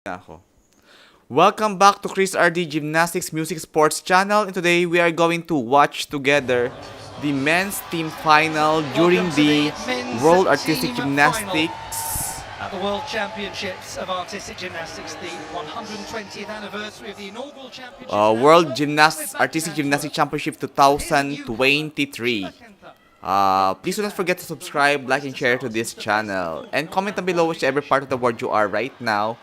Ako. Welcome back to Chris RD Gymnastics Music Sports channel, and today we are going to watch together the men's team final during the World Artistic Gymnastics at the World Championships of Artistic Gymnastics, the 120th anniversary of the inaugural championship. World Artistic Gymnastics Championship 2023. Please do not forget to subscribe, like, and share to this channel, and comment down below whichever part of the world you are right now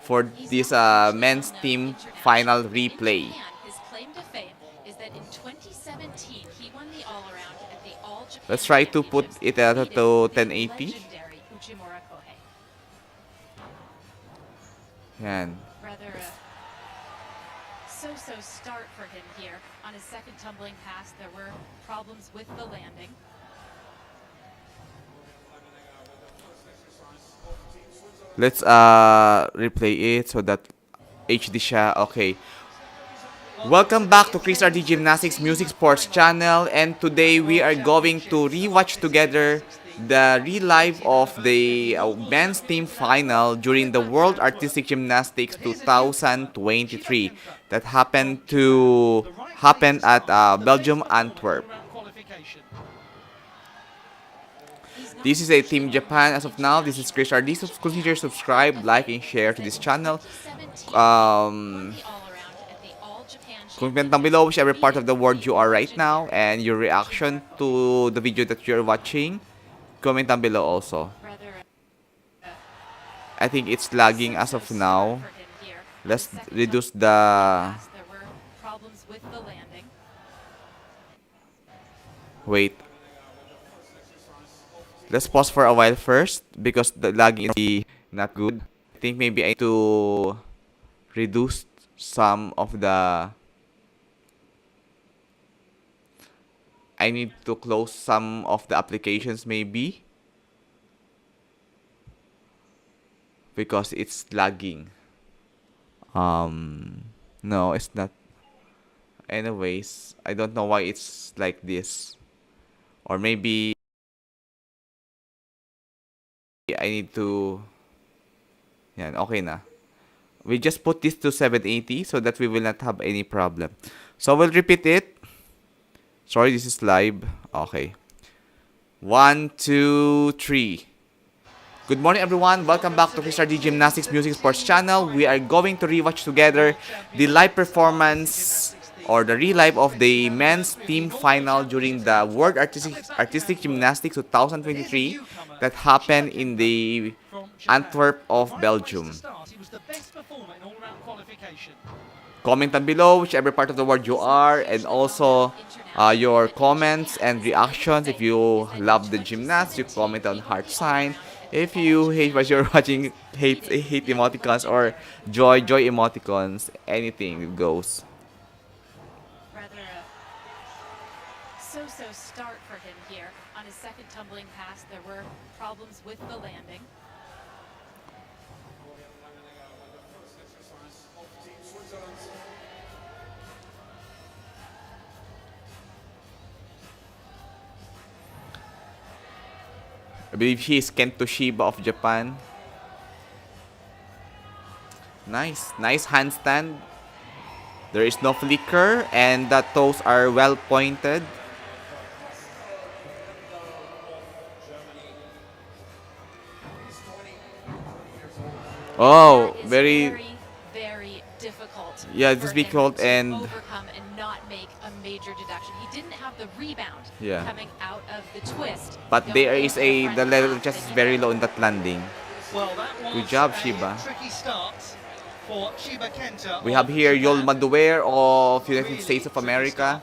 for this men's team final replay. His claim to fame is that in 2017 he won the all-around at the All-Japan Let's try to put it to Championships, 1080. legendary Uchimura Kohei. Yan. Rather a so-so start for him here. On his second tumbling pass, there were problems with the landing. Let's replay it so that HD siya. Okay. Welcome back to Chris RD Gymnastics Music Sports channel, and today we are going to rewatch together the relive of the men's team final during the World Artistic Gymnastics 2023 that happened at Belgium, Antwerp. This is a Team Japan as of now. This is Chris RD. Consider subscribe, like, and share to this channel. Comment down below whichever part of the world you are right now and your reaction to the video that you're watching. Comment down below also. I think it's lagging as of now. Let's reduce the... Wait. Let's pause for a while first because the lagging is not good. I think maybe I need to reduce some of the... I need to close some of the applications maybe because it's lagging. No, it's not. Anyways, I don't know why it's like this. Or maybe I need to... Yan, okay na. We just put this to 780 so that we will not have any problem. So we'll repeat it. Sorry, this is live. Okay. 1, 2, 3. Good morning, everyone. Welcome back to Chris RD Gymnastics Music Sports channel. We are going to rewatch together the live performance or the relive of the men's team final during the World Artistic Gymnastics 2023 that happened in the Antwerp of Belgium. Comment down below whichever part of the world you are, and also your comments and reactions. If you love the gymnasts, you comment on heart sign. If you hate what you're watching, hate emoticons or joy emoticons, anything goes. Rather a so-so start for him here. On his second tumbling pass, there were problems with the landing. I believe he is Kento Shiba of Japan. Nice handstand. There is no flicker and the toes are well pointed. Oh, very difficult. Yeah, this difficult and overcome and not make a major deduction. He didn't have the rebound coming out of the twist. But there is the level just is very low in that landing. Good job, Shiba. We have here Yol Maduer of United States of America.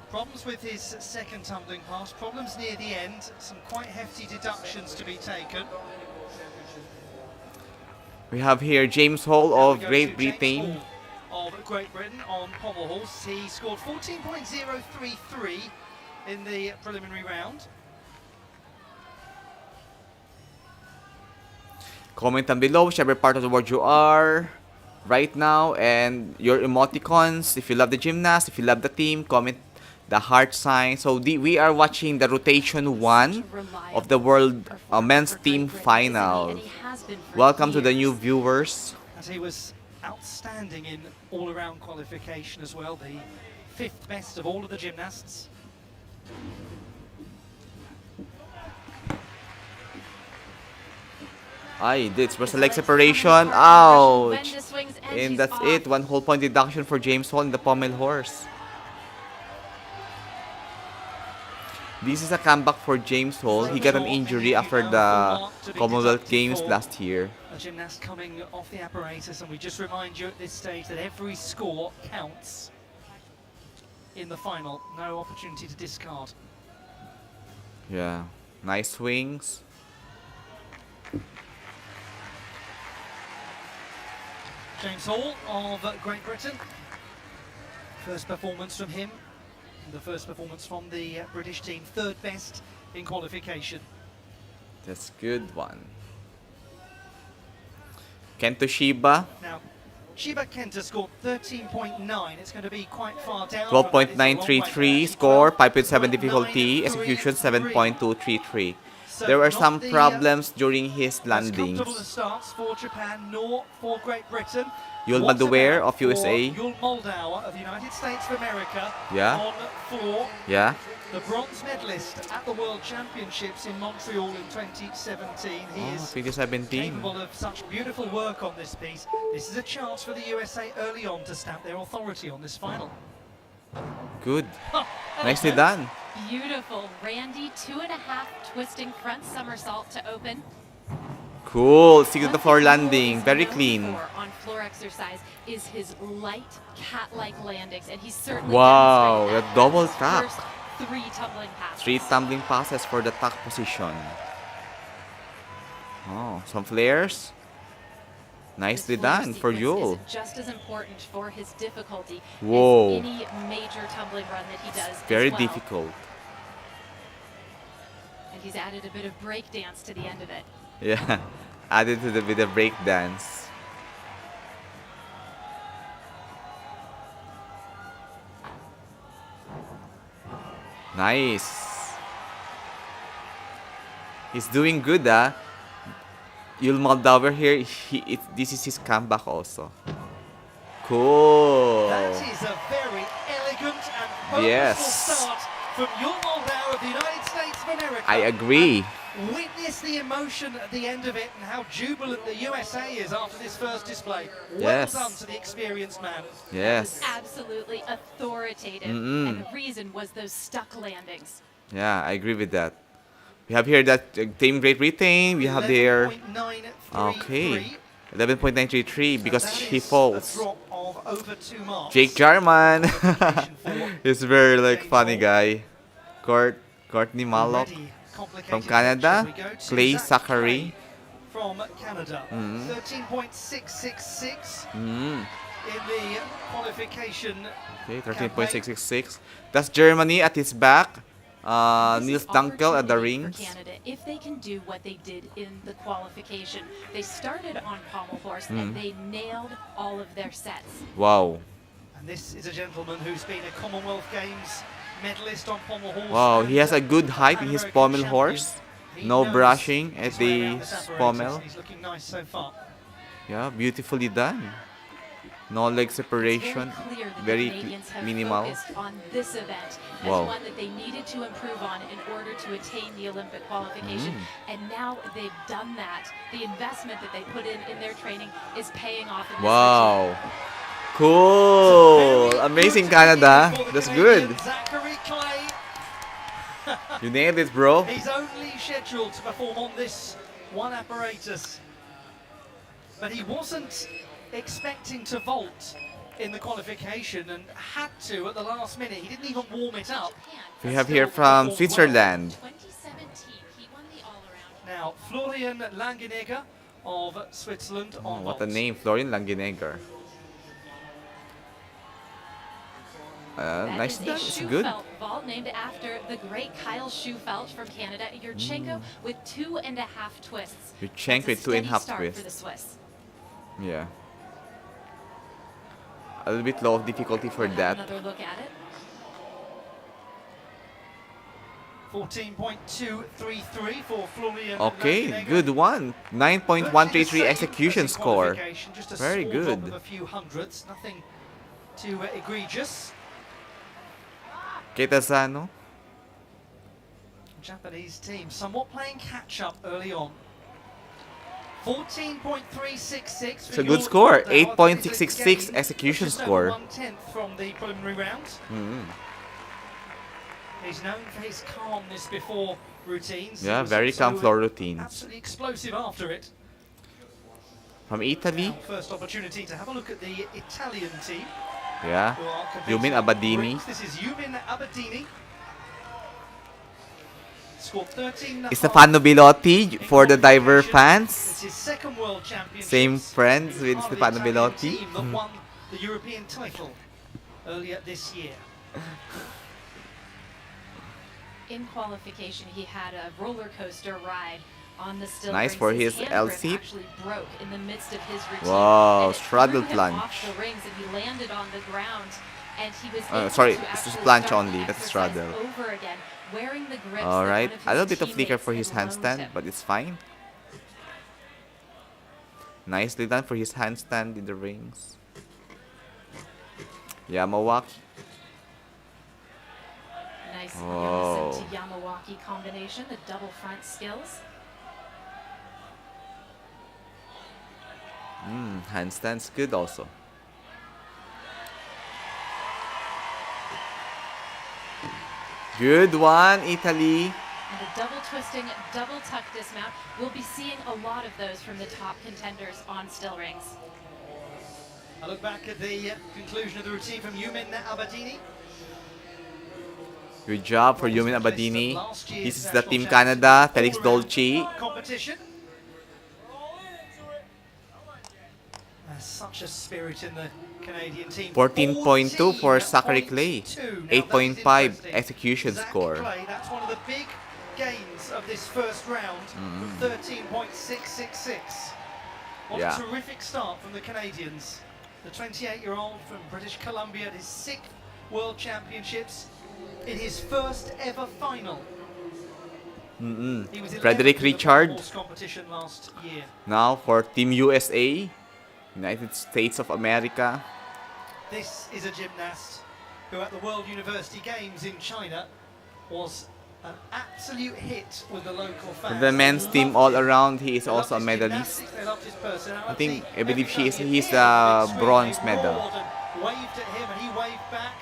Problems with his second tumbling pass, problems near the end, some quite hefty deductions to be taken. We have here James Hall of Great Britain. Of Great Britain on pommel horse. He scored 14.033 in the preliminary round. Comment down below whichever part of the world you are right now and your emoticons. If you love the gymnast, if you love the team, comment the heart sign. So we are watching the rotation 1 of the world men's team final. Welcome to the new viewers. And he was outstanding in all-around qualification as well, the 5th best of all of the gymnasts. Ay, this was a leg separation. Ouch! And that's it. 1 whole point deduction for James Hall in the pommel horse. This is a comeback for James Hall. He got an injury after the Commonwealth Games last year. A gymnast coming off the apparatus, and we just remind you at this stage that every score counts in the final. No opportunity to discard. Yeah, nice swings. James Hall of Great Britain. First performance from him. The first performance from the British team. 3rd best in qualification. That's good one. Kento Shiba. Now, Shiba Kenta scored 13.9. It's going to be quite far down. 12.933 score, 5.7 difficulty, execution 7.233. There were some problems during his landings. Starts for Japan nor for Great Britain. Yul Maduwer of USA. Yul Moldau of the United States of America. Yeah. On floor. Yeah. The bronze medalist at the World Championships in Montreal in 2017. He is 2017. capable of such beautiful work on this piece. This is a chance for the USA early on to stamp their authority on this final. Good. Nicely done. Beautiful. Randy, 2.5 twisting front somersault to open. Cool. See the floor landing. Very clean. On floor exercise is his light cat-like landings, and he's certainly Wow, demonstrated that that double in his tap. first 3 tumbling passes. 3 tumbling passes for the tuck position. Oh, some flares. Nicely This floor done for sequence Yul. is just as important for his difficulty Whoa. as any major tumbling run that he does. Very as well. difficult. And he's added a bit of break dance to the end of it. Yeah, added to the bit of break dance. Nice. He's doing good, ah. Yul Moldauer here, this is his comeback also. Cool. That is a very elegant and purposeful Yes. start from Yul Moldau of the United States of America. I agree. And witness the emotion at the end of it and how jubilant the USA is after this first display. Well Yes. done to the experienced man. Yes. Absolutely authoritative. Mm-mm. And the reason was those stuck landings. Yeah, I agree with that. We have here that Team Great Britain. We have there. 11.933. Okay. 11.933 because That he is a falls. drop of over 2 marks. Jake Jarman. For He's very like James funny Hall. guy. Courtney Mallock Already complicated from match Canada. as we go to Clay Zach Zachary. Clay from Canada. 13.666 Mm. in the qualification. Okay, 13.666. That's Germany at his back. This Niels is Dunkel at the opportunity rings. For Canada, if they can do what they did in the qualification, they started on pommel horse and they nailed all of their sets. Wow. And this is a gentleman who's been a Commonwealth Games medalist on pommel horse. Wow, and he has a good height in his Pan-American pommel champion. horse. He No knows brushing at his way the around this apparatus, pommel. and he's looking nice so far. Yeah, beautifully done. No leg separation. It's very clear that Very the Canadians have minimal. focused on this event as Wow. one that they needed to improve on in order to attain the Olympic qualification. And now they've done that. The investment that they put in their training is paying off in this Wow. Very Cool. good Amazing, beginning Canada. for the That's Canadian good. Zachary Clay. You nailed it, bro. He's only scheduled to perform on this one apparatus, but he wasn't expecting to vault in the qualification and had to at the last minute. He didn't even warm it up. We and have still here from performed Switzerland. 2017, he won the all-around. well. Now, Florian Langenegger of Switzerland Oh, on what a vault. name, Florian Langenegger. That Nice is done. a It's good. Schufelt vault named after the great Kyle Schufelt from Canada. Yurchenko with 2.5 twists. Yurchenko That's a with 2.5 steady start twists. for the Swiss. Yeah. A little bit low of difficulty for We'll have that. Another look at it. 14.233 for Florian. Okay, Langenegger. good one. Virtually 9.133 the same execution as in score. qualification, just a Very small drop good. of a few hundredths, nothing too egregious. Ketasano. Japanese team somewhat playing catch up early on. 14.366. It's a good score. 8.666 execution just score. Over 1/10 from the preliminary round. He's known for his calmness before routines. Yeah, He was very also calm floor routines. absolutely explosive after it. From Italy. Now, first opportunity to have a look at the Italian team. Yeah. Who are competing Yumin on Abadini. rings. This is Yumin Abadini. Scored 13.5 Stefano Bilotti in for the diver qualification. fans. It's his second World Championships. Same friends with Part of the Stefano Italian Bilotti. team that won the European title earlier this year. In qualification, he had a roller coaster ride on the still Nice rings. for his hand L grip seat. actually broke in the midst of his routine. Wow, and it straddle threw him plunge. off the rings, and he landed on the ground. And he was sorry, able to it's just actually planche start the only, that's exercise straddle. over again, wearing the grips that Alright, one of a little his bit of flicker for teammates his had loaned handstand, him. but it's fine. Nicely done for his handstand in the rings. Yamawaki. Nice Oh. Yamasen to Yamawaki combination, the double front skills. Handstand's good also. Good one, Italy. And a double twisting, double tuck dismount. We'll be seeing a lot of those from the top contenders on still rings. A look back at the conclusion of the routine from Yumin Abadini. Good job for Yumin Abadini. This is the Team Canada, Felix Dolce. Competition. There's such a spirit in the Canadian team. 14.2 for Zachary Clay. 14.2. Now, 8.5 that is interesting. execution Zach score. Clay, that's one of the big gains of this first round, from 13.666. What Yeah. a terrific start from the Canadians. The 28-year-old from British Columbia at his 6th World Championships in his first ever final. He was 11th Frederick in the Richard. horse competition last year. Now for Team USA, United States of America. This is a gymnast who at the World University Games in China was an absolute hit with the local fans. The men's They team loved all him. around, he is They loved also a his medalist. gymnastics, they loved his personality. I believe Every he's time he the appeared on the big screen, bronze they medal. roared and waved at him and he waved back.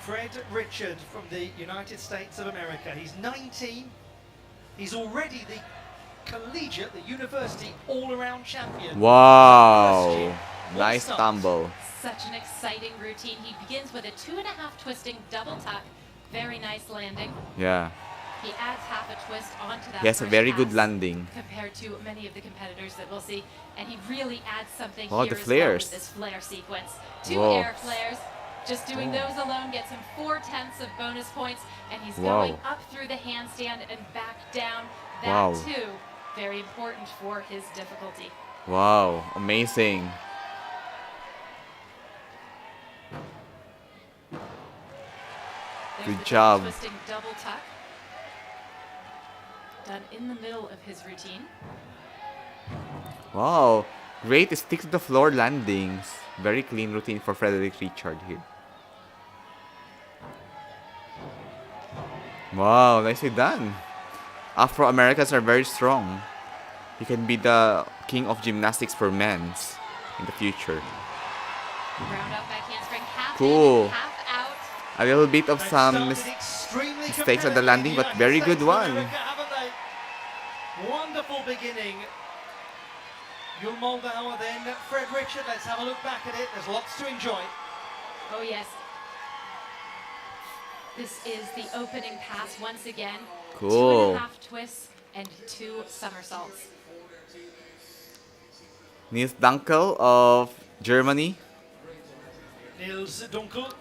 Fred Richard from the United States of America. He's 19. He's already the collegiate, the university all-around champion. Wow, First year. What a nice start. tumble. Such an exciting routine. He begins with a 2.5 twisting double tuck. Very nice landing. Yeah, He adds half a twist onto that. he has a first very good pass landing. compared to many of the competitors that we'll see, and he really adds something Oh, here the as flares. well with this flare sequence. Two Whoa. air flares. Just doing Oh. those alone gets him 4/10 of bonus points, and he's Wow. going up through the handstand and back down. That Wow. too, very important for his difficulty. Wow, amazing. There's Good the job. Twisting double tuck. Done in the middle of his routine. Wow, great stick to the floor landings. Very clean routine for Frederick Richard here. Wow, nicely done. Afro-Americans are very strong. He can be the king of gymnastics for men's in the future. Round up back handspring, half Cool. in, half out. A little bit of They've some started extremely mistakes at the competitive landing, in but United very States good of one. America, haven't they? Wonderful beginning. Jul Moldauer, then Fred Richard. Let's have a look back at it. There's lots to enjoy. Oh yes. This is the opening pass once again. Cool. 2.5 twists and 2 somersaults. Nils Dunkel of Germany. Niels Dunkel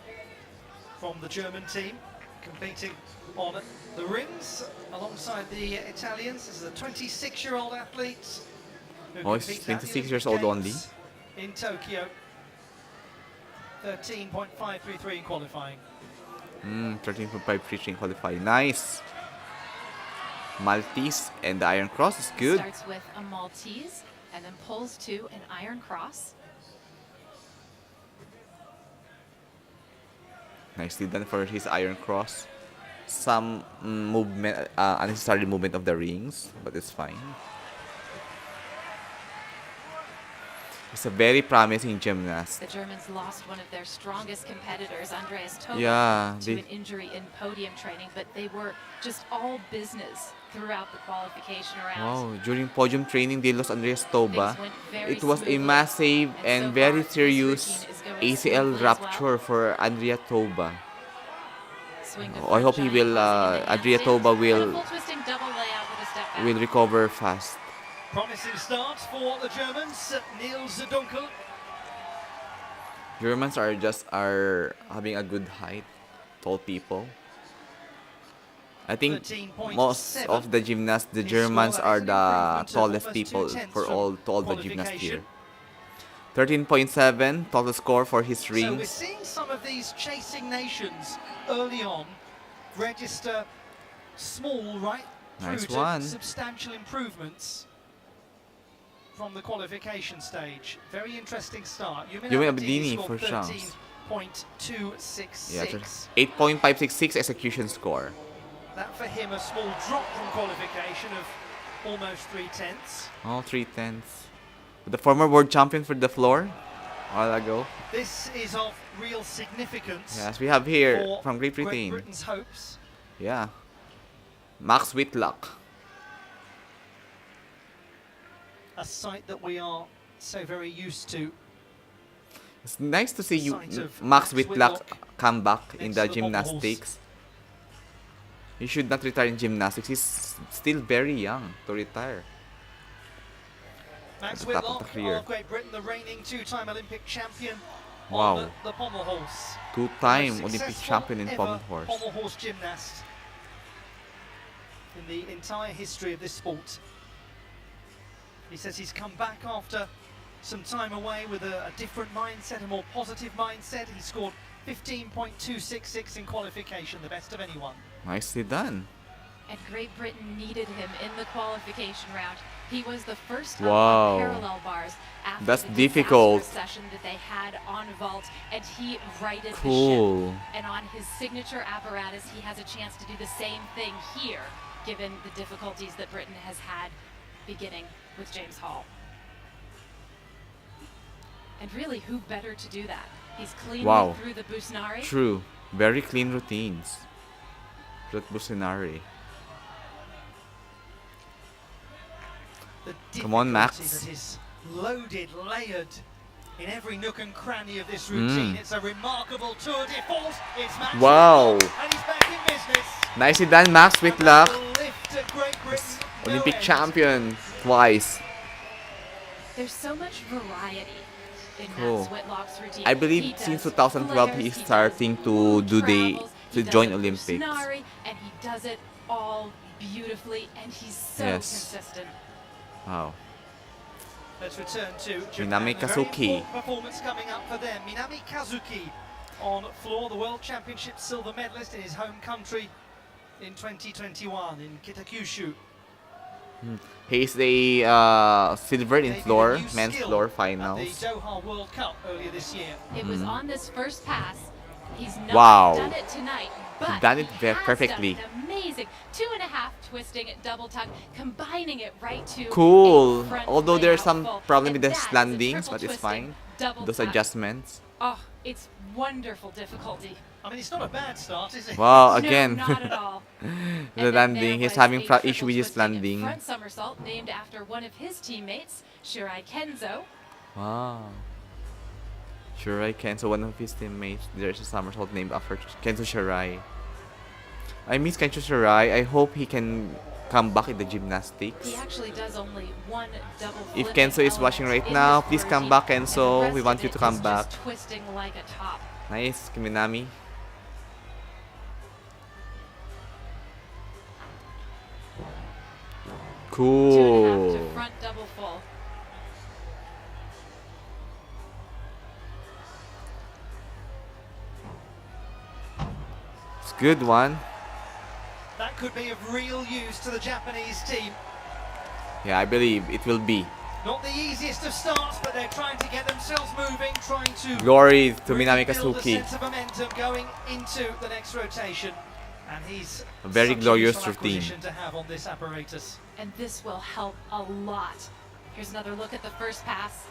from the German team competing on the rings alongside the Italians. This is a 26-year-old athlete who Oh, he's competes at the 26 years Olympic old only. Games in Tokyo. 13.533 in qualifying. 13.5 free chain qualify. Nice. Maltese and the Iron Cross is good. Starts with a Maltese and then pulls to an Iron Cross. Nicely done for his Iron Cross. Some movement, unnecessary movement of the rings, but it's fine. He's a very promising gymnast. The Germans lost one of their strongest competitors, Andreas Toba, Yeah, to an injury in podium training, but they were just all business throughout the qualification round. Wow, during podium training, they lost Andreas Toba. Things went very It was a smoothly, massive and and so very far, this serious routine is going ACL smoothly as well. rupture for Andrea Toba. Swing to I hope he front will, giant closing in the Andrea handstand, Toba and a will full twisting double layout with a step back. will recover fast. Promising start for the Germans. Niels Dunkel. Germans are having a good height, tall people. I think 13.7 most of the gymnasts, the His Germans score, are that is an the improvement of tallest almost people 2/10 for from all the gymnasts here. qualification. 13.7 total score for his So we're rings. seeing some of these chasing nations early on register small right Nice through to one. substantial improvements from the qualification stage. Very interesting start. Yumin Abedini scored for chance. 13.266. Yeah, 8.566 execution score. That for him a small drop from qualification of almost 3/10. All 3/10. The former world champion for the floor a while ago. This is of real significance Yes, we have here for from Great Great Britain. Britain's hopes. Yeah. Max Whitlock. A sight that we are so very used to. It's nice to see you, Sight of Max Max Whitlock Whitlock come back in next the to the bobble horse. gymnastics. He should not retire in gymnastics. He's still very young to retire. Max At the top of Whitlock the career. of Great Britain, the reigning two-time Olympic champion Wow. on the pommel horse. Two-time The most Olympic successful champion in ever pommel horse. pommel horse gymnast in the entire history of this sport. He says he's come back after some time away with a different mindset, a more positive mindset. He scored 15.266 in qualification, the best of anyone. Nicely done. And Great Britain needed him in the qualification round. He was the first up Wow. on parallel bars after That's the difficult. disastrous session that they had on vault, and he righted the Cool. ship. And on his signature apparatus, he has a chance to do the same thing here, given the difficulties that Britain has had beginning with James Hall. And really, who better to do that? He's cleanly Wow. through the Busnari. True. Very clean routines. Rut Businari. The Come on, Max. difficulty that is loaded, layered in every nook and cranny of this routine. It's a remarkable tour de force. It's Max Wow. Whitlock, and he's back in business. Nicely done, Max Whitlock. The lift at Great Britain, no Olympic end. champion twice. There's so much variety in Cool. Max Whitlock's routine. I believe He since does 2012 flares, he is does starting to moon do the travels, to he does join the Olympics. Busnari, and he does it all beautifully, and he's so Yes. consistent. Wow. Let's return to Japan. Minami A very Kazuki. important performance coming up for them. Minami Kazuki on floor, the World Championship silver medalist in his home country in 2021 in Kitakyushu. He's the silver in Maybe floor, a new men's skill floor At the finals. Doha World Cup earlier this year. It was on this first pass. He's not Wow. done it tonight, but done it he has perfectly. Done it amazing 2.5 twisting double tuck, combining it right to Cool. a front Although there's layout some full. problem And with the that is a landings, triple but it's twisting fine. double Those tuck. adjustments. Oh, it's wonderful difficulty. I mean, it's not a bad start, is it? Wow, No, again. not at all. The And then landing. there He's was having a triple issue with his twisting landing. Front somersault named after one of his teammates, Shirai Kenzo. Wow. Shirai Kenzo, one of his teammates. There's a somersault named after Kenzo Shirai. I miss Kenzo Shirai. I hope he can come back in the gymnastics. He actually does only one double If flipping Kenzo is watching element right in now, this please come routine, back, and the Kenzo. rest We of want you it to come is back. just twisting like a top. Nice, Kiminami. Two and a half Cool. to front double full. good one. That could be of real use to the Japanese team. Yeah, I believe it will be. Not the easiest of starts, but they're trying to get themselves moving, trying to Glory to really Minami build a Kazuki. sense of momentum going into the next rotation. And he's A very such a glorious useful routine. acquisition to have on this apparatus. And this will help a lot. Here's another look at the first pass.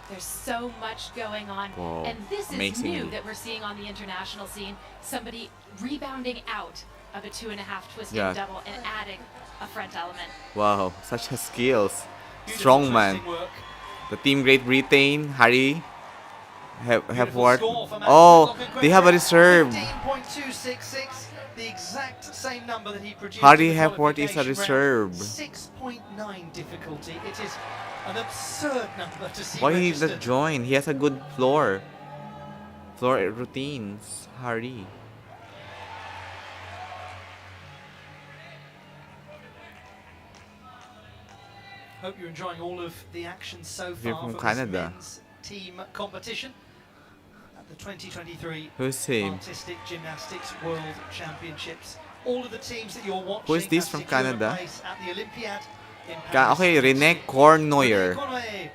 There's so much going on. Whoa, And this is amazing. new that we're seeing on the international scene. Somebody rebounding out of a 2.5 twisting Yeah. double and adding a front element. Wow, such a skills. Beautiful Strongman. twisting work. The team great Britain, Harry, Beautiful Hepworth. score for Matt Oh, McLaughlin they have a Quickly. reserve. 15.266, the exact same number that he produced. Harry in the Hepworth is a qualification round. reserve. 6.9 difficulty. It is an absurd number to see Why he did registered. not join? He has a good floor. Floor routines, Harry. Hope you're enjoying all of the action so You're far from this Canada. men's team competition at the 2023 Who's him? Artistic Gymnastics World Championships. All of the teams that you're watching Who is this have from secured a Canada? place at the Olympiad in Paris Okay, next René year. Cornoyer. René Cornoyer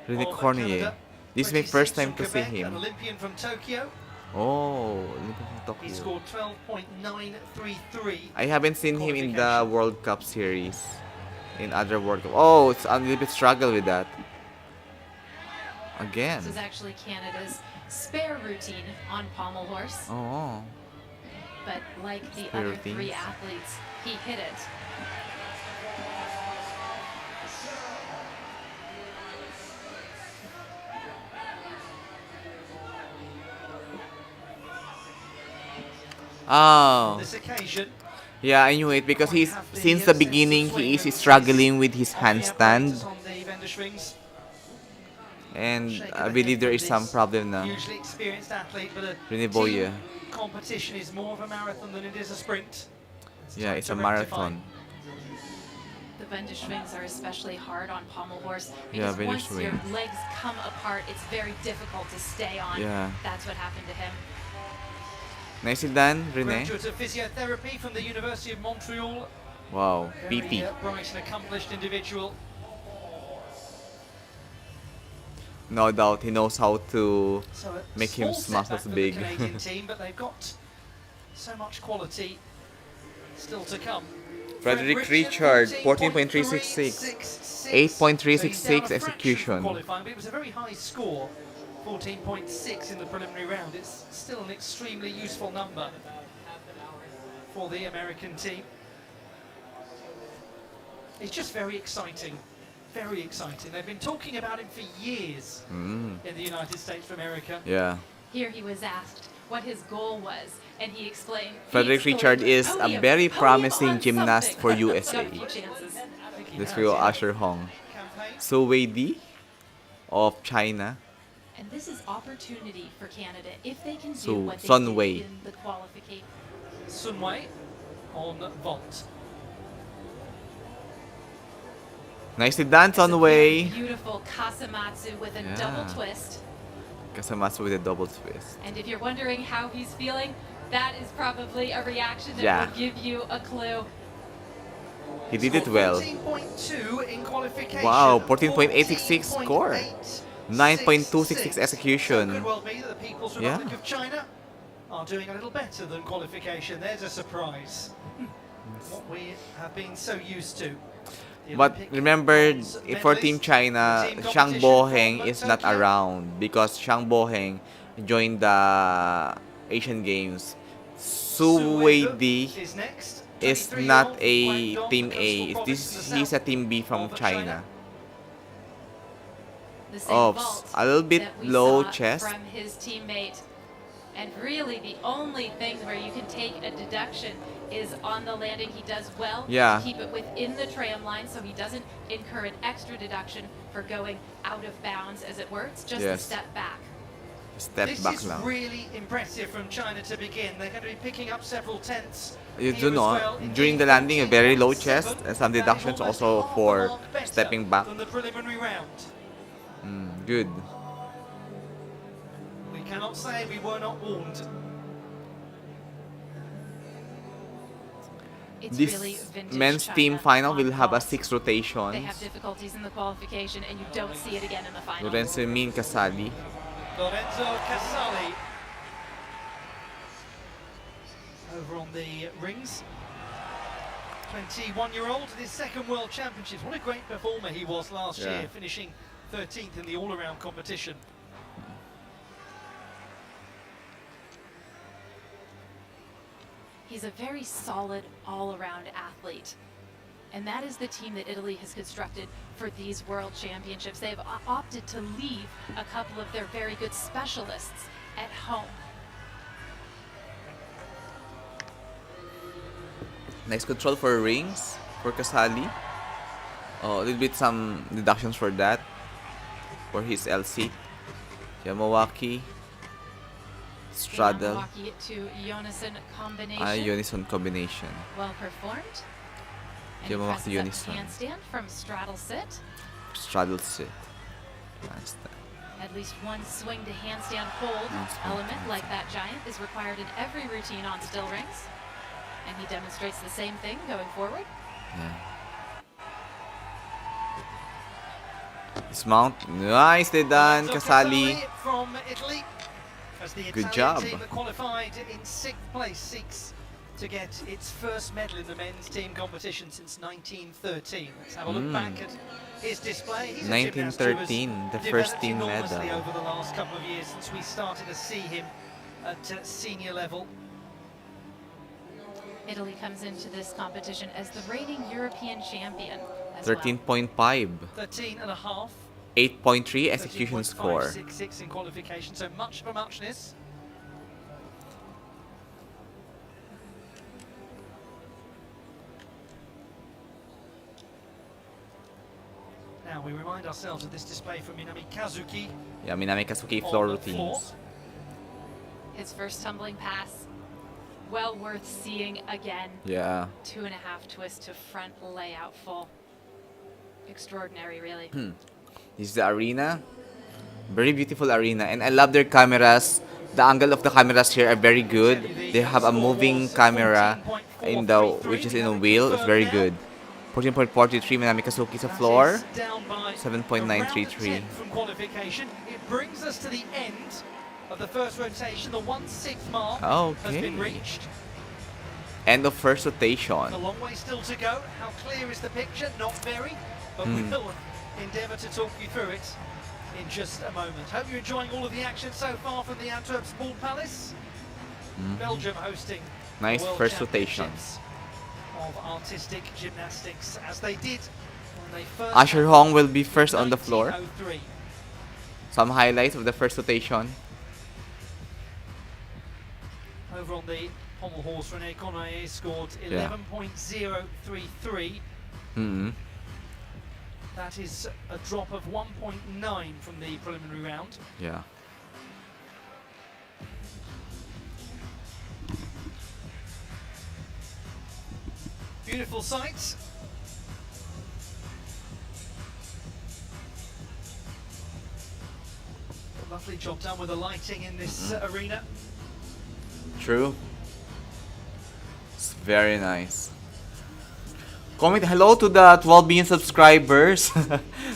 René of Cornier. Canada, This is my 26 first time from to see Quebec, An him. Olympian from Tokyo. Oh, Olympic from He Tokyo. scored 12.933. I haven't seen him in the World Cup series. In other World Cup. Oh, it's a little bit struggle with that. Again. This is actually Canada's spare routine on pommel horse. Oh. But like the Spare other routines. 3 athletes, he hit it. Oh. On this occasion, Yeah, I knew it because we he's have the since the sense of beginning swing he is and struggling with his on the handstand, apparatus on the Wendeschwings. and Shake I of the believe head there from is some this problem now. Hugely experienced athlete, but a René team Boye. competition is more of a marathon than it is a sprint. Yeah, time it's to a rectify. marathon. The Wendeschwings are especially hard on pommel horse Yeah, because once your Wendeschwing. legs come apart, it's very difficult to stay on. Yeah. That's what happened to him. Nicely done, René. Graduate of physiotherapy from the University of Montreal. Wow, Very PT. bright and accomplished individual. No doubt he knows how to So a make him small muscles setback for big. the Canadian team, but they've got so much quality still to come. Frederick Richard, 14.366. 8.366 execution. Qualifying, but it was a very high score, 14.6 in the preliminary round. It's still an extremely useful number for the American team. It's just very exciting. Very exciting. They've been talking about him for years in the United States of America. Yeah. Here he was asked what his goal was, and he explained. Frederick Richard is a very promising gymnast for USA. I think he This has, will yeah. Usher Hong. Campaign. Su Weidi of China. And this is opportunity for Canada if they can do So, what they Sun did Wei. in the qualification. Sun Wei on vault. Nicely done, It's a on very way. Beautiful Kasamatsu with a Yeah. double twist. Kasamatsu with a double twist. And if you're wondering how he's feeling, that is probably a reaction that Yeah. will give you a clue. He did it well. 14.2 in qualification. Wow, 14.866 score. 9.266 So it execution. could well be that the People's Yeah. Republic of China are doing a little better than qualification. There's a surprise. What we have been so used to. The But Olympic remember, bronze for Team medalist, China, the team Xiang competition Boheng from is not Tokyo. around because Xiang Boheng joined the Asian Games. Su Weidi is next. is 23-year-old not a Guangdong, the Team coastal A. province in the He's a south Team B from of China. The same Oh, vault a little bit that we low saw chest. from his teammate. And really, the only thing where you can take a deduction is on the landing. He does well Yeah. to keep it within the tram line, so he doesn't incur an extra deduction for going out of bounds, as it were. It's just a Yes. step back. Step This back is now. really impressive from China to begin. They're going to be picking up several tenths. You here do as know, well. during the Indeed, landing, a very low chest 14.7, and some that is deductions almost also half a for mark better stepping back. than the preliminary round. Good. We cannot say we were not warned. It's really This vintage men's China team final on will have a vault. 6 They rotations. have difficulties in the qualification, and you don't see it again in the final. Lorenzo Min kasali. Lorenzo Casali over on the rings. 21-year-old in his second World Championships. What a great performer he was last year, finishing 13th in the all-around competition. He's a very solid all-around athlete. And that is the team that Italy has constructed for these World Championships. They have opted to leave a couple of their very good specialists at home. Nice control for rings for Casali. Oh, a little bit some deductions for that. For his LC. Yamawaki. Straddle. Yamawaki to Yonason combination. Unison combination. Well performed. And he Yamawaki presses up Unison. handstand from straddle sit. Straddle sit. Handstand. At least one swing to handstand hold Handstand element hold. like that giant is required in every routine on still rings. And he demonstrates the same thing going forward. Yeah. Dismount. Nicely done, Lorenzo Casali. from Italy, as the Good Italian job. team that qualified in 6th place seeks to get its first medal in the men's team competition since 1913. Let's have a look back at his display. He's a gymnast who has 1913, the first developed team enormously medal. over the last couple of years since we started to see him at senior level. Italy comes into this competition as the reigning European champion as 13.5. 13 and a half. 8.3 execution score. 13.566 in qualification, so much for muchness. Now we remind ourselves of this display from Minami Kazuki. Yeah, Minami Kazuki on floor the floor. routines. His first tumbling pass, well worth seeing again. Yeah. 2.5 twist to front layout full. Extraordinary, really. This is the arena. Very beautiful arena. And I love their cameras. The angle of the cameras here are very good. They have a moving camera in the which is in a wheel. It's very good. 14.43 Minami Kazuki to floor. 7.933. From qualification, it brings us to the end of the first rotation. The 1/6 mark has been Okay. reached. End of first A rotation. long way still to go. How clear is the picture? Not very, but we will endeavour to talk you through it in just a moment. Hope you're enjoying all of the action so far from the Antwerp Sport Palace. Belgium hosting the Nice World first rotation. Championships of artistic gymnastics, as they did when they first Asher Hong will be first on the floor. 1903. Some highlights of the first rotation. Over on the pommel horse, René Connaye scored 11.033. That is a drop of 1.9 from the preliminary round. Yeah. Beautiful sight. Lovely job done with the lighting in this arena. True. It's very nice. Comment hello to the 12 million subscribers.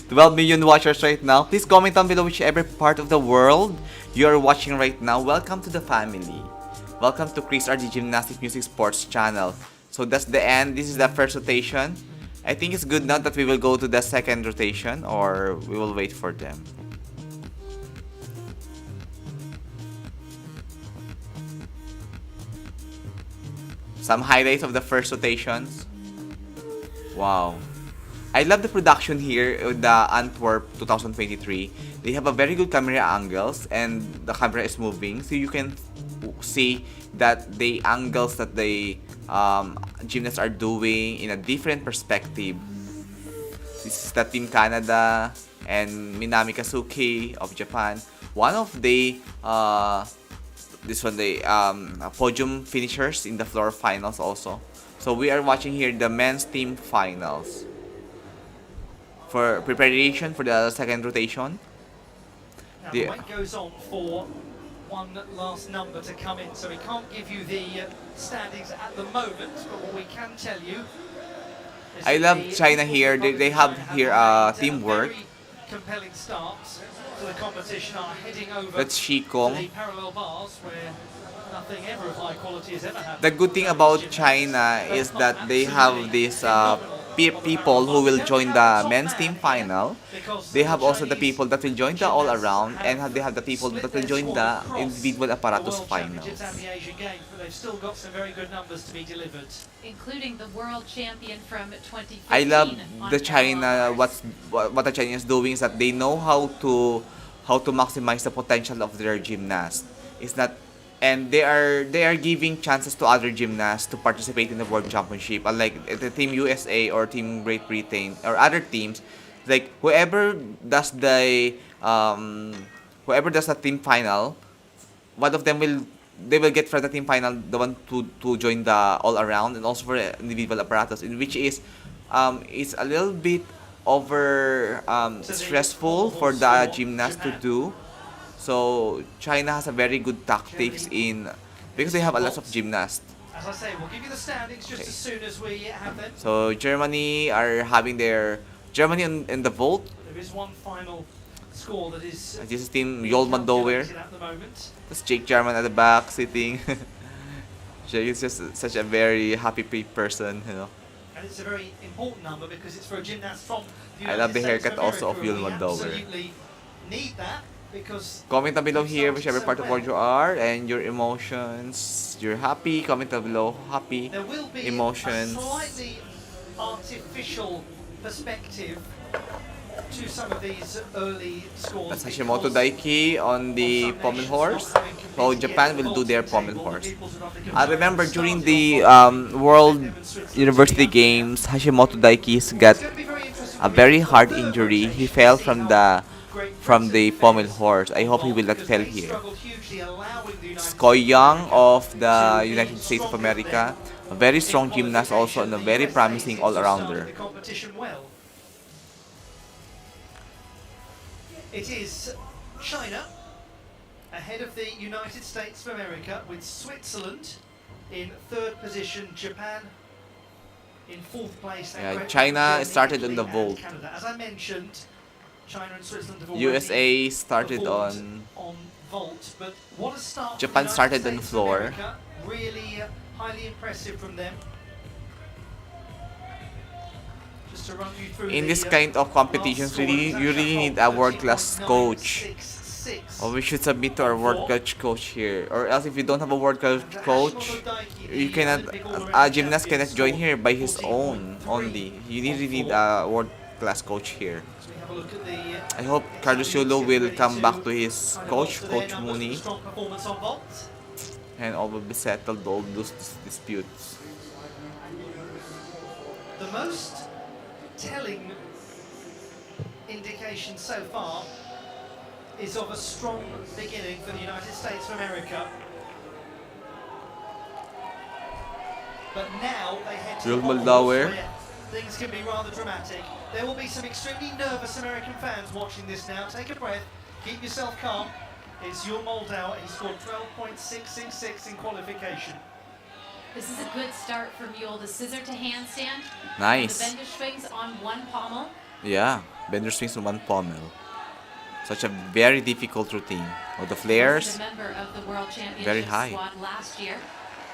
12 million watchers right now. Please comment down below whichever part of the world you are watching right now. Welcome to the family. Welcome to Chris RG Gymnastics Music Sports channel. So that's the end. This is the first rotation. I think it's good now that we will go to the second rotation, or we will wait for them. Some highlights of the first rotations. Wow. I love the production here with the Antwerp 2023. They have a very good camera angles and the camera is moving, so you can see that the angles that the gymnasts are doing in a different perspective. This is the Team Canada and Minami Kazuki of Japan. One of the podium finishers in the floor finals also. So we are watching here the men's team finals for preparation for the second rotation. Now the wait goes on for one last number to come in, so we can't give you the standings at the moment, but what we can tell you is I that love the China People's here. Republic They of have China here made teamwork. very compelling starts to the competition, are heading over That's to the Shikong. parallel bars where nothing ever of high quality has ever happened. The good thing Chinese about gymnasts. China They is are that they absolutely have these phenomenal on the people parallel who bars. We will don't join have the the top men's man team here final. because They the have also the Chinese people that will join the all gymnasts around, and have they have the people split that will their join squad the across individual the apparatus World Championships finals. and the Asian Games, but they've still got some very good numbers to be delivered. Including the world champion from 2015. I love on the parallel China. bars. What the Chinese doing is that they know how to maximize the potential of their gymnast. It's not, and they are giving chances to other gymnasts to participate in the world championship. Unlike the team USA or team Great Britain or other teams, like um whoever does the team final, one of them will they will get for the team final the one to join the all around, and also for the individual apparatus, in which is it's a little bit over To the stressful multiple for the score, gymnast to Japan. do. So China has a very good tactics in because they have a lot of gymnasts. As I say, we'll give you the standings just Okay. as soon as we have them. So Germany are having their Germany in the vault. There is one final score that is This is team being Yolman Dower. calculated at the moment. That's Jake Jarman at the back sitting. Jake is just such a very happy person, you know. And it's a very important number because it's for a gymnast from the I love the United States haircut of also of America, and Yulman we Dower. absolutely need that because Comment down below we've here started whichever so part of the well. world you are and your emotions. You're happy, comment down below. Happy There will be emotions. a slightly artificial perspective to some of these early scores. That's Hashimoto because Daiki on the some pommel nations horse. not having So completed Japan yet will the do their vaulting pommel table, horse. the People's Republic of I China remember during started the off on World demonstrating University to the Games, Hashimoto Daiki's got It's going to be very interesting a when we very get to the hard third injury. He rotation to fell see from how Great the Britain pommel fares horse. I on hope he will vault, not because fall they here. struggled hugely, allowing the United Skoy States Young America of the to be United States of stronger America, than a very in strong gymnast also and a qualification. very The USA promising seems to have started all-arounder. the competition well. It is China ahead of the United States of America, with Switzerland in third position, Japan in fourth place, and Yeah, Great China Britain, started on Italy the and vault. Canada. As I mentioned, China and Switzerland have already USA started performed on vault, but what a start for Japan the United started on the States of floor. America. Really highly impressive from them. Just to run you through in the, this kind of competitions. last score, You really need a world-class coach. 13.966. Or we should submit to our world-class coach here. Or else if you don't have a world-class coach, you cannot, a gymnast cannot join here by his own only. You really need a world-class coach here. So we have a look at the I hope Carlos Yulo will come back to his coach, Coach Mooney, strong performance on vault. and all will be settled, all those disputes. The most telling indication so far is of a strong beginning for the United States of America. But now they head to the Yulman Hall Dower. where things can be rather dramatic. There will be some extremely nervous American fans watching this now. Take a breath, keep yourself calm. It's Yul Moldau. He scored 12.666 in qualification. This is a good start for Mule. The scissor to handstand. Nice. The bender swings on one pommel. Yeah, bender swings on one pommel. Such a very difficult routine. With the flares, He was a member of the World Championship very high. squad last year.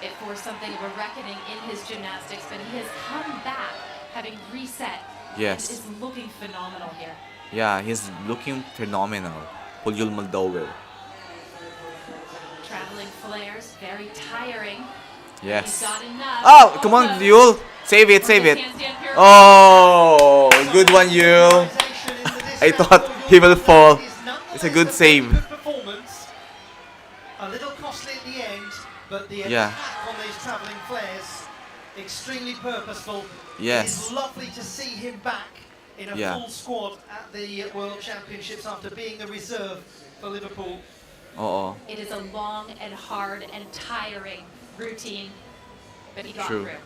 It forced something of a reckoning in his gymnastics, but he has come back having reset. Yes. And is looking phenomenal here. Yeah, he's looking phenomenal. Pulyul Moldover. Traveling flares, very tiring. Yes. He's got enough. Oh, come on, Yul. Save it, save it. Oh, good one, Yul. I thought he will fall. It's a good save. Good performance. A little costly at the end, but the Yeah. attack on these travelling flares, extremely purposeful. Yes. It's lovely to see him back in a Yeah. full squad at the World Championships after being a reserve for Liverpool. Oo. It is a long and hard and tiring routine, but he got True. through.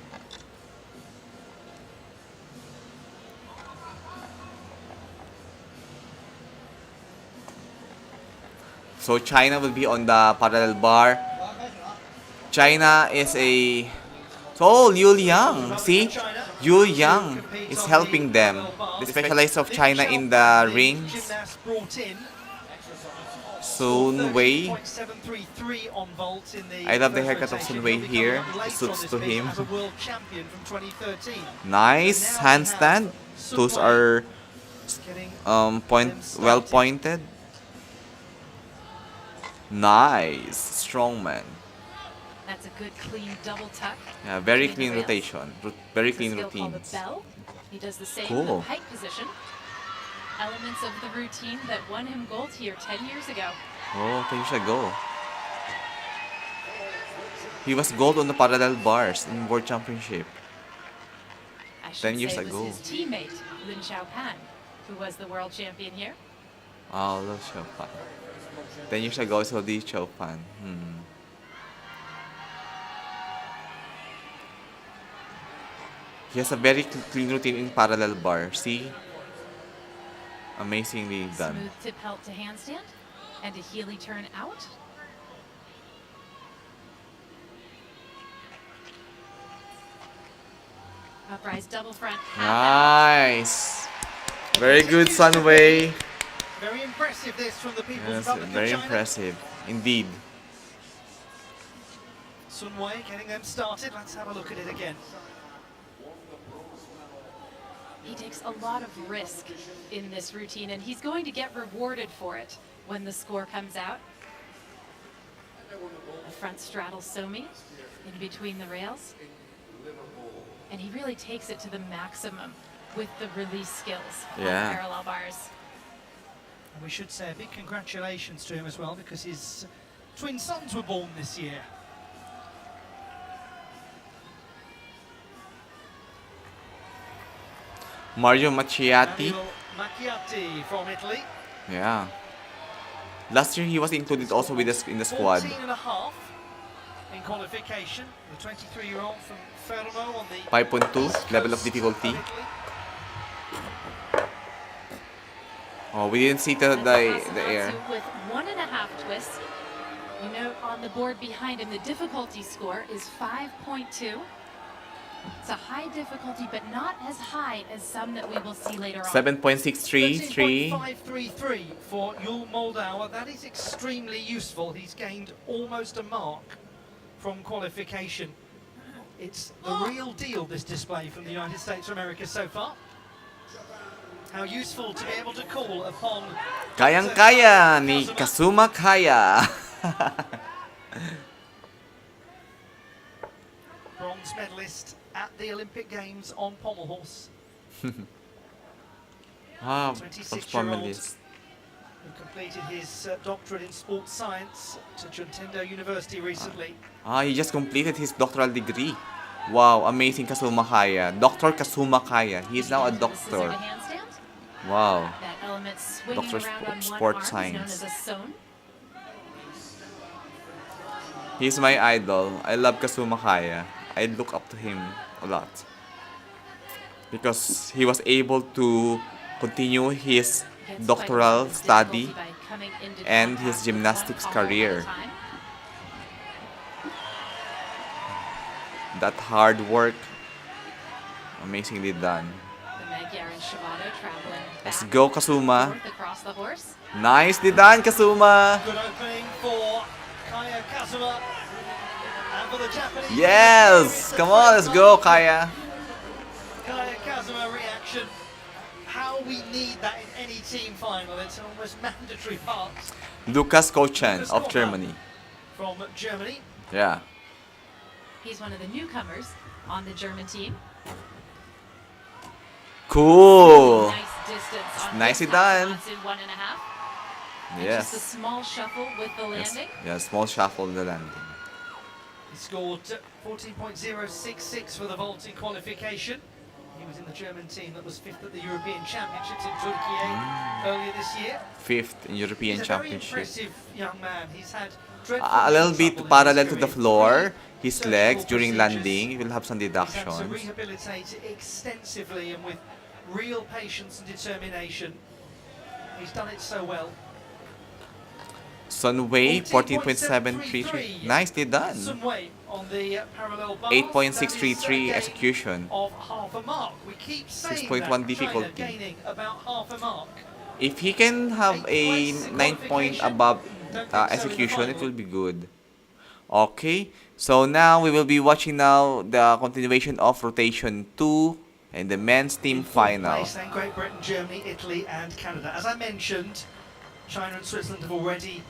So China will be on the parallel bar. China is a... Oh, Liu Liang. See? Liu Liang is helping them. The specialist of China in the rings. Sun Wei. I love the haircut of Sun Wei here. It suits to him. Nice handstand. Those are well pointed. Nice. Strongman. That's a good clean double tuck. Yeah, very between clean the rails. rotation. Very It's a clean skill called routines. the bell. He does the same Cool. in the pike position. Elements of the routine that won him gold here 10 years ago. Oh, 10 years ago. He was gold on the parallel bars in World Championship. I should 10 years say it ago. was his teammate, Lin Xiaopan, who was the world champion here. Oh, love Chopin. 10 years ago, so the Chopin. He has a very clean routine in parallel bar. See? Amazingly done. Smooth tip help to handstand and a Healy turn out. Uprise double front. Nice. Very good, Sun Wei. Very impressive this from the People's Yes, Republic of very China. impressive. Indeed. Sun Wei getting them started. Let's have a look at it again. He takes a lot of risk in this routine, and he's going to get rewarded for it when the score comes out. A front straddle somi in between the rails. And he really takes it to the maximum with the release skills on Yeah. parallel bars. And we should say a big congratulations to him as well, because his twin sons were born this year. Mario Macchiati. Manuel Macchiati from Italy. Yeah. Last year he was included also with us in the squad. 14 and a half in qualification. The 23-year-old from Fermo on the 5.2 east level of coast difficulty. Italy. Oh, we didn't see the air. Asamatsu with 1.5 twists. You know, on the board behind him, the difficulty score is 5.2. It's a high difficulty, but not as high as some that we will see later on. 7.633. 13.533 for Yul Moldauer. That is extremely useful. He's gained almost a mark from qualification. It's the real deal, this display from the United States of America so far. How useful to be able to call upon Kayang-kaya ni Kazuma Kaya. bronze medalist at the Olympic Games on pommel horse. Ah, 26-year-old performance. who completed his doctorate in sports science at Juntendo University recently. Ah, he just completed his doctoral degree. Wow, amazing Kazuma Kaya. Dr. Kazuma Kaya. He is now a This is doctor. a handstand. Wow. That element swinging Doctor around on one Sport arm is Science. known as a sewn. He's my idol. I love Kazuma Kaya. I look up to him a lot. Because he was able to continue his Gets doctoral quite a study difficulty by coming into and contact his with gymnastics one pommel career. at a time. That hard work, amazingly done. The Magyar and Shibata traveling Let's back go, and Kazuma. forth across the horse. Nicely done, Kazuma. Good opening for Kaya Kazuma. And for the Japanese. Yes, come on, let's go, Kaya. Kaya Kazuma reaction. How we need that in any team final. It's an almost mandatory part Lukas Kochen of Germany. from Germany. Yeah. He's one of the newcomers on the German team. Cool. Nice distance on Nicely this done. Asamatsu, 1.5. And just a Yes. small shuffle with the Yes. landing. Yeah, small shuffle in the landing. He scored 14.066 for the vaulting qualification. He was in the German team that was 5th at the European Championships in Turkey earlier this year. 5th in European He's a very Championship. impressive young man. He's had dreadful A little knee bit trouble in parallel his to the career. floor. His Surgical legs during procedures. landing, he will have some He's had to deductions. rehabilitate extensively and with real patience and determination. He's done it so well. Sunway 14.733. Nicely done. Sunway on the parallel bars. 8.633 That is, execution. of half a mark. We keep saying 6.1 that China difficulty. gaining about half a mark. If he can have a 9-point above Don't think so in the execution, it final. will be good. Okay, so now we will be watching now the continuation of rotation 2 and the men's team In fourth final. place, then Great Britain, Germany, Italy and Canada. As I mentioned, China and Switzerland have already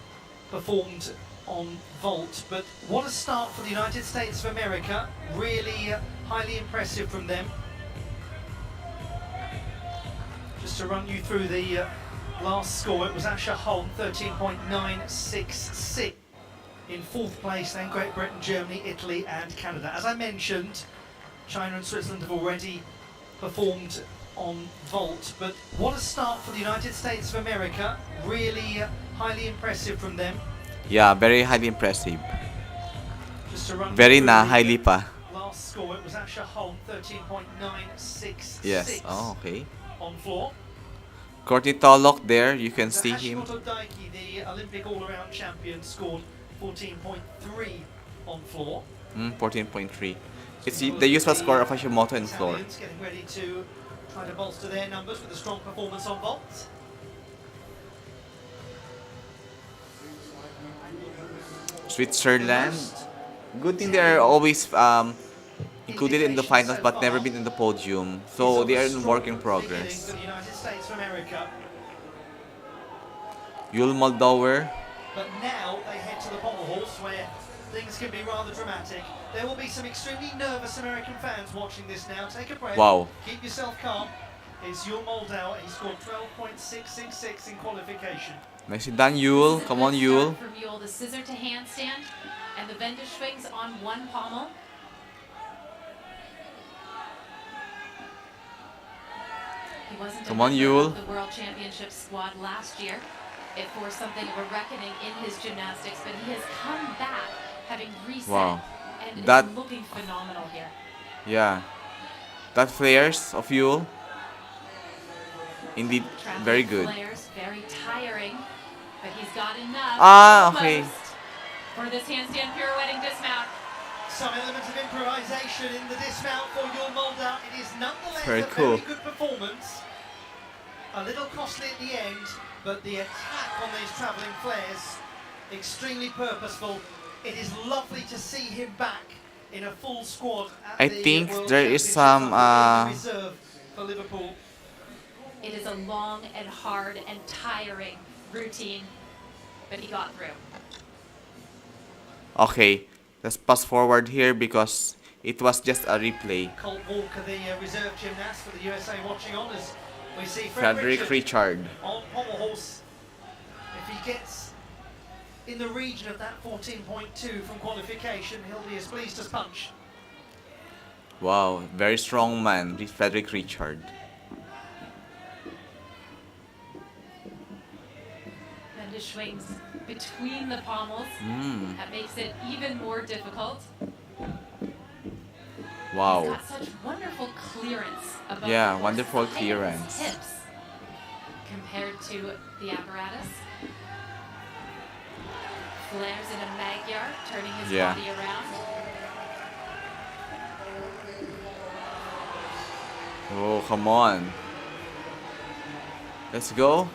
performed on vault, but what a start for the United States of America. Really highly impressive from them. Just to run you through the last score, it was Asher Holm, 13.966. In fourth place, then Great Britain, Germany, Italy and Canada. As I mentioned, China and Switzerland have already performed on vault, but what a start for the United States of America. Really highly impressive from them. Yeah, very highly impressive. Just to run Very through na the highly pa. last score, it was Asher Holm, 13.966. Yes. Oh, okay. On floor. Courtney Tollock there, you can So see him. Hashimoto Daiki, the Olympic all-around champion, scored 14.3 on floor. 14.3. It's the usual score of Hashimoto and floor. Italians getting ready to try to bolster their numbers with a strong performance on vault. Switzerland. Good thing they are always included in the finals but never been in the podium. So they are in work in progress. The United States of America. Yul Moldauer. But now they head to the pommel horse where things can be rather dramatic. There will be some extremely nervous American fans watching this now. Take a breath. Wow. Keep yourself calm. It's Yul Moldau. He scored 12.666 in qualification. Nicely done, Yul. Come on, Yul. From Yul, the scissor to handstand, and the Wendeschwings on one pommel. He wasn't Come on, a member Yul. of the World Championship squad last year. It forced something of a reckoning in his gymnastics, but he has come back, having reset, Wow. and That- is looking phenomenal here. Yeah. That flares of Yul. Indeed, Traffic very good. flares, very tiring, but he's got enough. Ah, okay. almost, For this handstand pirouetting dismount. Some element of improvisation in the dismount for Yul Moldau. It is nonetheless Very a cool. very good performance. A little costly at the end, but the attack on these travelling flares, extremely purposeful. It is lovely to see him back in a full squad at I the think World there is Championships some, under the reserve for Liverpool. It is a long and hard and tiring routine, but he got through. Okay, let's pass forward here because it was just a replay. Colt Walker, the reserve gymnast for the USA, watching on as we see Frederick Richard. on pommel horse. If he gets in the region of that 14.2 from qualification, he'll be as pleased as punch. Wow, very strong man, Frederick Richard. Wendeschwings between the pommels. That makes it even more difficult. He's Wow. got such wonderful clearance above Yeah, the wonderful side of his clearance. hips compared to the apparatus. Flares in a Magyar, turning his Yeah. body around. Oh, come on. Let's go.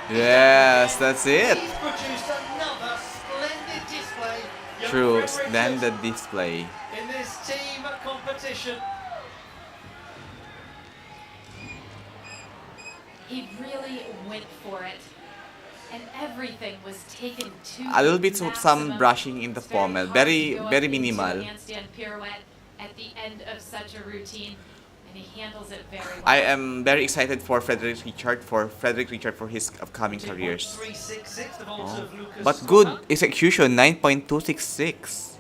Yes, that's it. He's produced another splendid display. Young True, Fred Richards standard display. in this team competition. He really went for it. And everything was taken to A little bit of maximum. some brushing in the It's very pommel, hard very to go very up into a minimal. handstand pirouette at the end of such a routine, and he handles it very well. I am very excited for Frederick Richard for his upcoming careers. 366, the vault Oh. of Lucas But good Stoppa. execution, 9.266.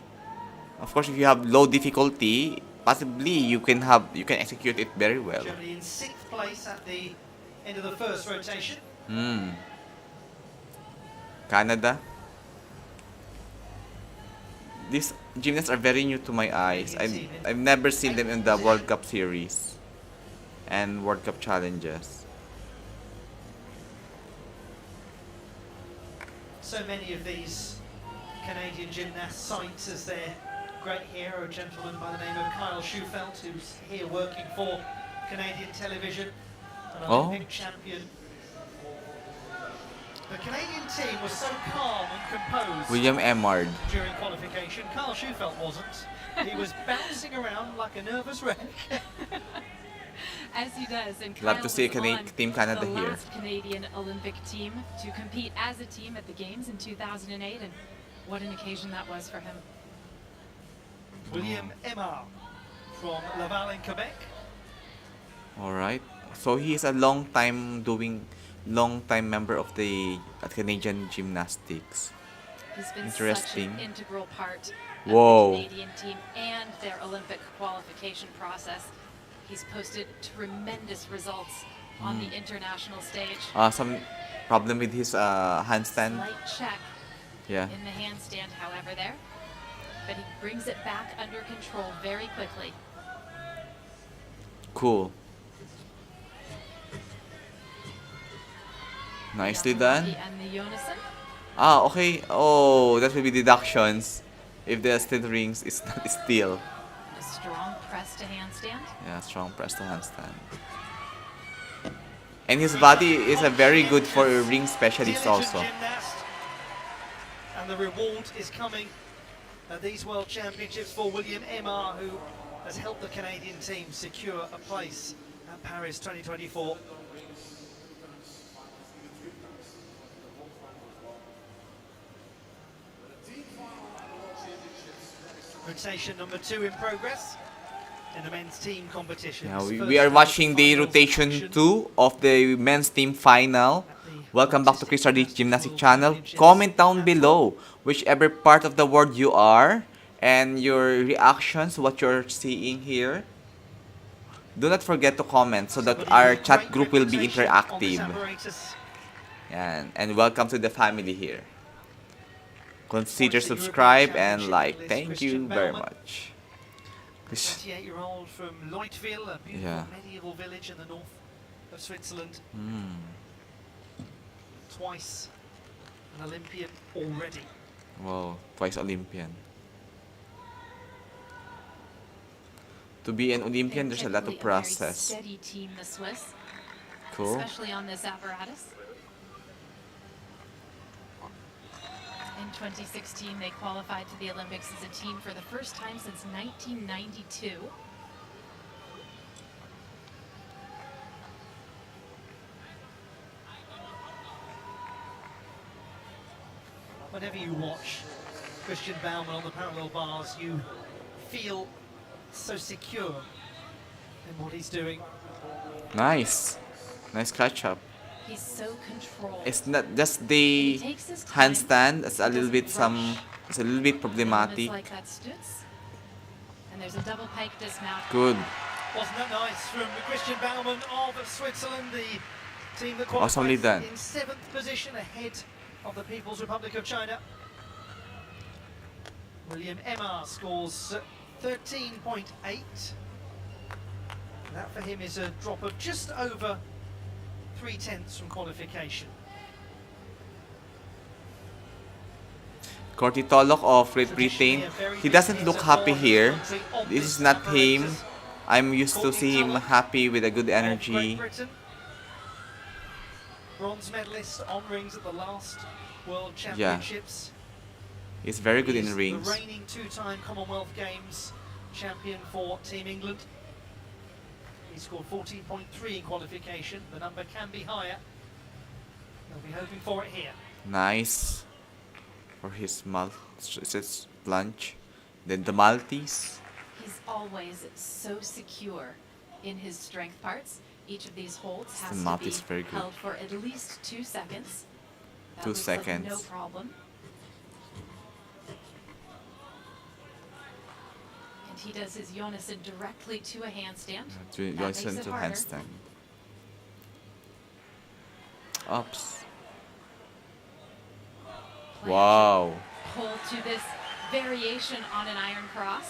Of course, if you have low difficulty, possibly you can execute it very well. Germany in 6th place at the end of the first rotation. Canada. These gymnasts are very new to my eyes. I've never seen them in the World Cup series and World Cup challenges. so many of these Canadian gymnasts cite as their great hero, a gentleman by the name of Kyle Schufelt, who's here working for Canadian television, an Oh. Olympic champion. The Canadian team was so calm and composed William Emard. during qualification. Kyle Schufelt wasn't. He was bouncing around like a nervous wreck. As he does, and Love Kyle to see was on Team Canada the here. last Canadian Olympic team to compete as a team at the Games in 2008, and what an occasion that was for him. William Emard from Laval in Quebec. Alright. So he is a long time member of the Canadian Gymnastics. He's been Interesting. such an integral part of Whoa. the Canadian team and their Olympic qualification process. He's posted tremendous results on the international stage. Some problem with his handstand. Slight check Yeah. in the handstand, however, there. But he brings it back under control very quickly. Cool. Nicely done. And the Jonassen. Okay. Oh, that will be deductions. If there are still rings, it's not still. A strong press to handstand. Yeah, strong press to handstand. And his body is a very good for ring specialist Diligent also. gymnast. And the reward is coming at these World Championships for William Emard, who has helped the Canadian team secure a place at Paris 2024. Rotation number 2 in progress in the men's team competition. Yeah, we are watching the rotation 2 of the men's team final. Welcome back to Chris Ardich Gymnastics channel. Comment down below whichever part of the world you are and your reactions, what you're seeing here. Do not forget to comment so that our chat group will be interactive. And welcome to the family here. Consider subscribe and like. Thank you very much. 28-year-old from Leutville, a beautiful medieval village in the north of Switzerland. Twice an Olympian already. Wow, twice Olympian. To be an Olympian, there's a lot of process. A very steady team, the Swiss, Cool. especially on this apparatus. In 2016, they qualified to the Olympics as a team for the first time since 1992. Whenever you watch Christian Baumann on the parallel bars, you feel so secure in what he's doing. Nice. Nice catch up. He's so controlled. It's not just the handstand. It's a little bit it's a little bit problematic. Like that stutz. And there's a double pike dismount. Good. Wasn't that nice from Christian Baumann of Switzerland, the team that Awesomely qualified done. in 7th position ahead of the People's Republic of China. William Emard scores 13.8. That for him is a drop of just over 3/10 from qualification. Corti Tolok of Great Britain. He doesn't look happy here. This is not him. I'm used to see him happy with a good energy. Bronze medalist on rings at the last World Championships. He's very good He's in rings. the reigning 2-time Commonwealth Games champion for Team England. He scored 14.3 in qualification. The number can be higher. They'll be hoping for it here. Nice. For his plunge. Then the Maltese. He's always so secure in his strength parts. Each of these holds has The to Maltese be very good. held for at least 2 seconds. That 2 looks like seconds. no problem. And he does his Jonassen directly to a handstand. That makes Johnson it to harder. handstand. Oops. Play Wow. Pull to this variation on an iron cross.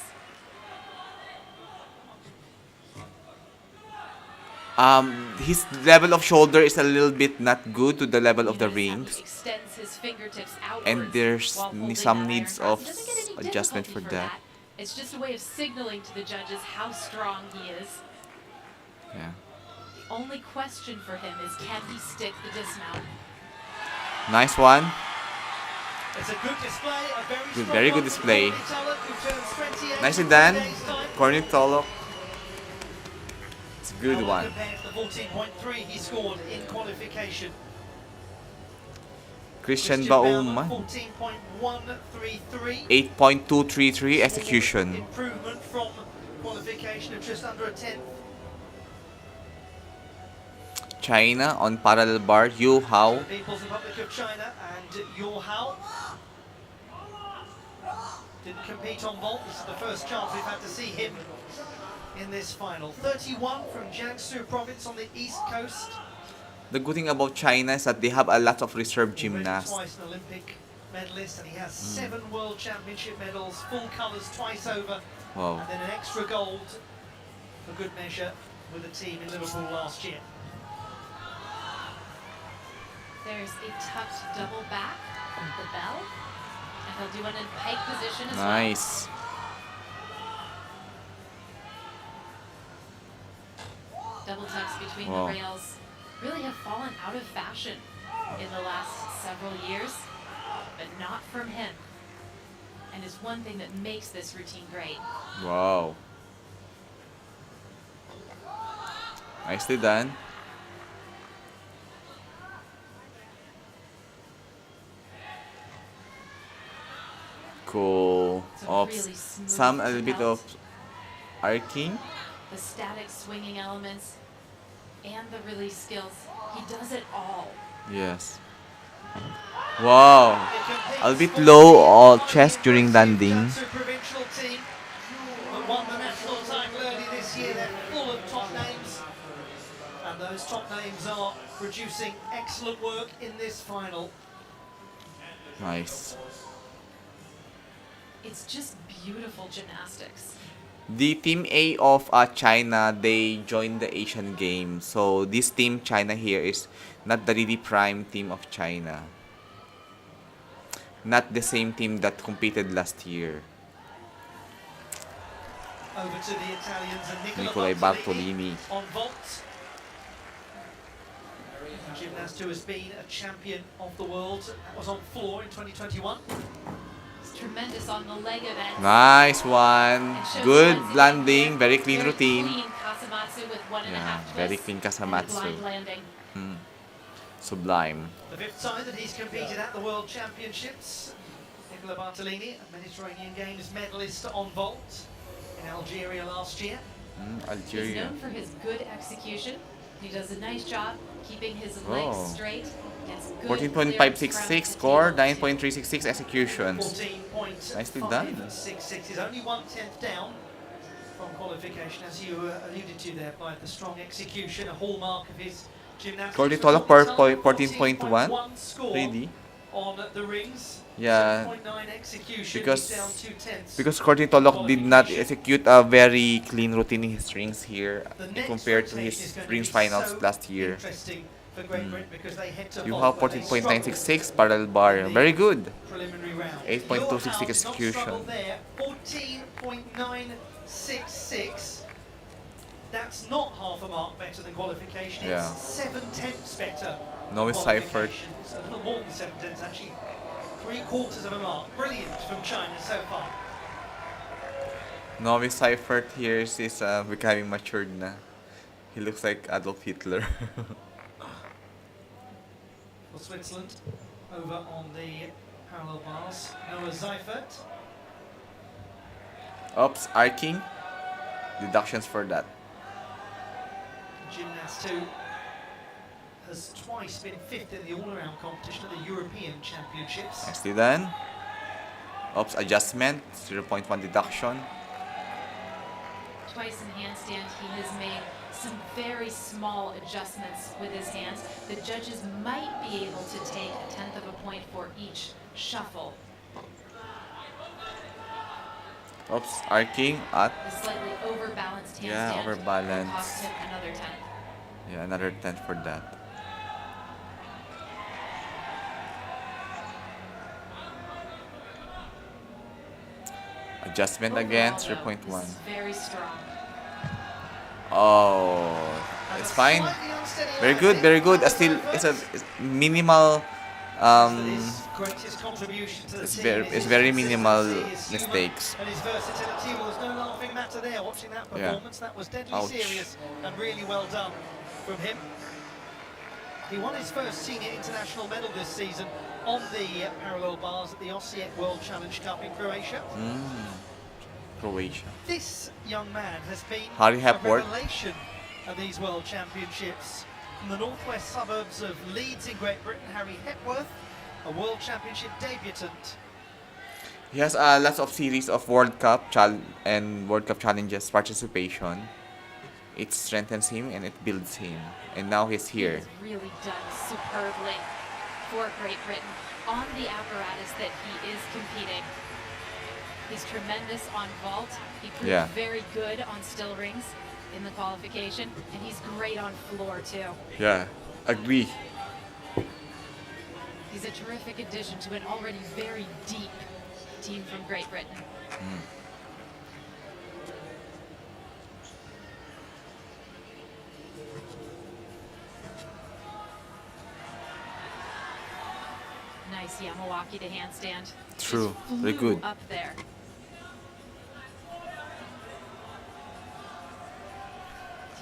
His level of shoulder is a little bit not good to the level of You the notice how he rings, extends his fingertips and outwards there's while holding some that iron needs cross. of He doesn't get any adjustment difficulty for for that. that. It's just a way of signaling to the judges how strong he is. Yeah. The only question for him is, can he stick the dismount? Nice one. It's a good display, a very Good, strong very one good from display. Courtney Tulloch, who turns 28 Nicely in 3 done. days' time. Corny Tolok. It's a good Now one. compared to the 14.3 he scored in qualification. Christian Baumann, Baumann. 14.133. 8.233 Small execution. improvement from qualification of just under a tenth. China on parallel bar. Yu Hao. The People's Republic of China and Yu Hao didn't compete on vault. This is the first chance we've had to see him in this final. 31 from Jiangsu province on the east coast. The good thing about China is that they have a lot of reserve Already gymnasts. twice an Olympic medalist, and he has 7 World Championship medals, full colours twice over, Wow. and then an extra gold for good measure with the team in Liverpool last year. There's a tucked double back from the bell. And he'll do one in pike position as well. Nice. Double tucks between Wow. the rails really have fallen out of fashion in the last several years, but not from him. And is one thing that makes this routine great. Wow. Nicely done. Cool. Some Oops. really smooth Some a little bit belt. of arcing. The static swinging elements and the release skills. He does it all. Yes. Wow. A bit low or chest during landing. Jiangsu provincial team that won the national title early this year. They're full of top names, and those top names are producing excellent work in this final. Nice. It's just beautiful gymnastics. The team A of China, they joined the Asian Games. So this team China here is not the really prime team of China. Not the same team that competed last year. Over to the Italians and Nicolai Bartolini. on vault. A gymnast who has been a champion of the world. That was on floor in 2021. It's tremendous on the leg event. Nice one. And shows Good once again landing. here, Very clean routine. Clean Kasamatsu with 1.5 Yeah, twists. very clean And the Kasamatsu. blind landing. Sublime. The 5th time that he's competed at the World Championships. Nicola Bartolini, a Mediterranean Games medalist on vault in Algeria last year. He's Algeria. known for his good execution. He does a nice job keeping his Oh. legs straight. Gets good 14.566 clearance score, from the table. 9.366 executions. 14.566 Nicely done. is only 1/10 down from qualification, as you alluded to there, by the strong execution, a hallmark of his gymnastics. Courtney Tolok per 14.1. 14.1 score Really? on the rings. Yeah. 7.9 execution, Because- he's down 2/10. Because Courtney Tolok did not execute a very clean routine in his rings here The next compared to rotation is his going to rings be finals so last year. interesting for Great Britain because they head to You vault, have but they 14.966 struggled parallel bar. in the Very good. preliminary round. 8.266 Your house did not struggle execution. there, 14.966. That's not half a mark better than qualification. Yeah. It's 7/10 better. No than Seifert. qualification. It's a little more than 7/10 actually. 3/4 of a mark. Brilliant from China so far. Novi Seifert here is becoming matured na. He looks like Adolf Hitler. For Switzerland, over on the parallel bars, Noah Seifert. Oops, arcing. Deductions for that. Gymnast who has twice been 5th in the all-around competition at the European Championships. Nicely done. Oops, adjustment. 0.1 deduction. Twice in handstand, he has made some very small adjustments with his hands. The judges might be able to take 1/10 of a point for each shuffle. Oops, arcing at The slightly overbalanced handstand Yeah, overbalanced. will cost him another 10. Yeah, another 10 for that. Adjustment again, Overall, though, 3.1. this is very strong. Oh, And it's a fine. slightly unsteady Very landing. good, very good. That was Still, Antwerp. it's minimal. That his greatest contribution to the team is It's his very minimal consistency, his humour, mistakes. and his versatility. Well, there's no laughing matter there. Watching that Yeah. performance, that was deadly Ouch. serious and really well done from him. He won his first senior international medal this season on the parallel bars at the Osijek World Challenge Cup in Croatia. Croatia. This young man has been Harry a Hepworth. revelation at these World Championships. From the northwest suburbs of Leeds in Great Britain, Harry Hepworth, a World Championship debutant. He has lots of series of and World Cup challenges participation. It strengthens him and it builds him. And now he's He here. has really done superbly for Great Britain on the apparatus that he is competing. He's tremendous on vault. He proved Yeah. very good on still rings in the qualification, and he's great on floor too. Yeah, agree. He's a terrific addition to an already very deep team from Great Britain. Nice Yamawaki to handstand. True. Just Very flew good. up there.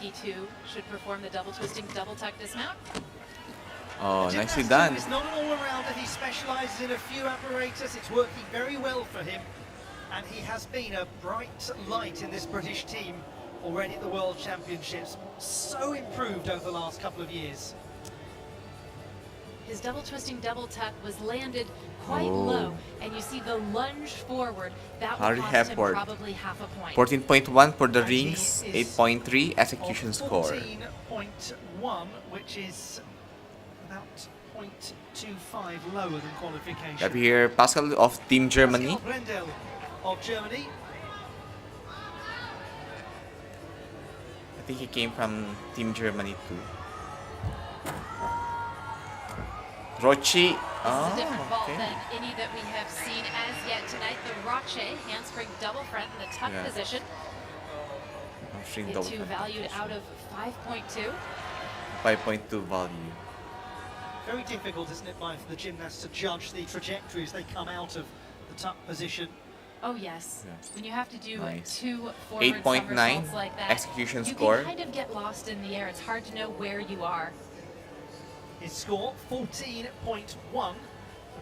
T2 should perform the double twisting double tuck dismount. Oh, The nicely gymnast done. is not an all-arounder. He specialises in a few apparatus. It's working very well for him, and he has been a bright light in this British team already at the World Championships. So improved over the last couple of years. His double twisting double tuck was landed quite Oh. low, and you see the lunge forward. That will Harry cost him Hepworth. probably half a point. 14.1 for the And he rings, is 8.3 execution Of score. 14.1, which is about 0.25 lower than qualification. Got here Pascal of Team Germany. Pascal Brendel of Germany. I think he came from Team Germany too. Rochi. This is a different vault okay. than any that we have seen as yet tonight. The Roche handspring double front in the tuck Yeah. position. Hamstring The double two tap valued position. out of 5.2. 5.2 value. Very difficult, isn't it, Mike, for the gymnasts to judge the trajectory as they come out of the tuck position. Oh yes. Yes. When you have to do Nice. two forward 8.9 somersaults like that, execution you score. can kind of get lost in the air. It's hard to know where you are. His score, 14.1. For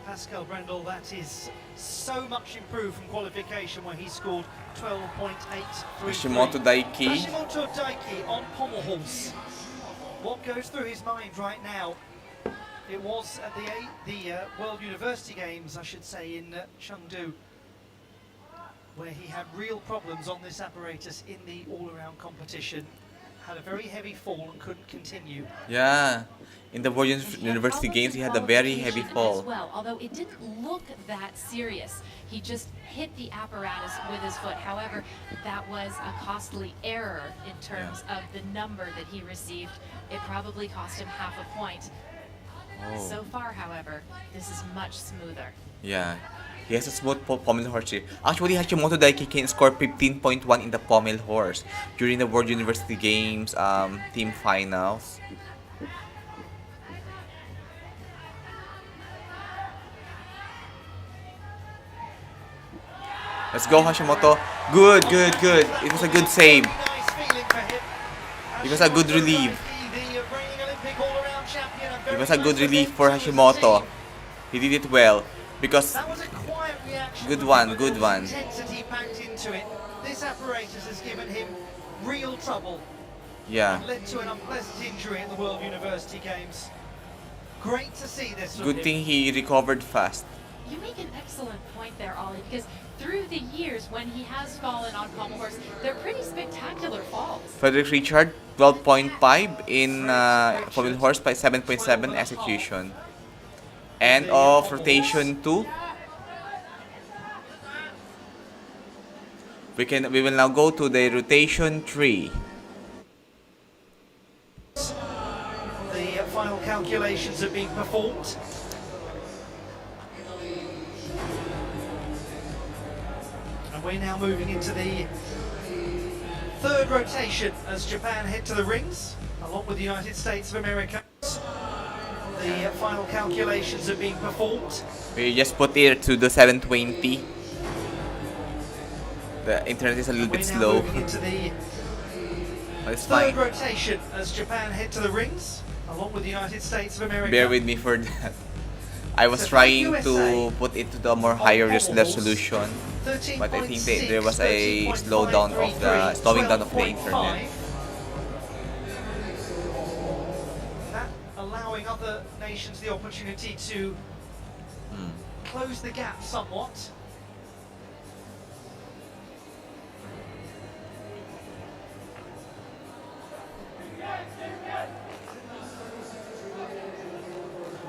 Pascal Brendel, that is so much improved from qualification where he scored 12.833. Hashimoto Daiki. Hashimoto Daiki on pommel horse. What goes through his mind right now? It was at the World University Games, I should say, in Chengdu, where he had real problems on this apparatus in the all-around competition. Had a very heavy fall and couldn't continue. Yeah. In the World And he had University problems Games, in he had a very heavy qualification fall. as well, although it didn't look that serious. He just hit the apparatus with his foot. However, that was a costly error in terms of the number that he received. It probably cost him half a point. Oh. So far, however, this is much smoother. Yeah. He has a smooth pommel horse here. Actually, Hashimoto Daiki can score 15.1 in the pommel horse during the World University Games team finals. Let's go, Hashimoto. Good, good, good. It was a good save. Nice feeling for him. It was a good Hashimoto relief. Daiki, the reigning Olympic all-around champion, and It very was a nice good for relief him for to Hashimoto. receive. He did it well because That was a quiet reaction. Good from one, him, good but one. Intensity packed into it. This apparatus has given him real trouble. yeah, And led to an unpleasant injury at the World University Games. Great to see this from good him. thing he recovered fast. You make an excellent point there, Ollie, because through the years when he has fallen on pommel horse, they're pretty spectacular falls. Frederick Richard 12.5 in pommel horse by 7.7 execution. End of rotation 2. We will now go to the rotation 3. calculations are being performed. And we're now moving into the third rotation as Japan head to the rings, along with the United States of America. The final calculations are being performed. We just put it to the 720. The internet is a little bit We're now slow. moving into the But it's third fine. rotation as Japan head to the rings, along with the United States of America. Bear with me for that. I was So trying USA to put it to the more higher resolution, but I think there was a slowing down of the internet. That allowing other nations the opportunity to close the gap somewhat.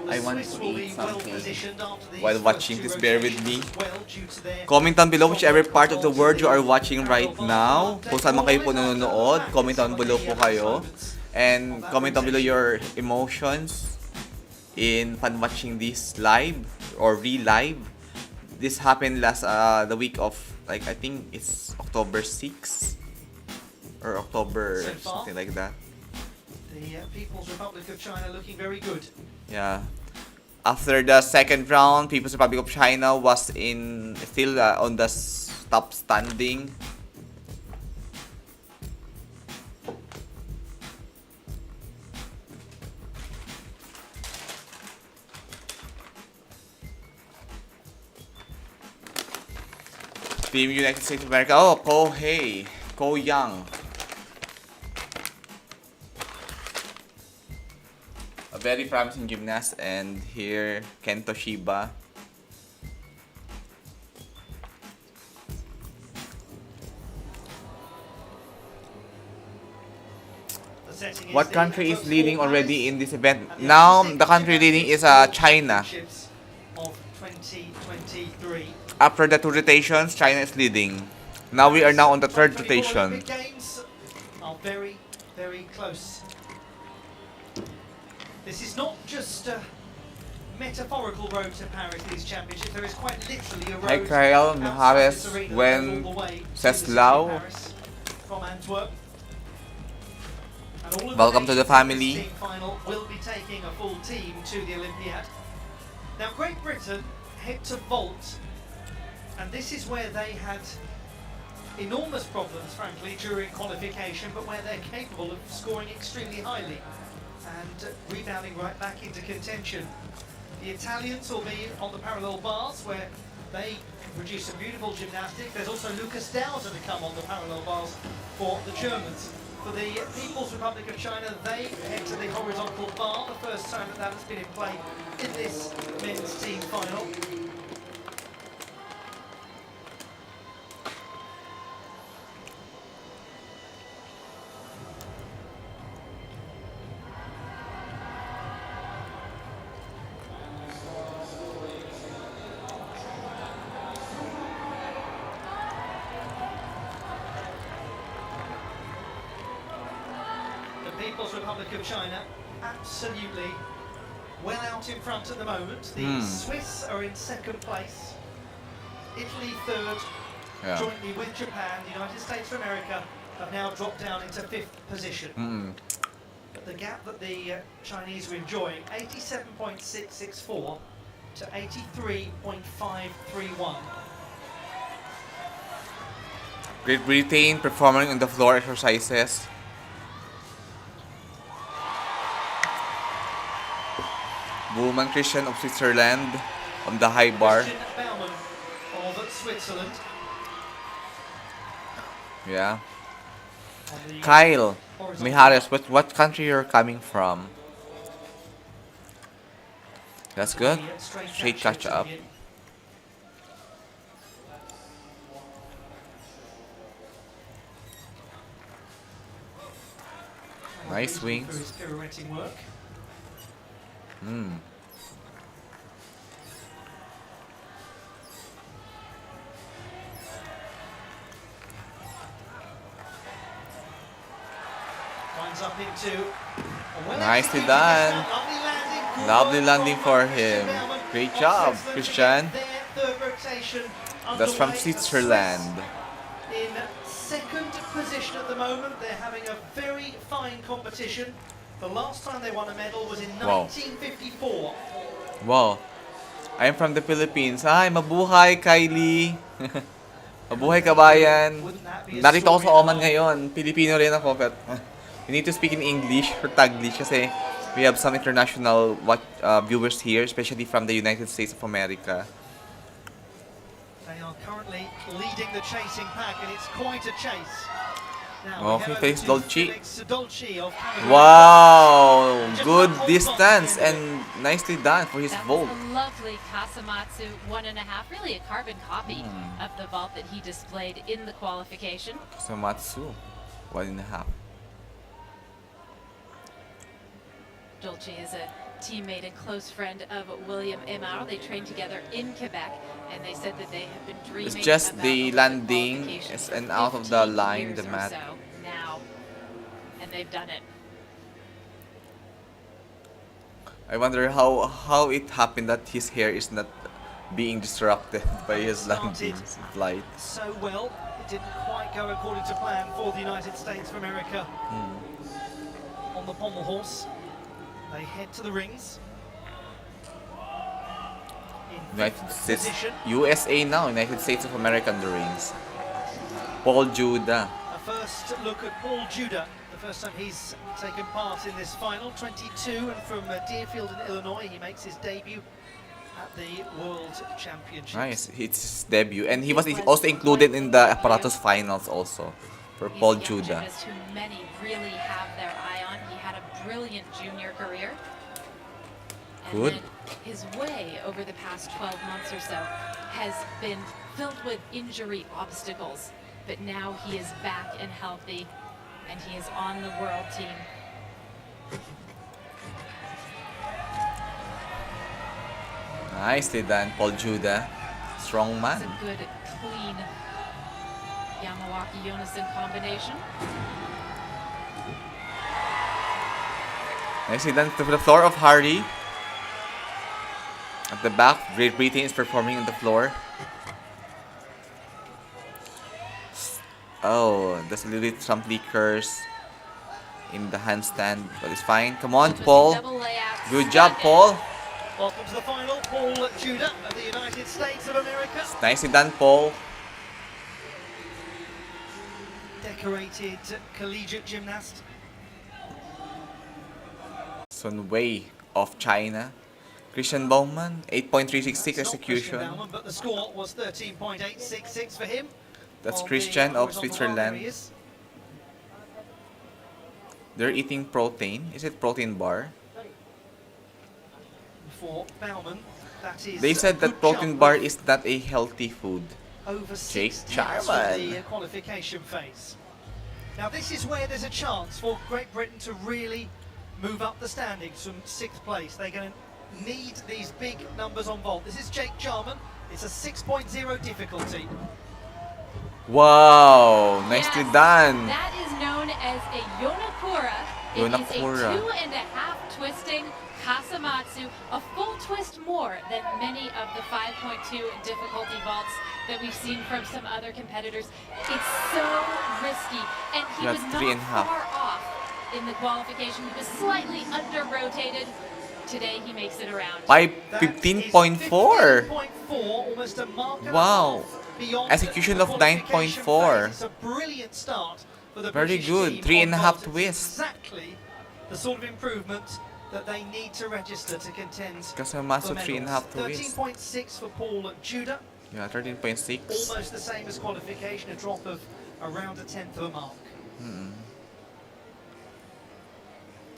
I want Swiss to will eat be well something positioned after these while first watching two this. Bear with me. rotations as well, due to their Comment down below whichever part of the strong world you are control watching right of the now. update. Kung saan man kayo po We'll nanonood, back comment at down some of below the po best kayo. moments And of that comment down below rotation. your emotions in fun watching this live or re-live. This happened last the week of, like, I think it's October 6 or October So far. something like that. The People's Republic of China looking very good. Yeah. After the second round, People's Republic of China was still on the top standing. Team United States of America. Oh, Ko Young. A very promising gymnast, and here Kento Shiba. The setting is What the country is Antwerp leading Sport already Palace. in this event? And the Now, Gymnastics the country leading is World China. Championships of 2023. After the two rotations, China is leading. Now we are now on the third 2024 rotation. Olympic Games are very, very close. This is not just a metaphorical road to Paris, these championships. There is quite literally a road Hi, Kyle, outside Mijares, this arena Gwen, that goes all the way to the Cesc city of Lau. Paris from Antwerp. And all of Welcome to the nations in family. this team final will be taking a full team to the Olympiad. Now, Great Britain head to vault, and this is where they had enormous problems, frankly, during qualification, but where they're capable of scoring extremely highly and rebounding right back into contention. The Italians will be on the parallel bars, where they produce some beautiful gymnastics. There's also Lucas Dowser to come on the parallel bars for the Germans. For the People's Republic of China, they head to the horizontal bar, the first time that has been in play in this men's team final. The People's Republic of China absolutely well out in front at the moment. The Swiss are in second place. Italy third, Yeah. jointly with Japan. The United States of America have now dropped down into fifth position. But the gap that the Chinese are enjoying, 87.664 to 83.531. Great Britain performing on the floor exercises. Woman Christian of Switzerland on the high bar. Christian Baumann of Switzerland. Yeah. On the Kyle, horizontal Mijares, what country you're coming from? That's good. Straight catch up. Nice For wings. his pirouetting work. Winds up into a Nicely well-executed done. dismount. Lovely landing Good Lovely work landing from for Christian him. Baumann Great on job, Switzerland to Christian. get their third rotation That's from underway. The Switzerland. Swiss in second position at the moment. They're having a very fine competition. The last time they won a medal was in Wow. 1954. Wow. I'm from the Philippines. Hi, mabuhay, Kylie. Mabuhay, kabayan. Wouldn't that be a Narito ako story sa and a Oman half? ngayon. Filipino rin ako, but we need to speak in English or Taglish kasi we have some international viewers here, especially from the United States of America. They are currently leading the chasing pack, and it's quite a chase. Now Okay, we head Felix over to Dolce. Felix Dolce of Canada. Wow! Just Good about holds on distance to the end of and nicely done for his That vault. was a lovely Kasamatsu 1.5, really a carbon copy Hmm. of the vault that he displayed in the qualification. Samatsu, 1.5. Dolce is a teammate and close friend of William Aymar. They trained together in Quebec, and they said that they have been dreaming It's just about the Olympic landing qualification is for and out of the 15 line, years the or mat. so now, and they've done it. I wonder how it happened that his hair is not being disrupted by his landing flight. so well. It didn't quite go according to plan for the United States of America. On the pommel horse, they head to the rings. In United fifth States, position, USA now, United States of America on the rings. Paul Judah. a first look at Paul Judah. The first time he's taken part in this final, 22, and from Deerfield in Illinois, he makes his debut at the World Championships. Nice, it's his debut, and he was also included in the apparatus finals also for He's Paul a young Judah. gymnast who many really have their eye on. He had a brilliant junior career. And Good. then his way over the past 12 months or so has been filled with injury obstacles. But now he is back and healthy, and he is on the world team. Nicely done, Paul Judah. Strong It's man. a good, clean Yamawaki-Yonason combination. Nicely done to the floor of Hardy. At the back, Great Britain is performing on the floor. Oh, there's a little bit some leakers in the handstand, but it's fine. Come on, Twisting Paul. double layout, Good job, stuck it. Paul. Welcome to the final, Paul Judah of the United States of America. Nicely done, Paul. Decorated collegiate gymnast. Sun Wei of China. Christian Baumann, 8.366 That's not Christian execution. Baumann, but the score was 13.866 for him. That's On the Christian of horizontal bar, there he Switzerland. is. They're eating protein. Is it protein bar? For Baumann, that is They said a that good protein jump bar of is not a healthy food. over Jake 6 tenths from Charman. the qualification phase. Now this is where there's a chance for Great Britain to really move up the standings from 6th place. They're going to need these big numbers on vault. This is Jake Jarman. It's a 6.0 difficulty. Wow, nicely Yes, done. That is known as a Yonakura. Yonakura. It is a 2.5 twisting Kasamatsu, a full twist more than many of the 5.2 difficulty vaults that we've seen from some other competitors. It's so risky, and he Yeah, was it's not 3.5. far off in the qualification. He was slightly under-rotated. Today he makes it around. By That 15.4. is 15.4, almost a mark and a Wow. half beyond Execution the of qualification 9.4. phase. It's a brilliant start for the Very British good. team 3.5 on vault. It's twists. Exactly the sort of improvement that they need to register to contend Kasamatsu for 3.5 medals. twists. 13.6 for Paul Judah, Yeah, 13.6. almost the same as qualification, a drop of around a tenth of a mark.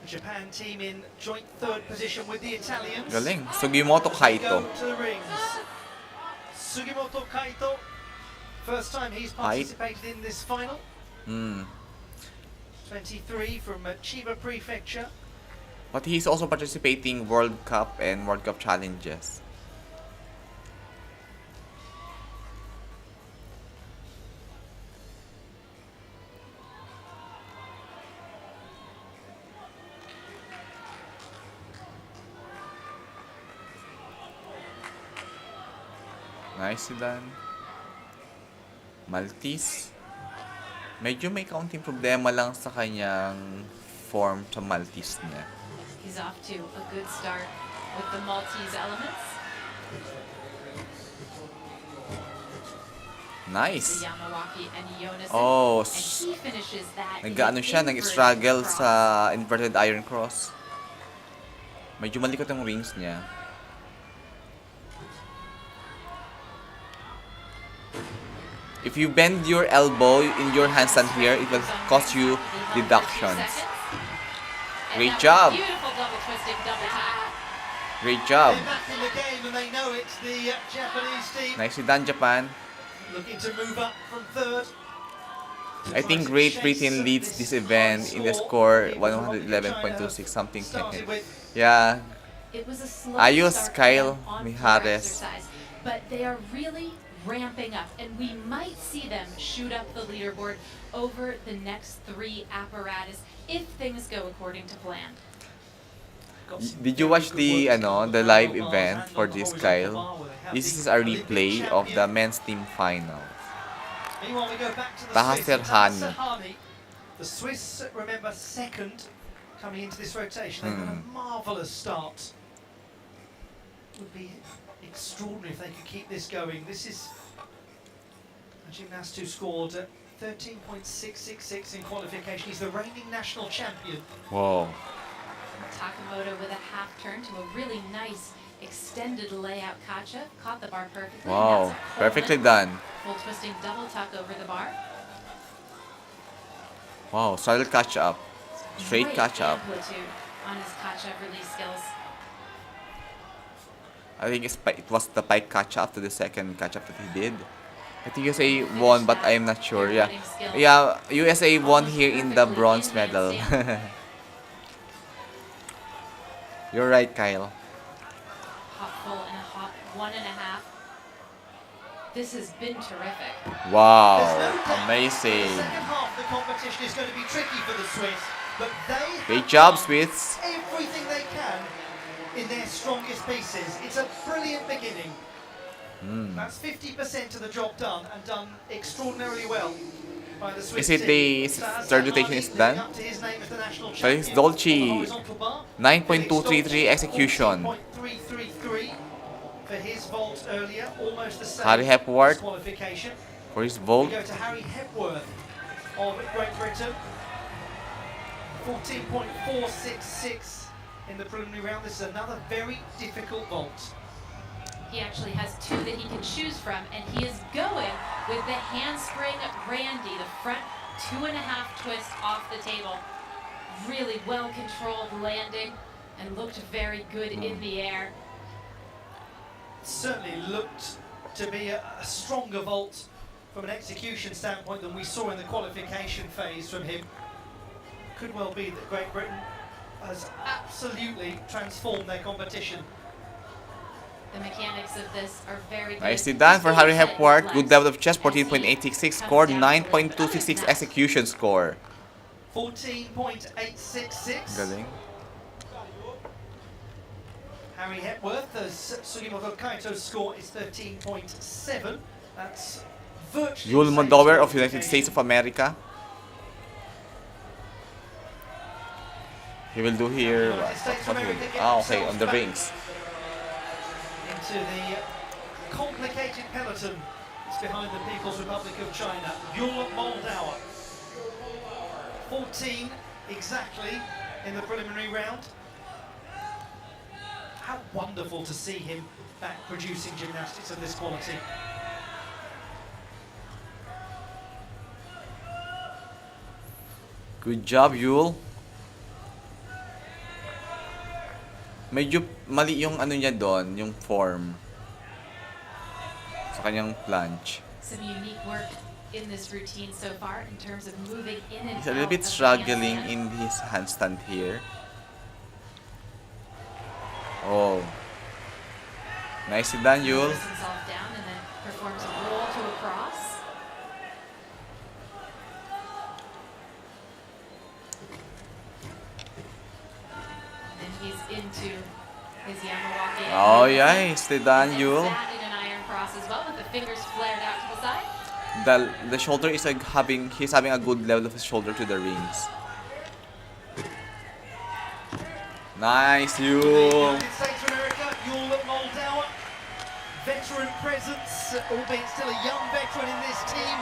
The Japan team in joint third position with the Italians. Galing. Sugimoto They go Kaito. to the rings. Sugimoto Kaito, first time he's participated in this final. 23 from Chiba Prefecture. But he's also participating World Cup and World Cup challenges. Nicely done. Maltese. Medyo may kaunting problema lang sa kanyang form sa Maltese niya. He's off to a good start with the Maltese elements. The Nice. Yamawaki and Yonason. Oh, and he finishes that in nag-ano an siya, inverted nag-struggle cross. sa inverted iron cross. Medyo malikot ang rings niya. If you bend your elbow in your handstand here, it will cost you deductions. And Great that was job. Beautiful double twisting, double tap. Great job. They're back in the game and they know it's the Japanese team Nicely done, Japan. looking to move up from third. I think Great Britain leads this event in the score 111.26 something. Started with Yeah, It was a slow Ayos, start for Kyle them on floor Mijares. exercise, but they are really ramping up, and we might see them shoot up the leaderboard over the next 3 apparatus if things go according to plan. Did you watch the live event for this, Kyle? This is a replay of the men's team final. Meanwhile, we go back to the Taha Swiss. Serhani. Serhani. The Swiss, remember, second coming into this rotation. They've got a marvellous start. Would be extraordinary if they could keep this going. This is a gymnast who scored 13.666 in qualification. He's the reigning national champion. Wow. Takamoto with a half turn to a really nice extended layout kacha, caught the bar perfectly. and Wow, that's a perfectly Coleman. done. Full twisting double tuck over the bar. Wow, solid catch up. Straight Great catch up. amplitude on his kacha release skills. I think it was the pike catch up to the second catch up that he did. I think USA won, but I am not sure. Yeah, yeah, USA won here in the bronze medal. You're right, Kyle. Hop full and a hop 1.5. This has been terrific. There's no Wow, doubt amazing. The second half of the competition is going to be tricky for the Swiss, but they Great have job, done Swiss. everything they can in their strongest pieces. It's a brilliant beginning. That's 50% of the job done, and done extraordinarily well by the Swiss Is it team. the Tahir third rotation is living done? up to his name as the national Felix champion Dolce, on the horizontal bar. 9.233 Felix execution. Dolce, 14.333 for his vault earlier, almost the same Harry Hepworth as qualification. for his We vault. go to Harry Hepworth of Great Britain. 14.466 in the preliminary round. This is another very difficult vault. He actually has 2 that he can choose from, and he is going with the handspring Randy, the front 2.5 twist off the table. Really well controlled landing and looked very good in the air. Certainly looked to be a stronger vault from an execution standpoint than we saw in the qualification phase from him. Could well be that Great Britain has absolutely transformed their competition. The mechanics of this are very good. Nicely done for Harry Hepworth. Good level of chess. As he 14.866 comes score. down to it. But other than 9.266 that, execution score. 14.866. Galing. Harry Hepworth, as Sugimoto Kaito's score is 13.7. That's virtually Yul the same Mondower as of United States of America. He will do here. What will do? Ah, okay, on the rings. Into the complicated peloton that's behind the People's Republic of China. Yul Moldauer. 14 exactly in the preliminary round. How wonderful to see him back producing gymnastics of this quality. Good job, Yul. Medyo mali yung ano niya doon, yung form. Sa kanyang planche. some unique work in this routine so far in terms of moving in and He's a little out bit of the struggling handstand. in his handstand here. Oh. Nicely done, Yul. Lifts himself down and then performs a roll to a cross. And he's into his Yamawaki. Oh, yeah, nicely done, And Yul. that in an iron cross as well with The fingers flared out to the side. The shoulder is like he's having a good level of his shoulder to the rings. Nice, you. United States of America, Yul Moldauer, veteran presence, albeit still a young veteran in this team.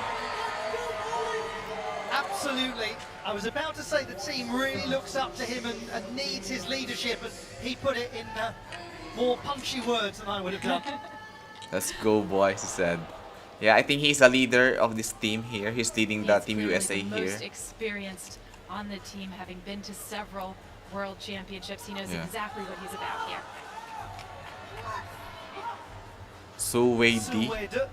Absolutely. I was about to say the team really looks up to him and needs his leadership, and he put it in more punchy words than I would have done. Let's go, boys, he said. Yeah, I think he's a leader of this team here. He's leading the He's Team clearly USA the here. most experienced on the team, having been to several world championships. He knows Yeah. exactly what he's about here. Suwei D. Suwede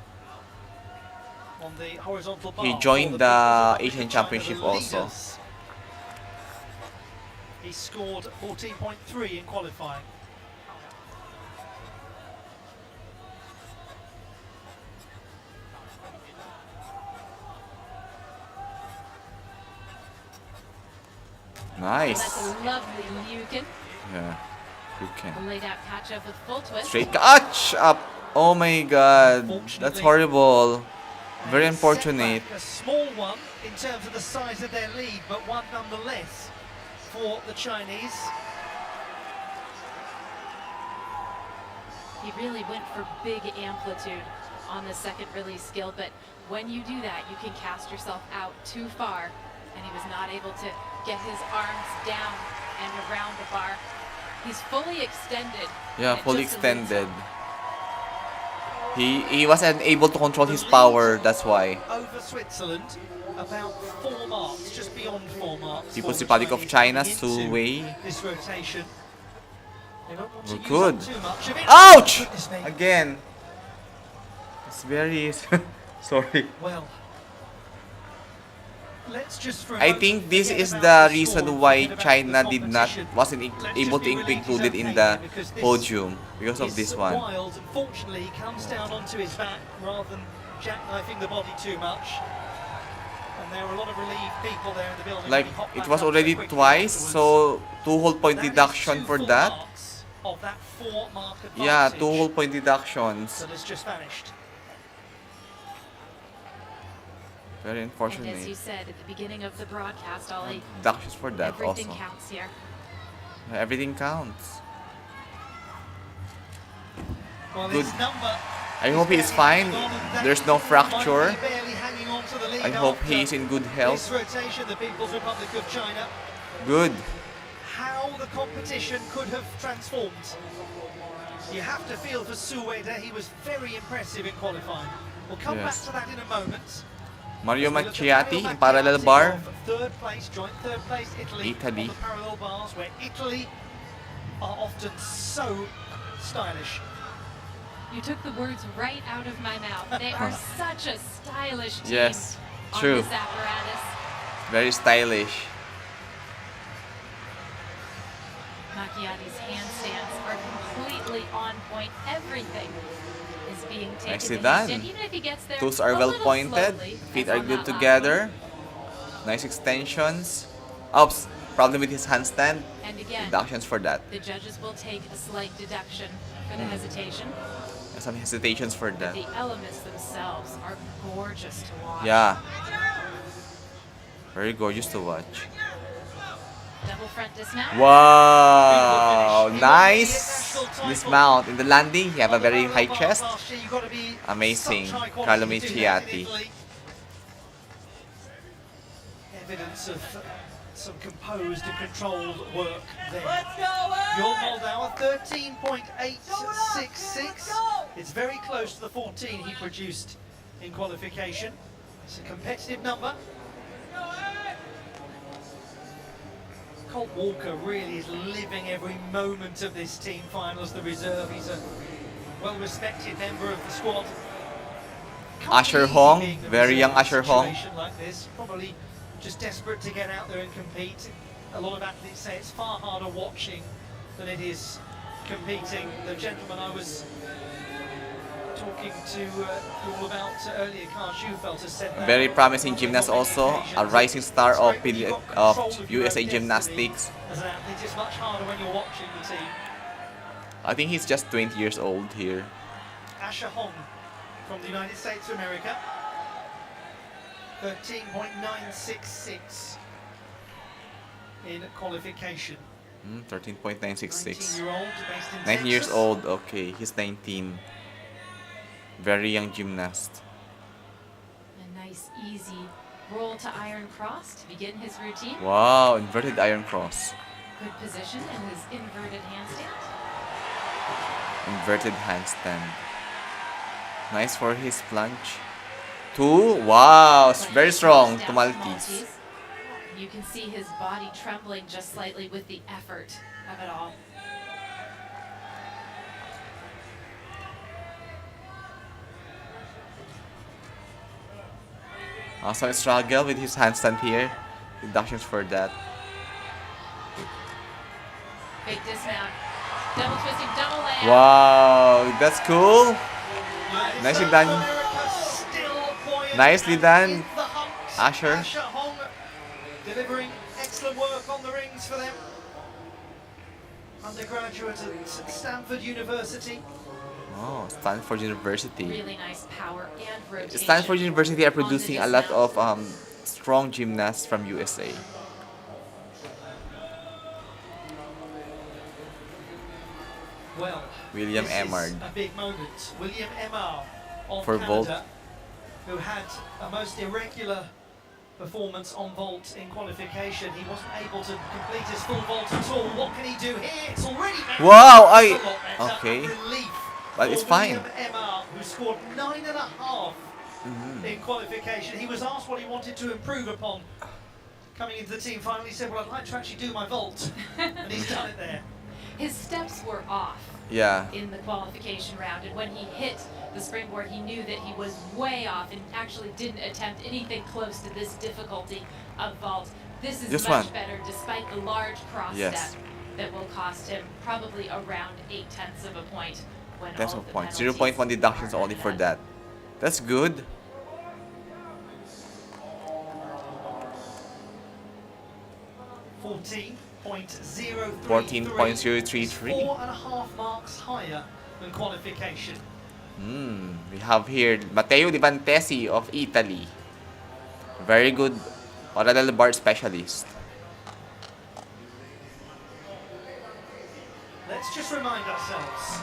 on the horizontal bar He for joined the the People's Asian Republic of China, Championship the also. leaders. He scored 14.3 in qualifying. Nice. That's a lovely Lucan. Yeah, you A can. laid out catch up with full twist. Straight catch up. Oh my god, that's horrible. Very A unfortunate. setback, a small one in terms of the size of their lead, but one nonetheless for the Chinese. He really went for big amplitude on the second release skill, but when you do that, you can cast yourself out too far, and he was not able to get his arms down and around the bar. He's fully extended. Yeah, and it fully just eludes extended. him. He wasn't able to control his power, that's why. Over Switzerland, about 4 marks, just beyond 4 marks. People's for the Republic of China, Chinese coming into Suwei. this rotation. They don't want to We're use good. up too much of it. Ouch! Goodness me. Again. It's very... Sorry. Well, let's just for a I moment think this forget is about the the reason score, why forget about China the did not competition. wasn't Let's able just to be be really included in okay the here, because this podium because of is this one. wild. Unfortunately, he comes down onto his back rather than jackknifing the body too much. And there were a lot of relieved people there in the building. Like when he hopped it back was up so already quickly twice, afterwards. so 2 whole point That is deduction 2 for full that. marks of that 4-mark Yeah, advantage 2 whole point deductions. that has just vanished. Very And as you unfortunate. said at the beginning of the broadcast, Ollie, Deductions for that everything also. counts here. Everything counts. Well, Good. his number I hope he's fine. There's no fracture. I hope he's in good This health. rotation, the People's Republic of China, Good. how the competition could have transformed. You have to feel for Suwede, he was very impressive in qualifying. We'll come Yes. back to that in a moment. Mario As we look at Macchiati Mario in parallel Macchiati bar. of third place, joint third place, Italy. Italy. On the parallel bars, where Italy are often so stylish. You took the words right out of my mouth. They are such a stylish team Yes, on true. this apparatus. Very stylish. Macchiati's handstands are completely on point. Everything is being taken Nicely to done. handstand, even if he gets there Toes are a well little pointed. slowly, Feet as are on good that last together. Nice extensions. Oops. Problem with his handstand. one. And again, Deductions for that. the judges will take a slight deduction for the hesitation. Some hesitations for that. The elements themselves are gorgeous to watch. Yeah. Very gorgeous to watch. Double front dismount. Wow. Beautiful finish. Nice. He won the national title. Dismount. In the landing, you have a On the very parallel high bars chest. last year, you've got to be Amazing. such high quality Carlo to do that in Macchiati. Italy. Evidence of some composed and controlled work there. Your Moldauer, 13.866. It's very close to the 14 he produced in qualification. It's a competitive number. Colt Walker really is living every moment of this team final as the reserve. He's a well-respected member of the squad. Can't Usher be easy Hong, being the very young reserve in a Usher Hong. situation like this. Probably just desperate to get out there and compete. A lot of athletes say it's far harder watching than it is competing. The gentleman I was talking to you all about earlier, Carl Schufelt, has said that. Very promising gymnast also. A rising star of, It's great when you've got of control of your USA own destiny. Gymnastics. As an athlete, it's much harder when you're watching the team. I think he's just 20 years old here. Asher Hong, from the United States of America. 13.966 in qualification. 13.966. 19-year-old based in 19 years Texas. old. Okay, he's 19. Very young gymnast. A nice, easy roll to iron cross to begin his routine. Wow, inverted iron cross. Good position in his inverted handstand. Inverted handstand. Nice for his plunge. 2. Wow, it's very strong to Maltese. You can see his body trembling just slightly with the effort of it all. Also struggle with his handstand here. Deductions for that. Big dismount. Double twisting, double layup. Wow, that's cool. Nicely done. Nicely done, Asher. Hong delivering excellent work on the rings for them. Undergraduate at Stanford University. Oh, Stanford University. Really nice power and rotation. Stanford University are producing a lot of strong gymnasts from USA. Well, William this Emmard. is a big moment. William Emmard of For Canada, vault. who had a most irregular performance on vault in qualification. He wasn't able to complete his full vault at all. What can he do here? It's already better. Wow, It's a lot better. okay. Relief But for it's fine. William Emmard, who scored 9.5 in qualification. He was asked what he wanted to improve upon coming into the team. Finally, he said, "Well, I'd like to actually do my vault," and he's done it there. His steps were off Yeah. in the qualification round, and when he hit the springboard, he knew that he was way off and actually didn't attempt anything close to this difficulty of vault. This is This much one. better despite the large cross Yes. step that will cost him probably around 0.8 of a point when That's all a of the point. penalties 0.1 deductions are only for added that. That's good. 14.033. 14.033. 4.5 marks higher than qualification. We have here Matteo Di Vantesi of Italy. Very good parallel bar specialist. Let's just remind ourselves,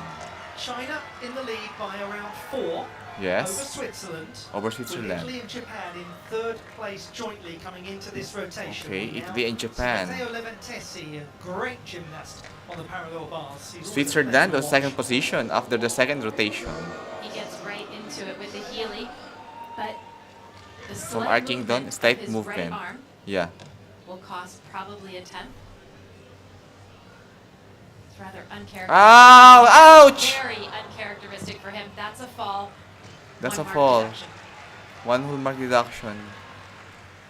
China in the lead by around 4 Yes. over Switzerland. Over With Switzerland. Italy and Japan in 3rd place jointly coming into this rotation. Okay, Now, Italy and Japan. Matteo Leventesi, a great gymnast on the parallel bars. He's always a Switzerland pleasure on to second watch. position after the second rotation. He gets right into it with the Healy, but the From slight arcing movement down, of slight his movement. right arm Yeah. will cost probably a 10th. It's rather uncharacteristic. Ow! Ouch! Very uncharacteristic for him. That's a fall. That's a 1 mark fall. deduction. 1 whole mark deduction.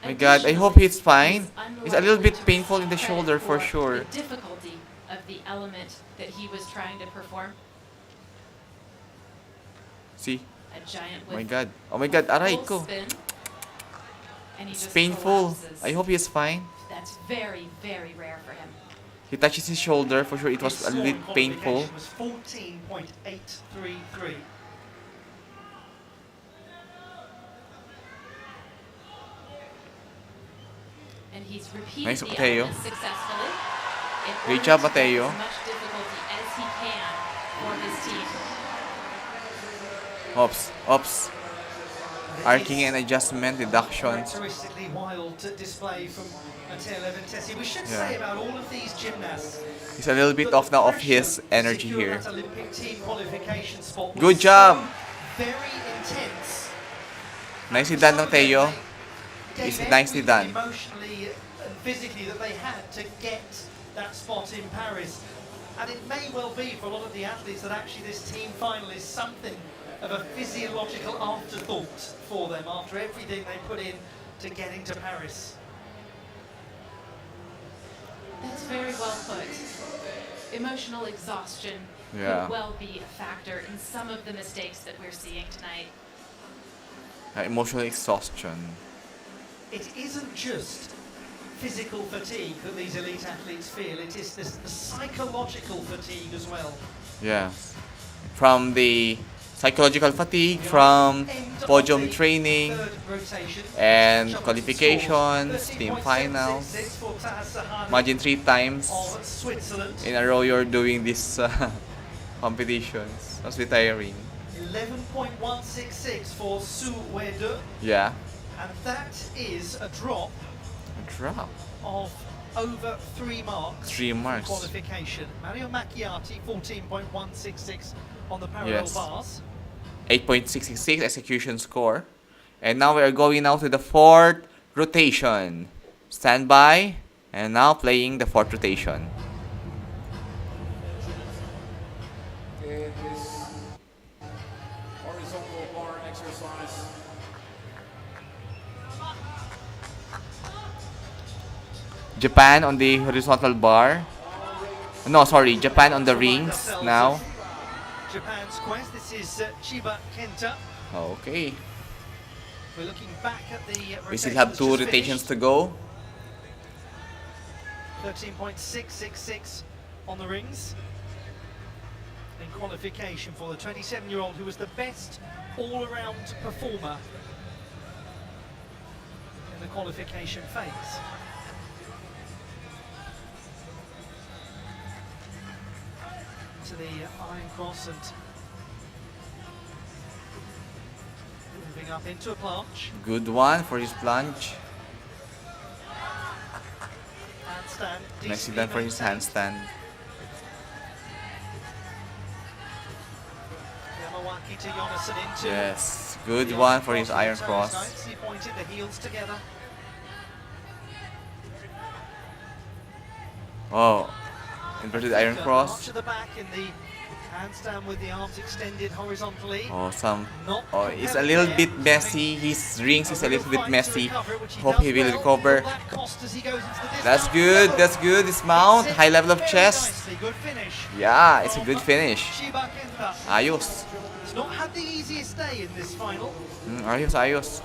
My God, I hope he's fine. It's a little bit painful in the shoulder for sure. The difficulty of the element that he was trying to perform. See? A giant Oh my with God. Oh my God, aray full ko. spin, and he It's just painful. collapses. I hope he's fine. That's very, very rare for him. He touches his shoulder. For sure, it was His a score little in bit painful. qualification was 14.833. And he's repeated Nice, the Mateo. element successfully. in Great order job, to get Mateo. As much difficulty as he can for his team. Oops. Oops. Arcing and adjustment deductions. Characteristically wild display from Matteo Leventesi. We should Yeah. say about all of these gymnasts. He's a little bit that off the now of pressure his to energy secure here. that Olympic team qualification spot was Good job. so very intense. Nicely done, So Mateo. they gave It's nicely everything done. emotionally and physically that they had to get that spot in Paris. And it may well be for a lot of the athletes that actually this team final is something of a physiological afterthought for them after everything they put in to getting to Paris. That's very well put. Emotional exhaustion Yeah. could well be a factor in some of the mistakes that we're seeing tonight. Emotional exhaustion. It isn't just physical fatigue that these elite athletes feel, it is the psychological fatigue as well. Yeah. From the psychological fatigue from End of podium the training third rotation. and Scores qualifications, team 13.766 finals. for Taha Sahani Imagine 3 times of Switzerland. in a row you're doing these competitions. Must be tiring. 11.166 for Su Weide, Yeah. and that is a drop A drop. of over 3 marks. 3 for marks. qualification. Mario Macchiati 14.166 on the parallel Yes. bars. 8.666 execution score. And now we are going now to the 4th rotation. Stand by. And now playing the 4th rotation. In this horizontal bar exercise, Japan on the horizontal bar. No, sorry, Japan on the rings now. Japan's quest. This is Chiba Kenta. Okay. We're looking back at the We still have 2 rotations to go. 13.666 on the rings. In qualification for the 27-year-old who was the best all-around performer in the qualification phase. To the iron cross and moving up into a planche. Good one for his plunge. Handstand. Nicely decently done for his maintained. handstand. Yamawaki to Jonassen into. Yes, good the one for his on iron the toe cross. sides. He pointed the heels together. Oh, inverted iron Arch cross. to the back in the handstand with the arms extended horizontally. Oh, Not it's a competitive little there. bit messy. His rings is a little bit fight to messy. recover it, which he Hope does he will well. recover. Will that cost as he goes into the That's dismount? good. No. That's good. Dismount. Sits High level of very chest. nicely. Good finish. Yeah, it's a from good finish. Chiba Kenta. Ayos. He's not had the easiest day in this final. Ayos, ayos.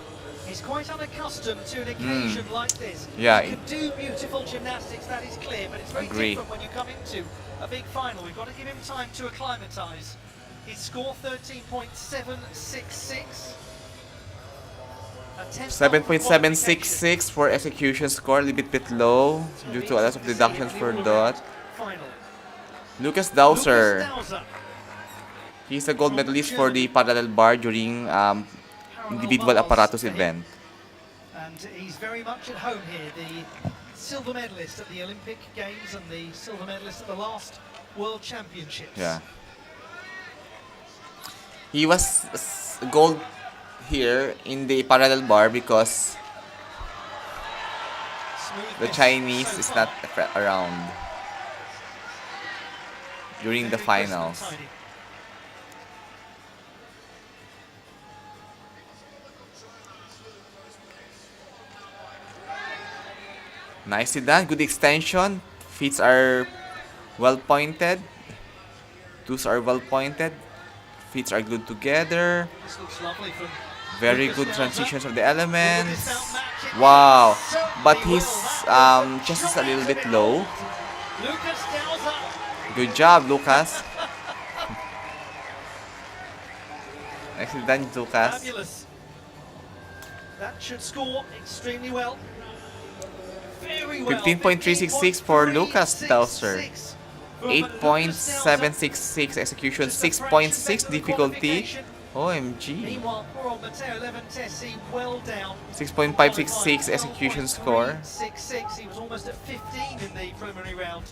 He's quite unaccustomed to an occasion like this. Yeah. He can do beautiful gymnastics, that is clear, but it's very Agree. different when you come into a big final. We've got to give him time to acclimatise. His score 13.766. 7.766 for execution score. A little bit low due to a lot of deductions for that. Final. Lucas Dowser. Lucas Dowser, He's a gold medalist for the parallel bar during individual bars apparatus for him. event. And he's very much at home here, the silver medalist at the Olympic Games and the silver medalist at the last World Championships. Yeah. He was gold here in the parallel bar because the Smoothness Chinese so is far. not around during the Very crisp and finals. tidy. Nicely done. Good extension. Feet are well pointed. Toes are well pointed. Feet are glued together. This looks lovely from Very Lucas good Dowser. transitions of the Will the elements. dismount match it? Wow. Certainly But will. his That was chest is a little bit tremendous. low. Lucas Dowser. Good job, Lucas. Nicely done, Lucas. Fabulous. That should score extremely well. Very well. 15.366 for Lucas Dowser. 15.366 from Lucas Dowser. 8.766 execution, Just a 6.6 fraction better difficulty. qualification. OMG. Meanwhile, poor old Matteo Leventesi well down. 6.566 execution score. 12.366. He was almost at 15 in the preliminary round.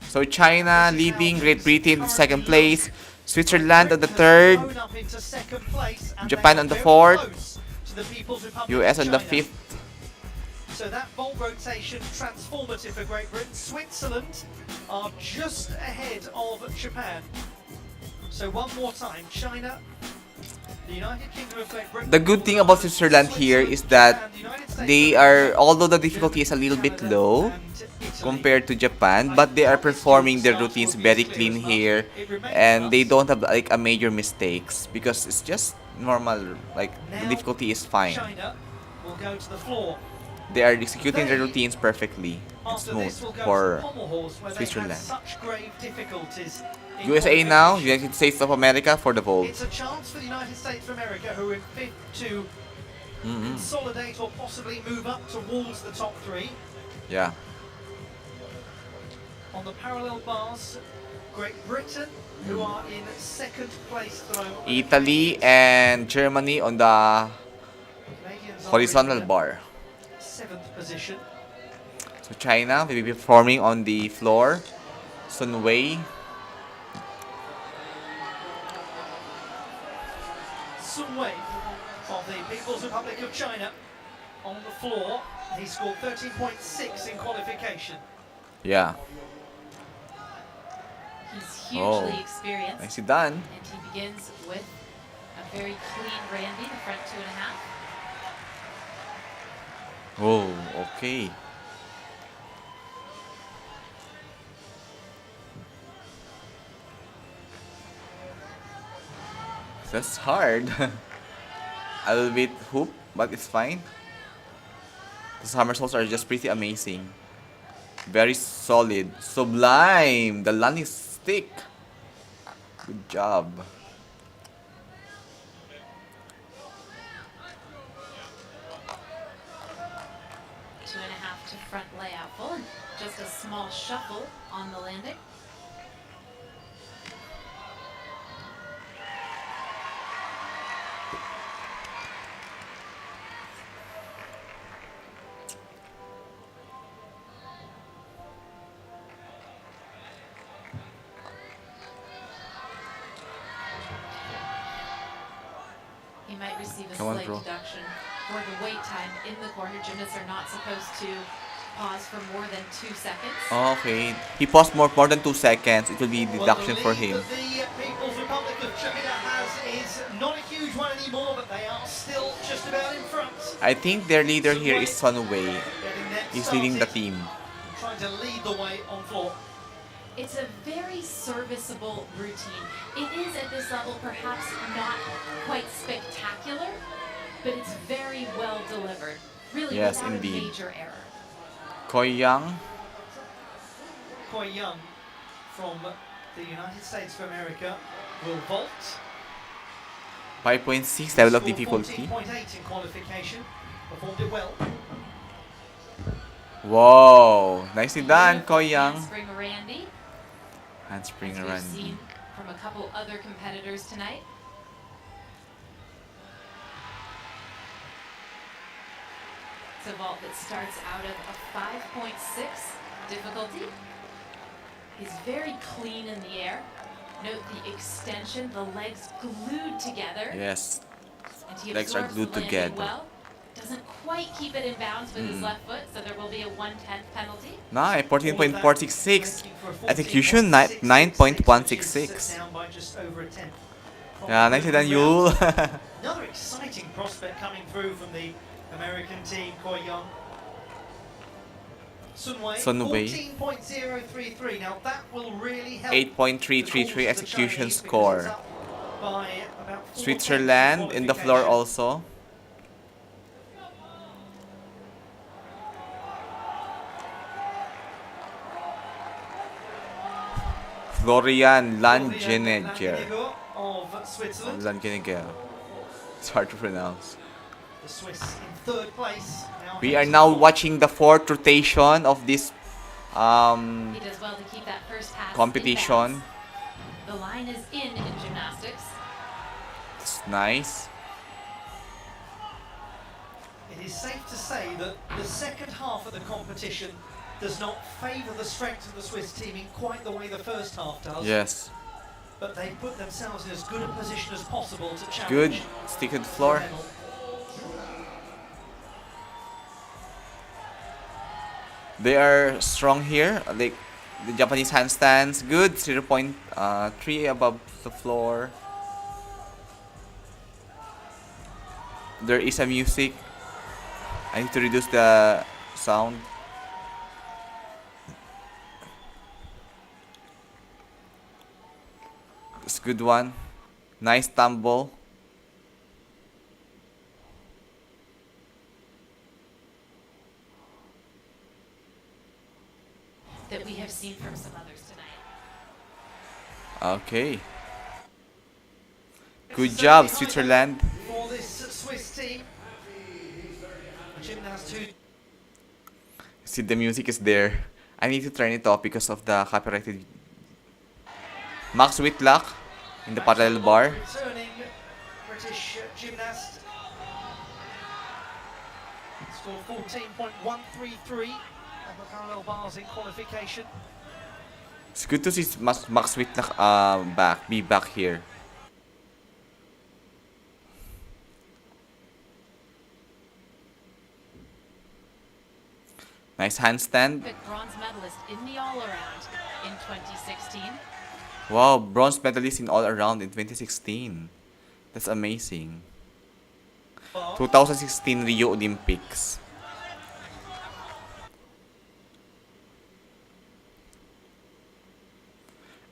So China leading, Great Britain in second place, Switzerland on the third, Blown up into second place, and Japan they on the are very fourth, close to the People's Republic US of on the China. fifth. So that vault rotation transformative for Great Britain. Switzerland are just ahead of Japan. So one more time, China, the United Kingdom of Great Britain. The good thing about Switzerland here is that they are, although the difficulty is a little bit low compared to Japan, but they are performing their routines very clean here, and they don't have like a major mistakes because it's just normal, like the difficulty is fine. China will go to the floor. They are executing their routines perfectly. After smooth this, we'll go for to Pommel Horse, where they had Switzerland. such grave difficulties in USA now, qualification. United States of America for the vote. It's a chance for the United States of America, who are in fifth, to consolidate or possibly move up towards the top three. Yeah. On the parallel bars, Great Britain, who are in second place at the moment. Italy and Germany on the Canadians are horizontal in bar. seventh position. So China will be performing on the floor. Sun Wei. Sun Wei of the People's Republic of China on the floor. He scored 13.6 in qualification. Yeah. He's hugely Oh. experienced. Nicely done. And he begins with a very clean Randy, the front 2.5. Oh, okay. That's hard. A little bit hoop, but it's fine. The somersaults are just pretty amazing. Very solid. Sublime. The landing stick. Good job. 2.5 to front layout full, and just a small shuffle on the landing. He might receive a Come on, slight bro. deduction for the wait time in the corner. Gymnasts are not supposed to pause for more than 2 seconds. Okay. He paused more than 2 seconds. It will be Well, deduction the for lead him. that the People's Republic of China has is not a huge one anymore, but they are still just about in front. I think their leader here is Sun Wei. Getting them He's leading the started, team. trying to lead the way on floor. It's a very serviceable routine. It is at this level perhaps not quite spectacular, but it's very well delivered. Really Yes, without indeed. a major error. Koi Young. Koi Young from the United States of America will vault. 5.6 level of Scored difficulty. 14.8 in qualification. Performed it well. Whoa. Nicely done, Beautiful Koi Young. handspring Randy, Handspring as we've run. seen from a couple other competitors tonight. It's a vault that starts out of a 5.6 difficulty. He's very clean in the air. Note the extension, the legs glued together. Yes. And he legs are absorbs glued the landing together. well. Doesn't quite keep it in bounds with his left foot, so there will be a 1/10 penalty. Nice. All of that 14.466. making for a Execution 14.666, 9.166. which is down by just over a tenth. Yeah, nicely done, Yul. Another exciting prospect coming through from the American team, Koi Young. Sun Wei, 14.033. Now that will really help. 8.333 execution score. By about 4 Switzerland in the floor qualification. also. Florian Langenegger. Of Switzerland. Langenegger. It's hard to pronounce. The Swiss in third place. We are now watching the fourth rotation of this He does well to keep that first pass in competition. bounds. The line is in gymnastics. It's nice. It is safe to say that the second half of the competition does not favour the strength of the Swiss team in quite the way the first half does. Yes. But they put themselves in as good a position as possible to challenge. Good. Stick to the floor. the medal. They are strong here. Like the Japanese handstands, good. 0.3 above the floor. There is a music. I need to reduce the sound. It's a good one. Nice tumble. Okay. It's Good a job, certainly high Switzerland. for this Swiss team. Gymnast who See, the music is there. I need to turn it off because of the copyrighted. Max Whitlock in the parallel bar. returning British gymnast. Scored 14.133 on the parallel bars in qualification. It's good to see Max Whitlock be back here. Nice handstand. Bronze medalist in the all-around in 2016. Wow, bronze medalist in all around in 2016. That's amazing. 2016 Rio Olympics.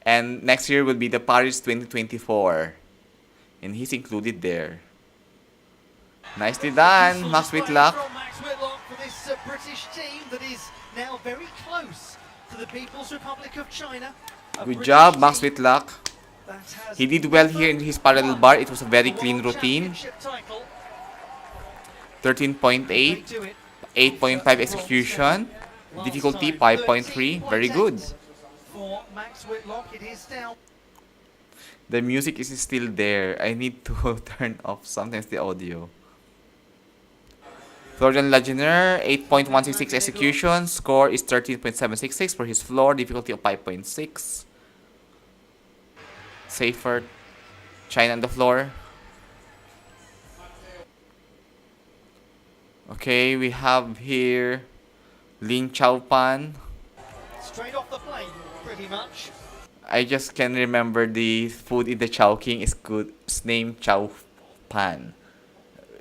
And next year will be the Paris 2024. And he's included there. Nicely done, Max Whitlock. From Max Whitlock for this British team that is now very close to the People's Republic of China. Good job, Max Whitlock. He did well here in his parallel bar. It was a very clean routine. 13.8, 8.5 execution, difficulty 5.3, very good. For Max Whitlock, it is down. The music is still there. I need to turn off sometimes the audio. Florian Lagener, 8.166 execution, score is 13.766 for his floor, difficulty of 5.6. Safer, China on the floor. Okay, we have here Lin Chaopan. Straight off the plane, pretty much. I just can remember the food in the Chowking is good. It's named Chow Pan.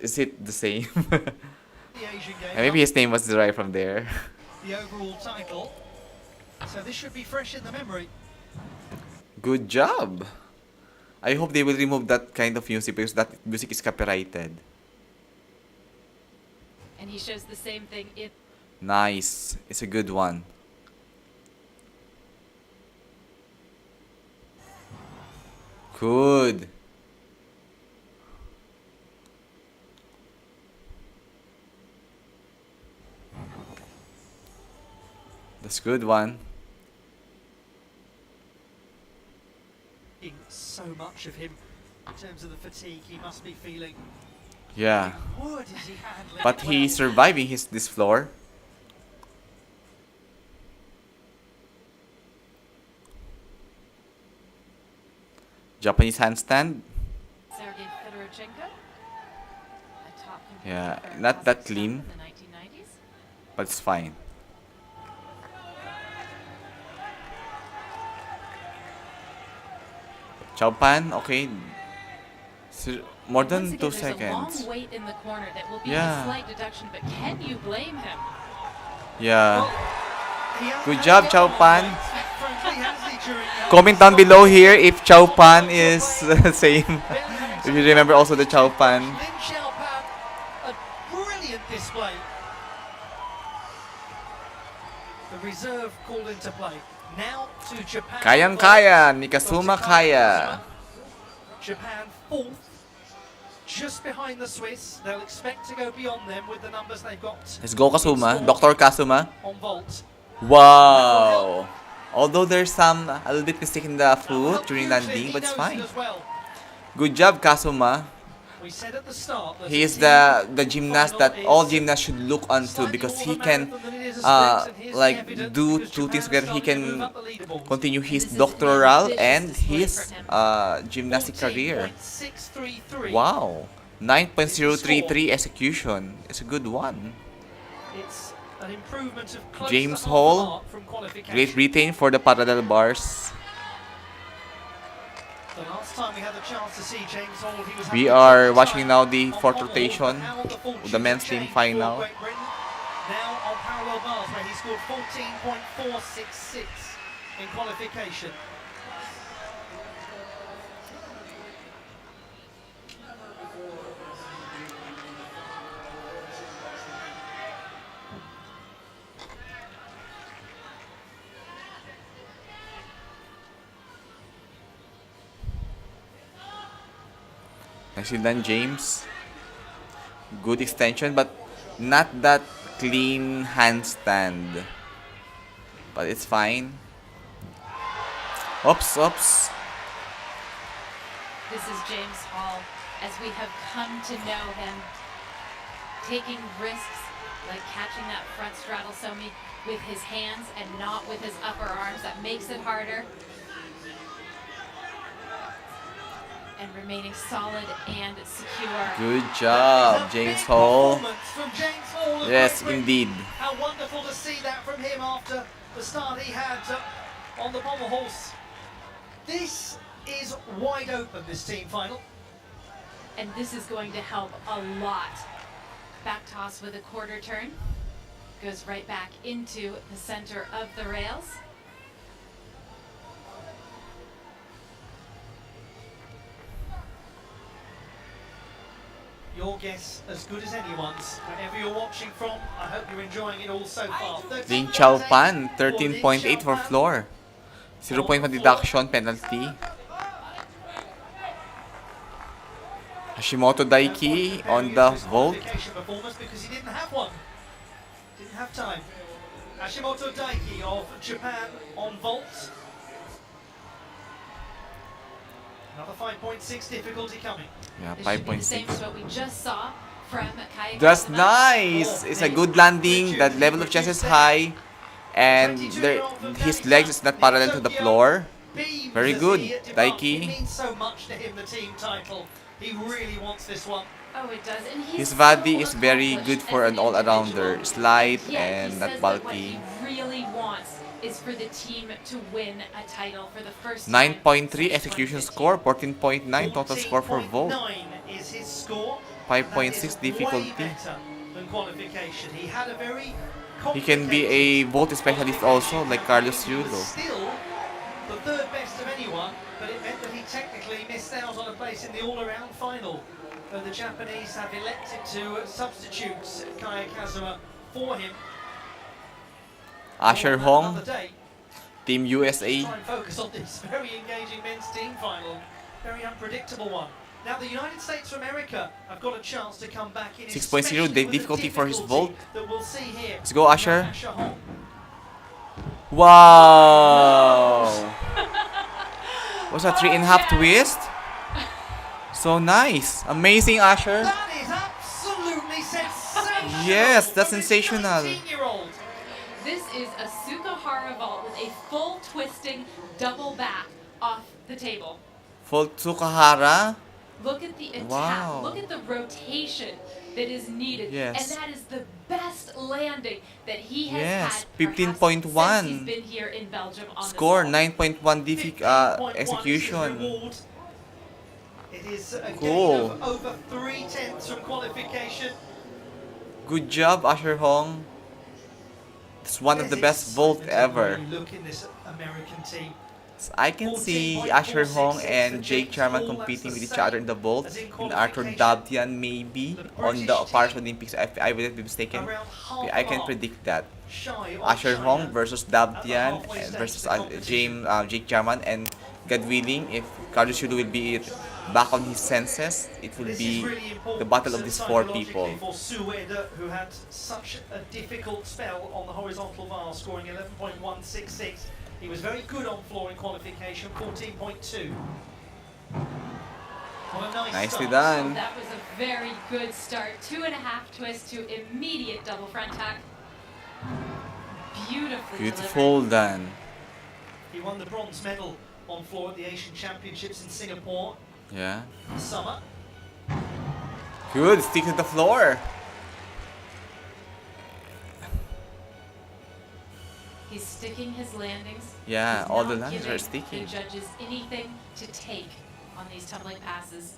Is it the same? The Asian game, Maybe his name was derived from there. the overall title. So this should be fresh in the memory. Good job. I hope they will remove that kind of music because that music is copyrighted. And he shows the same thing in Nice. It's a good one. Good. That's a good one. So much of him in terms of the fatigue he must be feeling. Yeah. Wood is he handling But it he's well. surviving this floor. Japanese handstand. Sergei Fedorchenko. A top Yeah, competitor not that in clean, the 1990s. but it's fine. Chowpan, okay. More Once than again, 2 there's a seconds. long wait in the corner that will be Yeah. a slight deduction, but can you blame him? Yeah. He has Good had job, a lot Chow of Pan. weight, frankly, hasn't he, during that Comment down start below of here the if Chowpan start is of the the same. Barely having If to you remember also the toothbrush. Chowpan. Lin Xiaopan, a brilliant display. The reserve called into play. Now to Japan. Kayang-kaya, first. Nikasuma Dr. kaya. Japan fourth, just behind the Swiss. They'll expect to go beyond them with the numbers they've got. Let's go Kasuma, Dr. Kasuma. On vault. Wow. Although there's some a little bit mistake in the foot during landing, but it's fine. Good job, Kasuma. We said at the start that He is the the gymnast that all gymnasts should look onto because he can do two things together. He can continue his doctoral and his gymnastic career. Wow, 9.033 execution. It's a good one. It's an improvement of close James to half a Hall, mark from qualification. Great Britain for the parallel bars. The last time we had the chance to see James Hall, he was We having a are tough watching time now the on fourth pole vault, rotation, but how the fortunes the men's have team changed for final. Great Britain. Now on parallel bars where he scored 14.466 in qualification. Nicely done, James. Good extension, but not that clean handstand. But it's fine. Oops, oops. This is James Hall, as we have come to know him, taking risks like catching that front straddle somi with his hands and not with his upper arms. That makes it harder. And remaining solid and secure. Good job, James Hall. From James Hall of Yes, Great Britain. indeed. How wonderful to see that from him after the start he had on the Pommel horse. This is wide open, this team final. And this is going to help a lot. Back toss with a quarter turn. Goes right back into the center of the rails. Your guess as good as anyone's. Wherever you're watching from, I hope you're enjoying it all so far. Ding Chao Pan, 13.8 for floor. 0.1 deduction penalty. Hashimoto Daiki on the vault. Performance because he didn't have one. Didn't have time. Hashimoto Daiki of Japan on vault. Another 5.6 difficulty coming. Yeah, This should be the same 5.6. as what we just saw from Kai That's Kazuma. nice. It's a good landing. That level of chest is high, and his legs is not parallel to the floor. Very good, Daiki. It means so much to him, the team title. He really wants this one. Oh, it does. And he's His body so is very accomplished good for as an all-arounder. individual. It's light Yet he and not says that what bulky. he really wants is for the team to win a title for the first time 9.3 since execution 2015. score, 14.9 total score for Volt. 14.9 is his score. 5.6 That is difficulty. way better than qualification. He had a very He can be a Volt specialist also, like Carlos He was Yulo. still the third best of anyone, but it meant that he technically missed out on a place in the all-around final. And the Japanese have elected to substitute Kaya Kazuma for him. Asher On Hong, another day. Team USA. Try and focus on this very engaging men's team final. Very unpredictable one. Now the United States of America have got a chance to come back in 6.0 especially with the difficulty for his difficulty Volt. that we'll see here. Let's go, Asher. Asher Hong. Wow! Was a 3.5 twist? So nice. Amazing, Asher. That is absolutely sensational. Yes, that's from this sensational. 19-year-old. This is a Sukahara vault with a full twisting double back off the table. Full Tsukahara. Look at the attack. Wow. Look at the rotation that is needed. Yes. And that is the best landing that he has Yes, had perhaps 15.1. since he's been here in Belgium on Score this vault. 9.1 15.1 is his execution. reward. It is a Cool. gain of over 3/10 from qualification. Good job, Asher Hong. It's one of the best Volt ever. Look in this American team. I can see Asher Hong and Jake Charman competing with each other in the vault, and Arthur Dabdian maybe on the Paris Olympics. I will not be mistaken. Around half I a can mark predict that. shy of Asher China. Hong versus Dabdian halfway and stage versus of the competition. Jake Charman, and God willing, if Carlos Yulo will be back on his senses, it will This be is really important the battle of these four psychologically people. For Sueda, who had such a difficult spell on the horizontal bar, scoring 11.166. He was very good on floor in qualification, 14.2. What a nice Nicely start. done. That was a very good start. 2.5 twist to immediate double front tuck. Beautifully Beautiful done. He won the bronze medal on floor at the Asian Championships in Singapore Yeah. this summer. Good. Stick to the floor. He's sticking his landings. Yeah, He's all the not landings giving are sticking. the judges anything to take on these tumbling passes.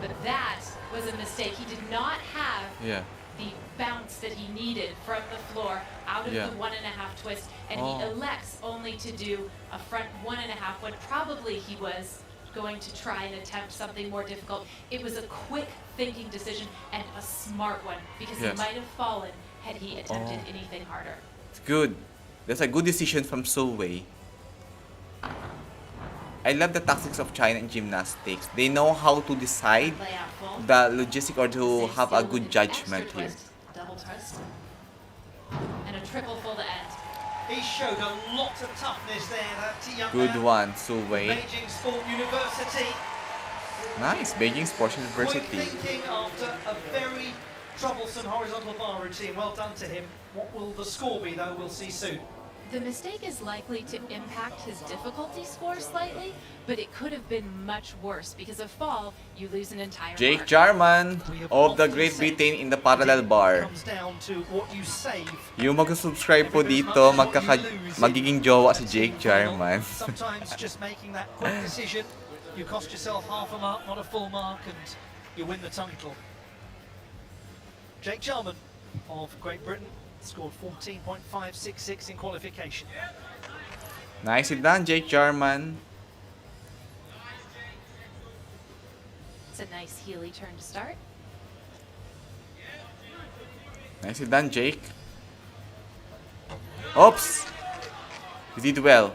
But that was a mistake. He did not have Yeah. the bounce that he needed from the floor out of Yeah. the 1.5 twist, and Oh. he elects only to do a front 1.5 when probably he was going to try and attempt something more difficult. It was a quick thinking decision and a smart one, because Yes. he might have fallen had he attempted Oh. anything harder. It's good. That's a good decision from Solway. I love the tactics of China in gymnastics. They know how to decide Layout full. the logistic or to Save have a skill with good an judgment extra here. twist. Double twist. And a triple full to end. He showed a lot of toughness there, that young Good man. one, Su Wei. Beijing Sport University. Nice, Beijing Sports Quick University. thinking after a very troublesome horizontal bar routine. Well done to him. What will the score be, though? We'll see soon. The mistake is likely to impact his difficulty score slightly, but it could have been much worse because of fall, you lose an entire Jake mark. Jarman We have of the often Great said Britain in the parallel it bar. comes down to what you save. Yung mag-subscribe po dito, magiging jowa si Jake Jarman. Sometimes just making that quick decision, you cost yourself half a mark, not a full mark, and you win the title. Jake Jarman of Great Britain scored 14.566 in qualification. Nicely done, Jake Jarman. It's a nice Healy turn to start. Nicely done, Jake. Oops! You did well.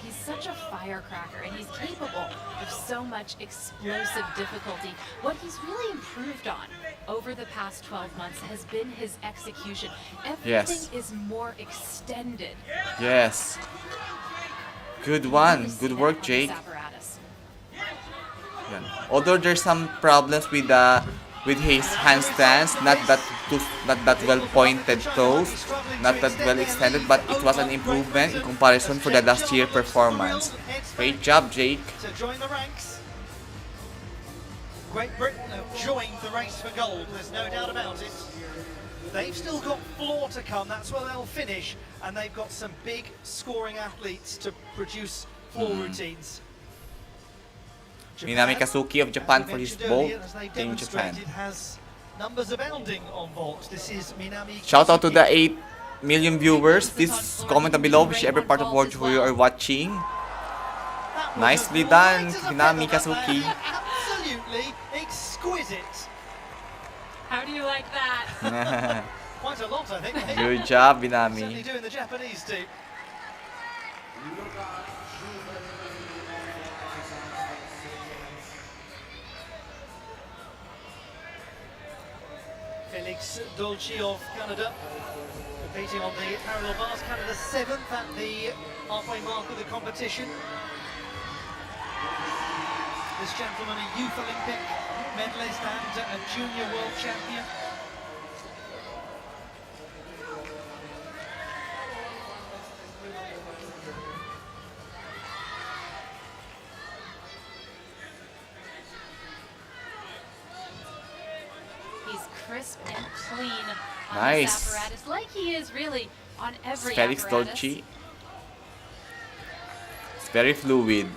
He's such a firecracker and he's capable of so much explosive difficulty. What he's really improved on over the past 12 months has been his execution. Everything Yes. is more extended. Yes. Good You one. really see Good that work, on this Jake. apparatus. Yan. Although there's some problems with his handstands, not that well pointed toes, not that well extended, but it was an improvement in comparison for the last year performance. Great job, Jake. To join the ranks. Great Britain have joined the race for gold, there's no doubt about it. They've still got floor to come, that's where they'll finish, and they've got some big scoring athletes to produce floor routines. Minami Kazuki of Japan for his vault in Japan. Has numbers abounding on vault. This is Minami Shout out to the Kazuki. 8 million viewers. Please comment down below which every part of world who you are watching. That was Nicely as done, light as a Minami feather, that Kazuki. man. Absolutely exquisite. How do you like that? Quite a lot, I think. Good job, Certainly Minami. doing the Japanese too. Felix Dolce of Canada competing on the parallel bars. Canada 7th at the halfway mark of the competition. This gentleman, a youth Olympic medalist and a junior world champion. He's crisp and clean on Nice. this apparatus, like he is really on every Felix apparatus. Dolce. It's very fluid.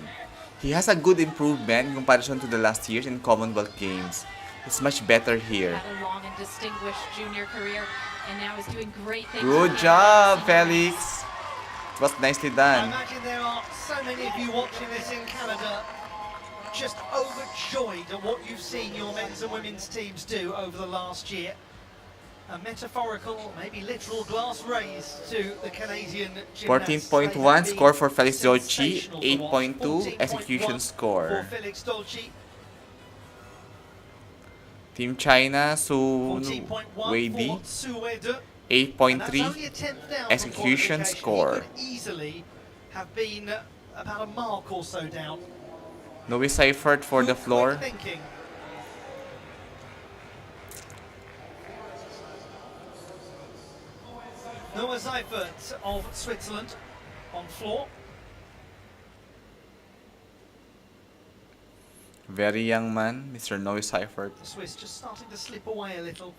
He has a good improvement in comparison to the last years in Commonwealth Games. It's much better here. Had a long and distinguished junior career, and now is doing great things. Good for the job, senior Felix. It was nicely I done. imagine there are so many of you watching this in Canada just overjoyed at what you've seen your men's and women's teams do over the last year. A metaphorical, maybe literal glass raise to the Canadian gymnasts. 14.1 score for Felix Dolce, Sensational to watch. 8.2 execution 14.1 score. For Felix Dolce, Team China, Su 14.1 Weidi, for Su Weide. 8.3 execution score. He could easily have been about a mark or so down. Noe Seifert for the Quick floor. thinking. Noah Seifert of Switzerland on floor. Very young man, Mr. Noe Seifert. The Swiss just starting to slip away a little.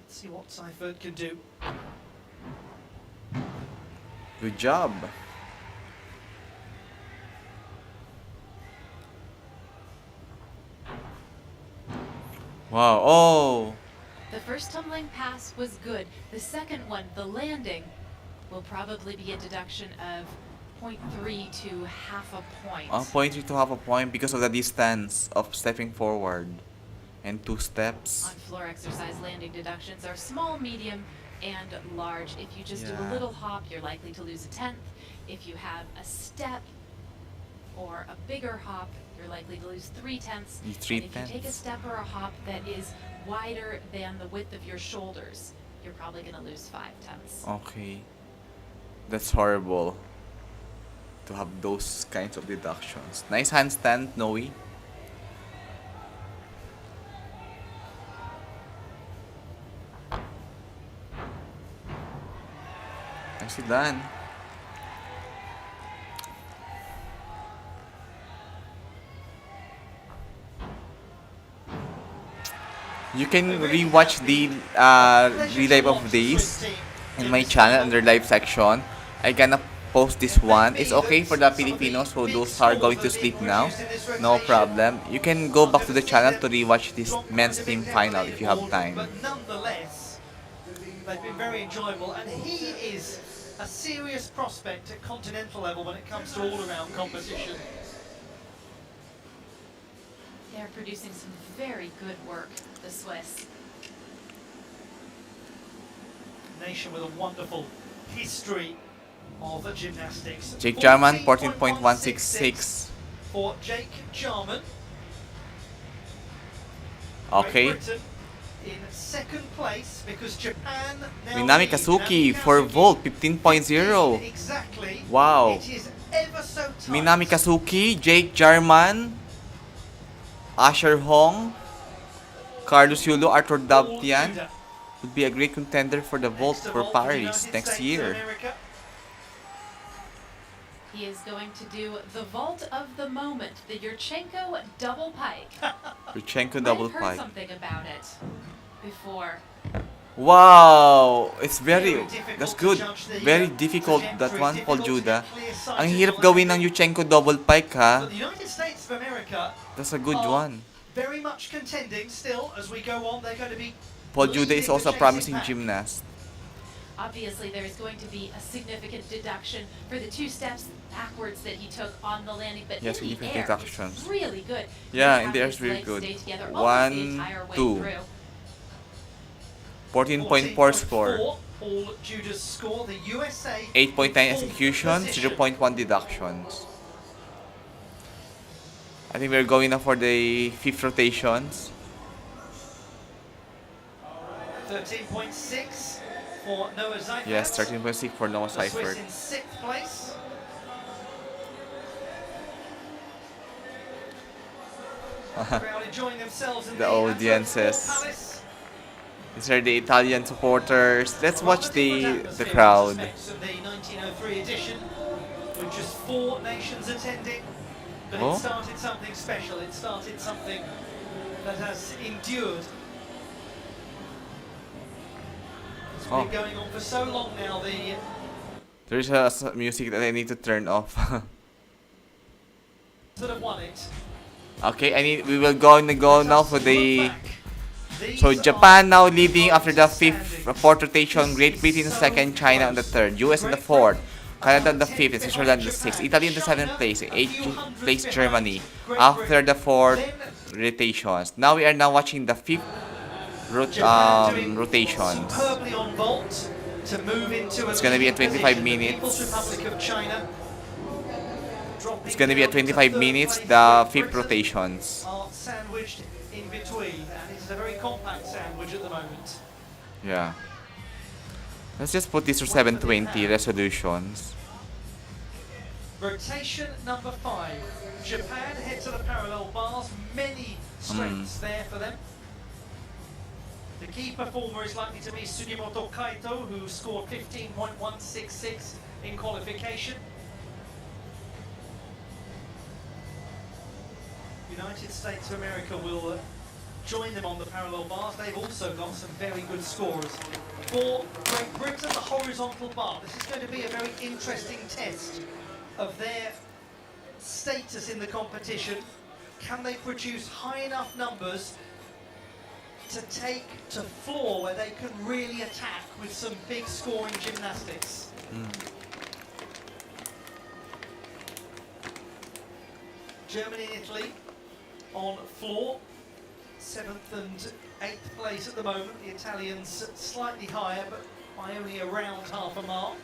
Let's see what Seifert can do. Good job. Wow. Oh. The first tumbling pass was good. The second one, the landing, will probably be a deduction of 0.3 to half a point. 0.3 to half a point because of the distance of stepping forward and 2 steps. On floor exercise, landing deductions are small, medium, and large. If you just do a Yeah. little hop, you're likely to lose a tenth. If you have a step or a bigger hop, you're likely to lose 3/10. Three And if you take a tenths. step or a hop that is wider than the width of your shoulders, you're probably going to lose 5/10. Okay. That's horrible to have those kinds of deductions. Nice handstand, Noe. Nicely done. You can rewatch the relive of these in my channel under live section. I gonna post this one. It's okay for the Filipinos who those are going to sleep now. No problem. You can go back to the channel to rewatch this men's team final if you have time. But nonetheless, they've been very enjoyable, and he is a serious prospect at continental level when it comes to all-around competition. They're producing some very good work, the Swiss. Nation with a wonderful history of gymnastics. Jake Jarman 14.166. For Jake Jarman. Okay. Great Britain in second place because Japan now Minami lead. Kazuki Minami for Kazuki, vault 15.0. exactly. Wow. It is ever so tight. Minami Kazuki, Jake Jarman, Asher Hong, Carlos Yulo, Arthur Dabtian Judah. would be a great contender for the vault Next to for vault for the Paris United next States year. of America. He is going to do the vault of the moment, the Yurchenko double pike. Yurchenko double I've heard pike. something about it before. Wow! It's Very very, difficult that's to good. judge the, Very difficult that trajectory, one, Paul difficult to Judah. get clear Ang sight hirap of gawin what ng they Yurchenko double pike do. ha. But the United States of America That's a good are one. very much contending still as we go on. They're going to be Paul Judah is leading also a the chasing promising pack. gymnast. Obviously, there is going to be a significant deduction for the 2 steps backwards that he took on the landing, but Yes, in the significant air, deductions. it's really good. Yeah, He's in the air having is really his good. legs stay together almost the 1, entire way 2. through. 14.4 score. All Judah's score. The USA 8.9 in fourth execution, position. 0.1 deductions. I think we're going now for the 5th rotations. 13.6 for Noah Seifert. Yes, 13.6 for Noah The Swiss Seifert. in 6th place. Crowd enjoying themselves in The Antwerp audiences. Sport Palace. These are the Italian supporters. Let's watch Rather the different atmosphere, I crowd. suspect, of the 1903 edition, with just 4 nations attending. But Oh. it started something special. It started something that has endured. It's been Oh. going on for so long now. The There's a music that I need to turn off. sort of won it. Okay, we will go now for the. So These Japan are now leading after the standings. 4th rotation. Great This Britain is so second, China on the close. 3rd, US on the Great 4th, Britain Canada on the are 5th, and 10th Switzerland on the behind 6th, Japan. Italy on the 7th China place, a few 8th hundredths place behind Germany Great after the 4th Then rotations. Now we are now watching the 5th Japan doing rotations. superbly on vault to move into It's gonna be a leading 25 position. The People's minutes. Republic of China dropping It's gonna be a down to 25 third minutes, place. the Great 5th Britain rotations. are sandwiched in between, and it's a very compact sandwich at the moment. Yeah. Let's just put this to 720 resolutions. Rotation number 5. Japan head to the parallel bars. Many strengths there for them. The key performer is likely to be Sugimoto Kaito, who scored 15.166 in qualification. United States of America will join them on the parallel bars. They've also got some very good scorers. For Great Britain, the horizontal bar. This is going to be a very interesting test of their status in the competition. Can they produce high enough numbers to take to floor where they can really attack with some big scoring gymnastics? Germany and Italy on floor, 7th and 8th place at the moment. The Italians slightly higher, but by only around half a mark.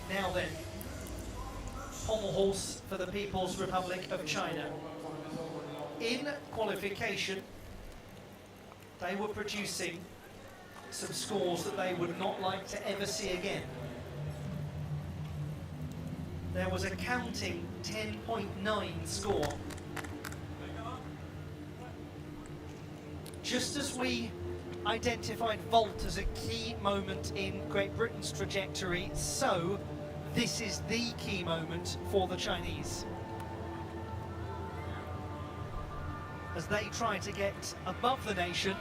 Now then, pommel horse for the People's Republic of China. In qualification, they were producing some scores that they would not like to ever see again. There was a counting 10.9 score. Just as we identified vault as a key moment in Great Britain's trajectory, so this is the key moment for the Chinese, as they try to get above the nation,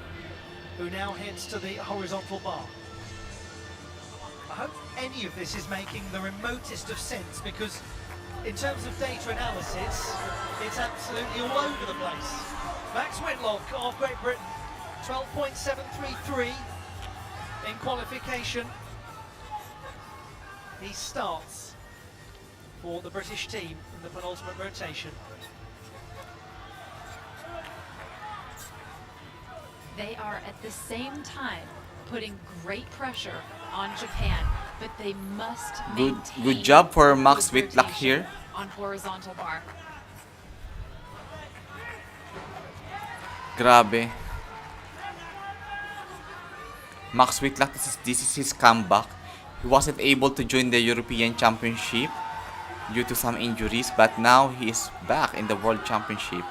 who now heads to the horizontal bar. I hope any of this is making the remotest of sense, because in terms of data analysis, it's absolutely all over the place. Max Whitlock of Great Britain, 12.733 in qualification. He starts for the British team in the penultimate rotation. They are at the same time putting great pressure on Japan, but they must maintain Good job for Max good Whitlock rotation here. on horizontal bar. Grabe. Max Whitlock, this is his comeback. He wasn't able to join the European Championship due to some injuries, but now he is back in the World Championship.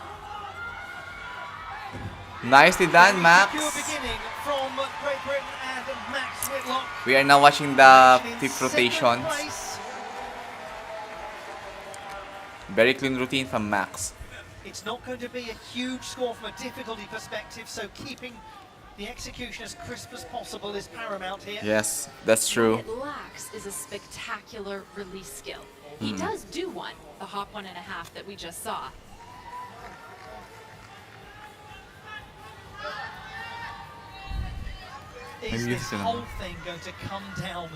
Nicely done, Max. Secure beginning from Great Britain and Max Whitlock. We are now watching the in fifth second rotation. place. Very clean routine from Max. It's not going to be a huge score from a difficulty perspective, so keeping the execution as crisp as possible is paramount here. Yes, that's true. What it lacks is a spectacular release skill. He Hmm. does do one, the hop 1.5 that we just saw. Is Maybe this it's gonna- whole thing going to come down?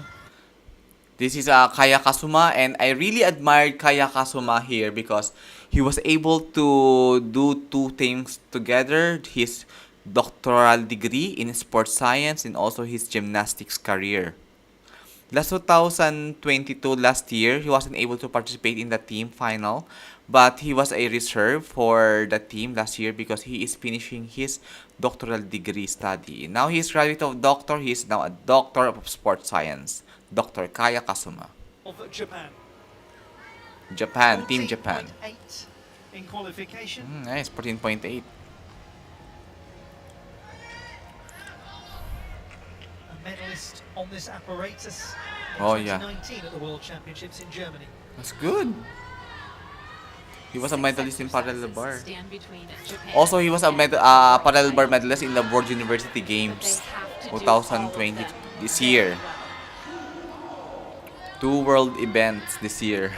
This is Kaya Kazuma, and I really admired Kaya Kazuma here because he was able to do two things together: his doctoral degree in sports science and also his gymnastics career. Last 2022, last year, he wasn't able to participate in the team final, but he was a reserve for the team last year because he is finishing his doctoral degree study. Now he is graduate of doctor. He is now a doctor of sports science. Dr. Kaya Kazuma. Of Japan. Japan, Team Japan. 14.8 in qualification. Nice, 14.8. A medalist on this apparatus in Oh, yeah. 2019 at the World Championships in Germany. That's good. He was a Six medalist in parallel exercises bar. stand between Japan Also, he was a and parallel bar medalist in the World University but they Games have to do all of 2020 them this very year. well. 2 world events this year.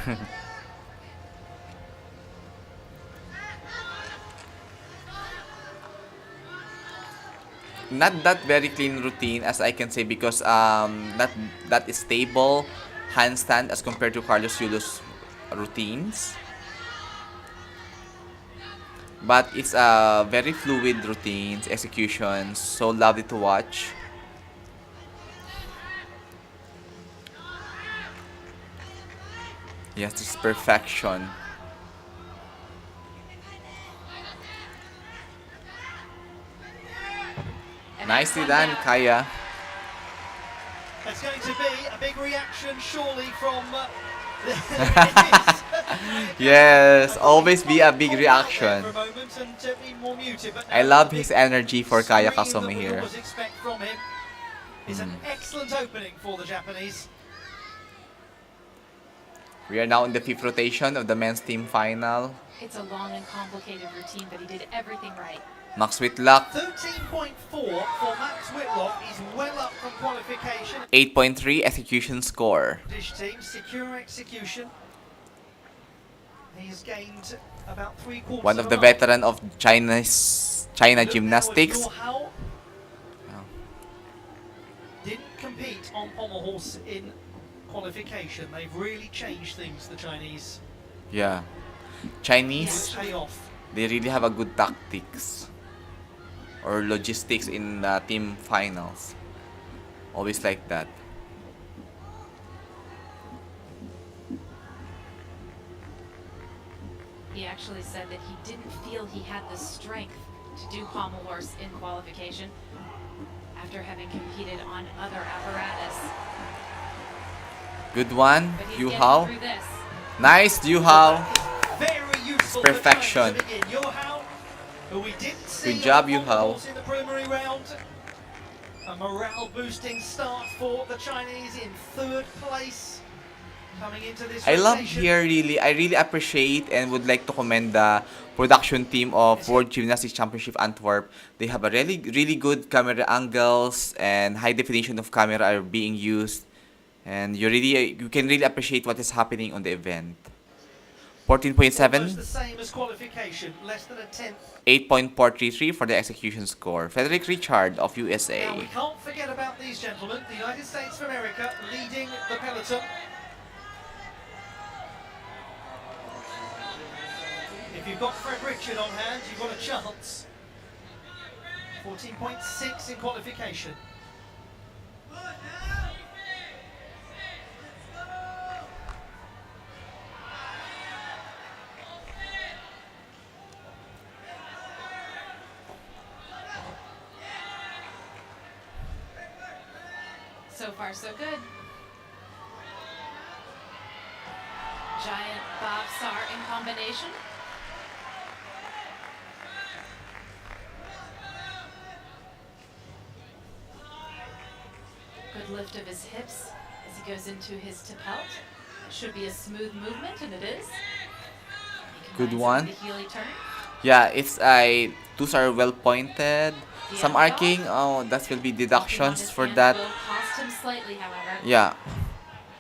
Not that very clean routine as I can say because not that is stable handstand as compared to Carlos Yulo's routines. But it's a very fluid routines, executions, so lovely to watch. Yes, this is perfection. And Nicely that's done, one down. Kaya. There's going to be a big reaction surely from Yes, always be a big reaction. I love his energy for Kaya Kazuma here. Expect from him is an excellent opening for the Japanese. We are now in the fifth rotation of the men's team final. It's a long and complicated routine, but he did everything right. Max Whitlock, 13.4 for Max Whitlock. He's well up from qualification. 8.3 execution score. British team, secure execution. He's gained about 3/4. One of the veteran of China Gymnastics. Didn't compete on pommel horse in qualification. They've really changed things, the Chinese. Yeah. Will Chinese, pay off. they really have a good tactics. or logistics in the team finals. Always like that. He actually said that he didn't feel he had the strength to do pommel horse in qualification after having competed on other apparatus. Good one, But he's Yu getting Hao. through this. Nice, Yu Hao. Very useful It's perfection. for China to begin. Yu Hao, who we didn't see Good job, on Yu the Hao. course in the preliminary round. A morale-boosting start for the Chinese in third place. Coming into this I love rotation. here really. I really appreciate and would like to commend the production team of World Gymnastics Championship Antwerp. They have a really good camera angles and high definition of camera are being used, and you can really appreciate what is happening on the event. Almost the 14.7, same as qualification, less than a tenth. 8.433 for the execution score. Frederick Richard of Now we USA. can't forget about these gentlemen. The United States of America leading the peloton. If you've got Fred Richard on hand, you've got a chance. 14.6 in qualification. So far, so good. Giant Bob Sar in combination. Good lift of his hips as he goes into his tapelt. Should be a smooth movement, and it is. He Good combines one. it with the Healy turn. Yeah, it's those are well pointed. Some arcing, oh, that will be deductions for that. Will cost him slightly, however. Yeah.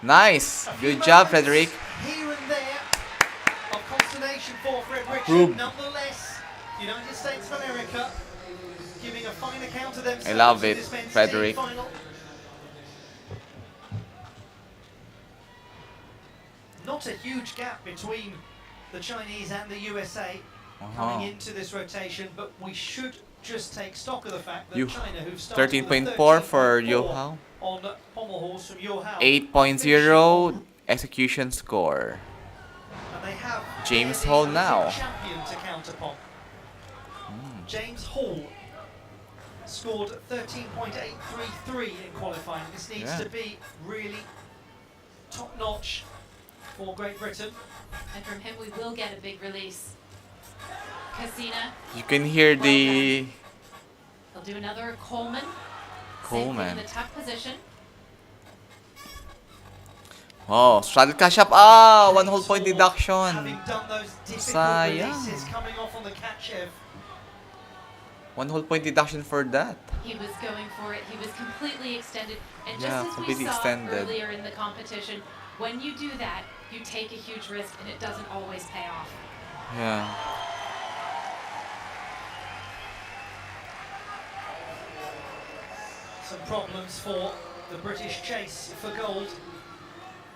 Nice. A few Good job, moments Frederick. Here and there of consternation for Fred Richard. Prove. Nonetheless, United States of America giving a fine account of themselves. I love in it, this men's Frederick. team final. Not a huge gap between the Chinese and the USA coming into this rotation, but we should just take stock of the fact that China, who've started 13.4 for Yu Hao. on pommel horse from Yu Hao, 8.0 execution score. and they have James the Hall Olympic now. champion to count upon. James Hall scored 13.833 in qualifying. This needs Yeah. to be really top notch for Great Britain. And from him, we will get a big release. Casina, You can hear the he'll do another Coleman. Coleman. In the tuck position. Oh, straddle cash up. Ah, one whole James point Hall, deduction. Having done those difficult Sayang. releases coming off on the Kachev. One whole point deduction for that. He was going for it. He was completely extended. And just Yeah, as we completely saw extended. earlier in the competition, when you do that, you take a huge risk and it doesn't always pay off. Yeah. Some problems for the British chase for gold.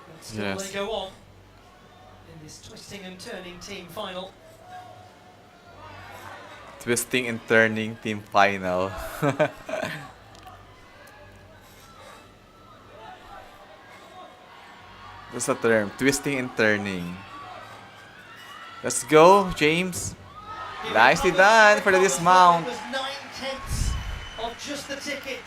But still Yes. they go on in this twisting and turning team final. Twisting and turning team final. That's a term. Twisting and turning. Let's go, James. Here Nicely it comes, done here it for the comes. dismount. It was 9/10 of just the ticket.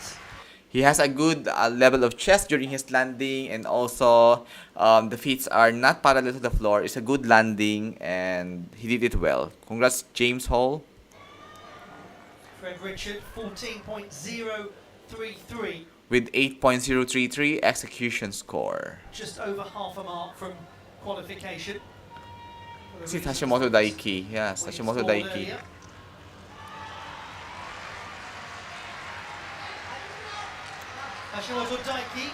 He has a good level of chest during his landing, and also the feet are not parallel to the floor. It's a good landing, and he did it well. Congrats, James Hall. Fred Richard, 14.033, With 8.033 execution score. just over half a mark from qualification. This is Hashimoto Daiki. Yes, We Hashimoto scored Daiki. earlier. Hashimoto Daiki,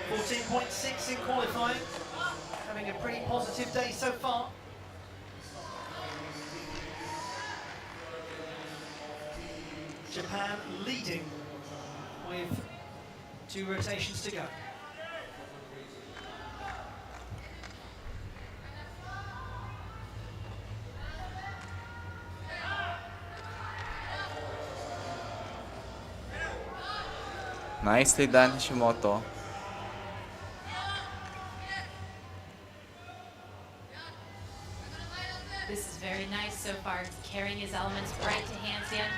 14.6 in qualifying, having a pretty positive day so far. Japan leading with 2 rotations to go. Nicely done, Hashimoto. This is very nice so far. He's carrying his elements right to handstand.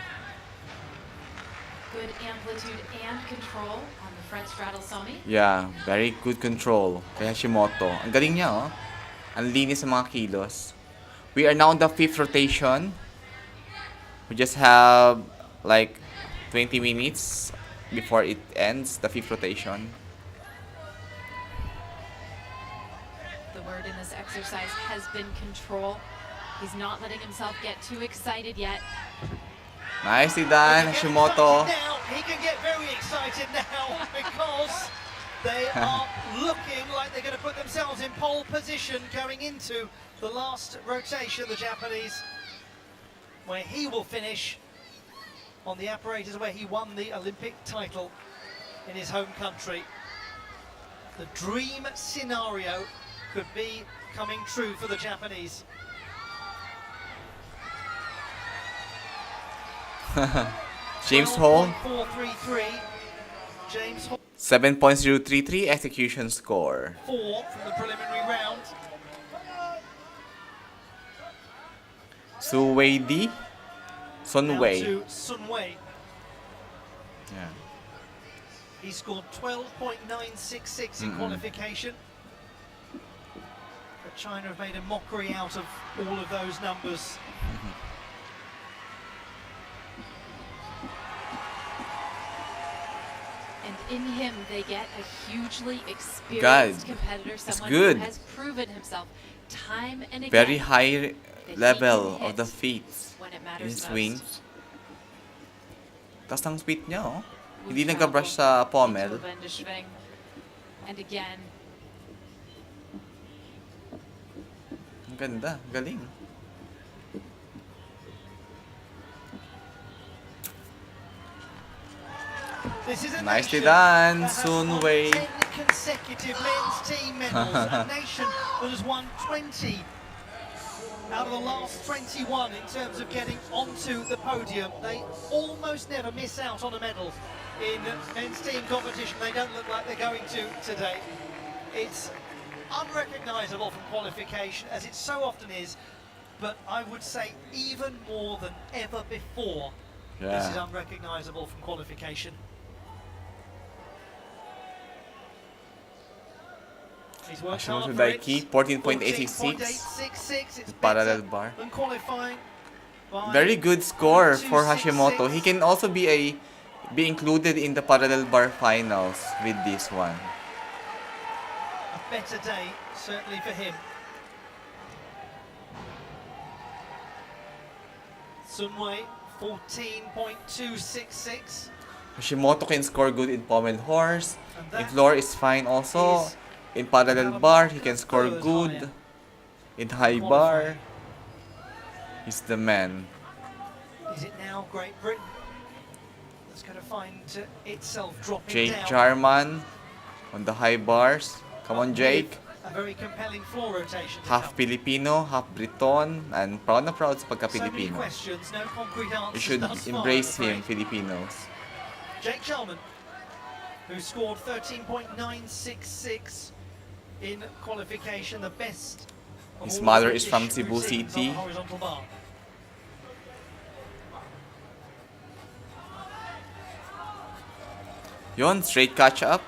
Good amplitude and control on the front straddle somi. Yeah, very good control kay Hashimoto. Ang galing niya, oh. Ang linis sa mga kilos. We are now on the 5th rotation. We just have like 20 minutes before it ends, the 5th rotation. The word in this exercise has been control. He's not letting himself get too excited yet. Nicely done, Hashimoto. He can get very excited now because they are looking like they're going to put themselves in pole position going into the last rotation, the Japanese, where he will finish on the apparatus where he won the Olympic title in his home country. The dream scenario could be coming true for the Japanese. James Hall, 433. James Hall 7.033 execution score. 4 from the preliminary round. Su Wei Di, Sun Now Wei. to Sun Wei. Yeah. He scored 12.966 in qualification. But China have made a mockery out of all of those numbers. And in him, they get a hugely experienced God, competitor, someone good. who has proven himself time and again. Very high that level he can of the hit feet when it in matters his most. wings. Taas ng speed niya, oh. Move Hindi travel nagka-brush sa into pommel. a Wendeschwing. And again, Ang ganda, galing. This is a Nicely nation done, that has Sun won Wei. 10 consecutive men's team medals. A nation that has won 20 out of the last 21 in terms of getting onto the podium. They almost never miss out on a medal in men's team competition. They don't look like they're going to today. It's unrecognisable from qualification, as it so often is, but I would say even more than ever before, this is Yeah. unrecognisable from qualification. He's worked hard Hashimoto for it. Daiki, 14.866. 14.866. It's Parallel better bar. than qualifying by Very good score for 266. Hashimoto. He can also be included in the parallel bar finals with this one. A better day, certainly for him. Sun Wei, 14.266. Hashimoto can score good in pommel horse. And In that floor is fine also. is In parallel bar, he can score good. In high bar, he's the man. Is it now Great Britain that's going to find itself dropping Jake down? Jarman on the high bars. Come on, Jake. A very compelling floor rotation. to Half come. Filipino, half Briton, and proud na proud sa So many pagka-Pilipino. questions, no concrete answers. We should thus far, embrace I'm him, afraid. Filipinos. Jake Jarman, who scored 13.966 in qualification, the best. of His all mother the is from British Cebu routines on City. the horizontal bar. Yon, straight catch up.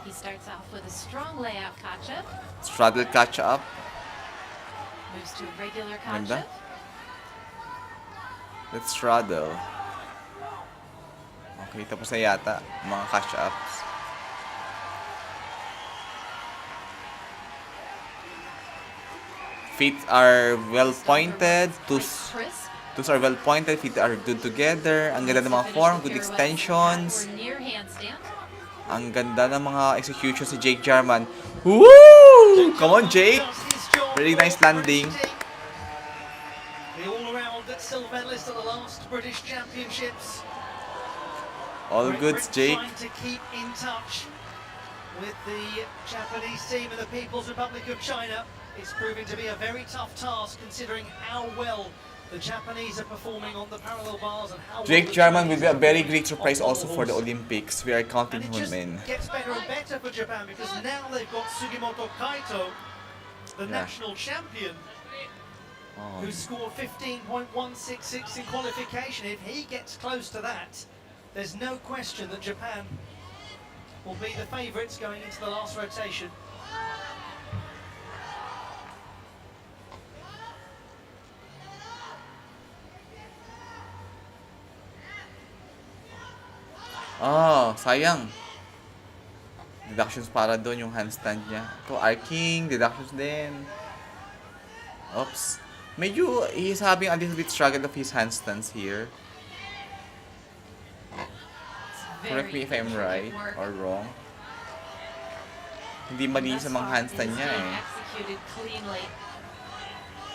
he starts off with a strong layout catch-up, Straddle catch up. moves to a regular Ganda. catch-up. Let's straddle. Okay, tapos na yata mga catch ups. Feet are well pointed. Quite crisp. Toes are well pointed. Feet are good together. Ang ganda ng mga form. Good extensions. Or near handstand. Ang ganda ng mga execution si Jake Jarman. Woo! Come on, Jake. Does his job Very for nice the landing. British team. The all-around silver medalist at the last British Championships. All Great goods, Britain Jake. trying to keep in touch with the Japanese team and the People's Republic of China. It's proving to be a very tough task considering how well The Japanese are performing on the parallel bars and how Jake well the Jarman will Chinese be a are very performing great surprise on the also for the horse. Olympics. We are counting And it him just in. gets better and better for Japan because now they've got Sugimoto Kaito, the Yeah. national champion, Oh. who scored 15.166 in qualification. If he gets close to that, there's no question that Japan will be the favourites going into the last rotation. Oh, sayang. Deductions para doon yung handstand niya. Ito, arcing, deductions din. Oops. Medyo, he's having a little bit struggle of his handstands here. Correct me if I'm right or wrong. Hindi mali sa mga handstand niya eh. Executed cleanly.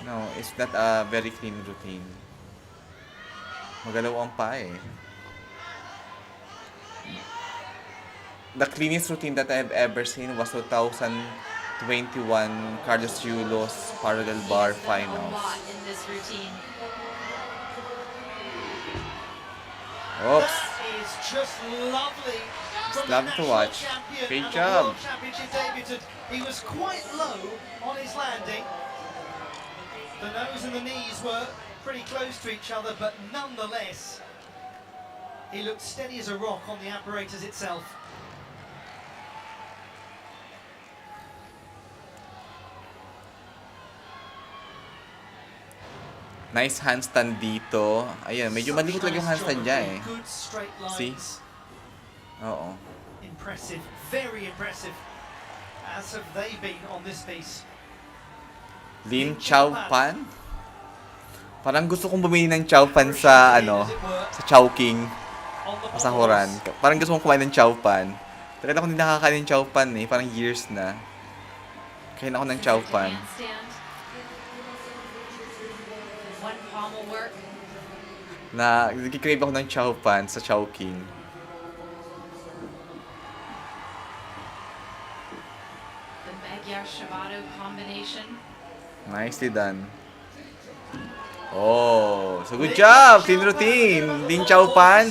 No, it's not a very clean routine. Magalaw ang paa eh. The cleanest routine that I've ever seen was 2021 Carlos Yulo's parallel bar A finals. lot in this routine. Oops. That is just lovely. From love the to national watch. champion Great and the job. World Championship debutant. He was quite low on his landing. The nose and the knees were pretty close to each other, but nonetheless, he looked steady as a rock on the apparatus itself. Nice handstand dito. Ayan, medyo malikot lang yung handstand niya eh. Good straight lines. See? Oo. Impressive, very impressive. As have they been on this piece. Lin Chow Pan? Parang gusto kong bumili ng Chow Pan sa sa Chowking, sa Horan. Parang gusto kong kumain ng Chow Pan. Pero ako hindi nakakain ng Chow Pan eh, parang years na. Kain ako ng Chow Pan. One pommel work. Na nagkikrave ako ng Chow Pan sa Chowking. The Magyar Shibado combination. Nicely done. Oh, so good job! Clean routine! Lin Chow Pan.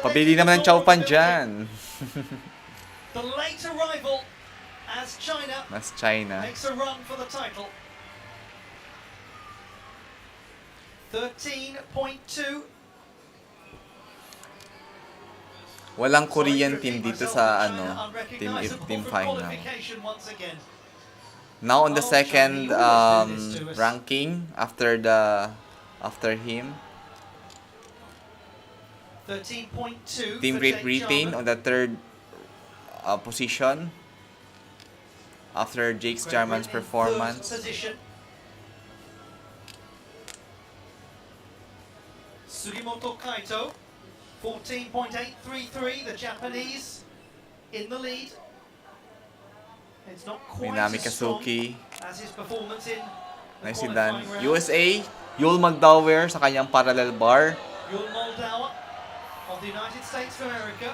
Pabili naman ng Chow Pan dyan. The late arrival as China Mas China. makes a run for the title. 13.2. Walang Korean team dito sa team final. Now on the second ranking after him. 13.2. Team Great Britain on the third position after Jake Jarman's performance. Sugimoto Kaito, 14.833, the Japanese in the lead. It's not quite Minami as strong Kazuki. as his performance in the Nicely done. qualifying round. USA, Yul Magdauer sa kanyang parallel bar. Yul Moldauer of the United States of America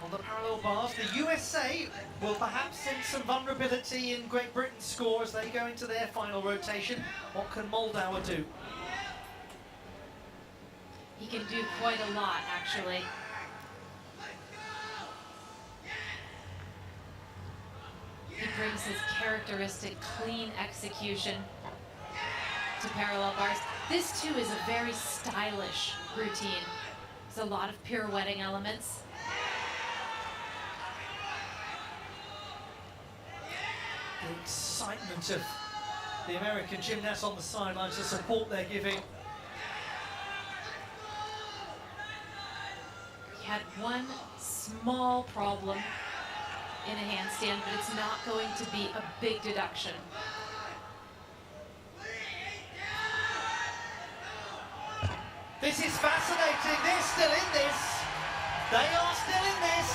on the parallel bars. The USA will perhaps sense some vulnerability in Great Britain's score as they go into their final rotation. What can Moldauer do? He can do quite a lot, actually. He brings his characteristic clean execution to parallel bars. This too is a very stylish routine. There's a lot of pirouetting elements. The excitement of the American gymnasts on the sidelines, the support they're giving. He had one small problem in a handstand, but it's not going to be a big deduction. This is fascinating. They're still in this. They are still in this.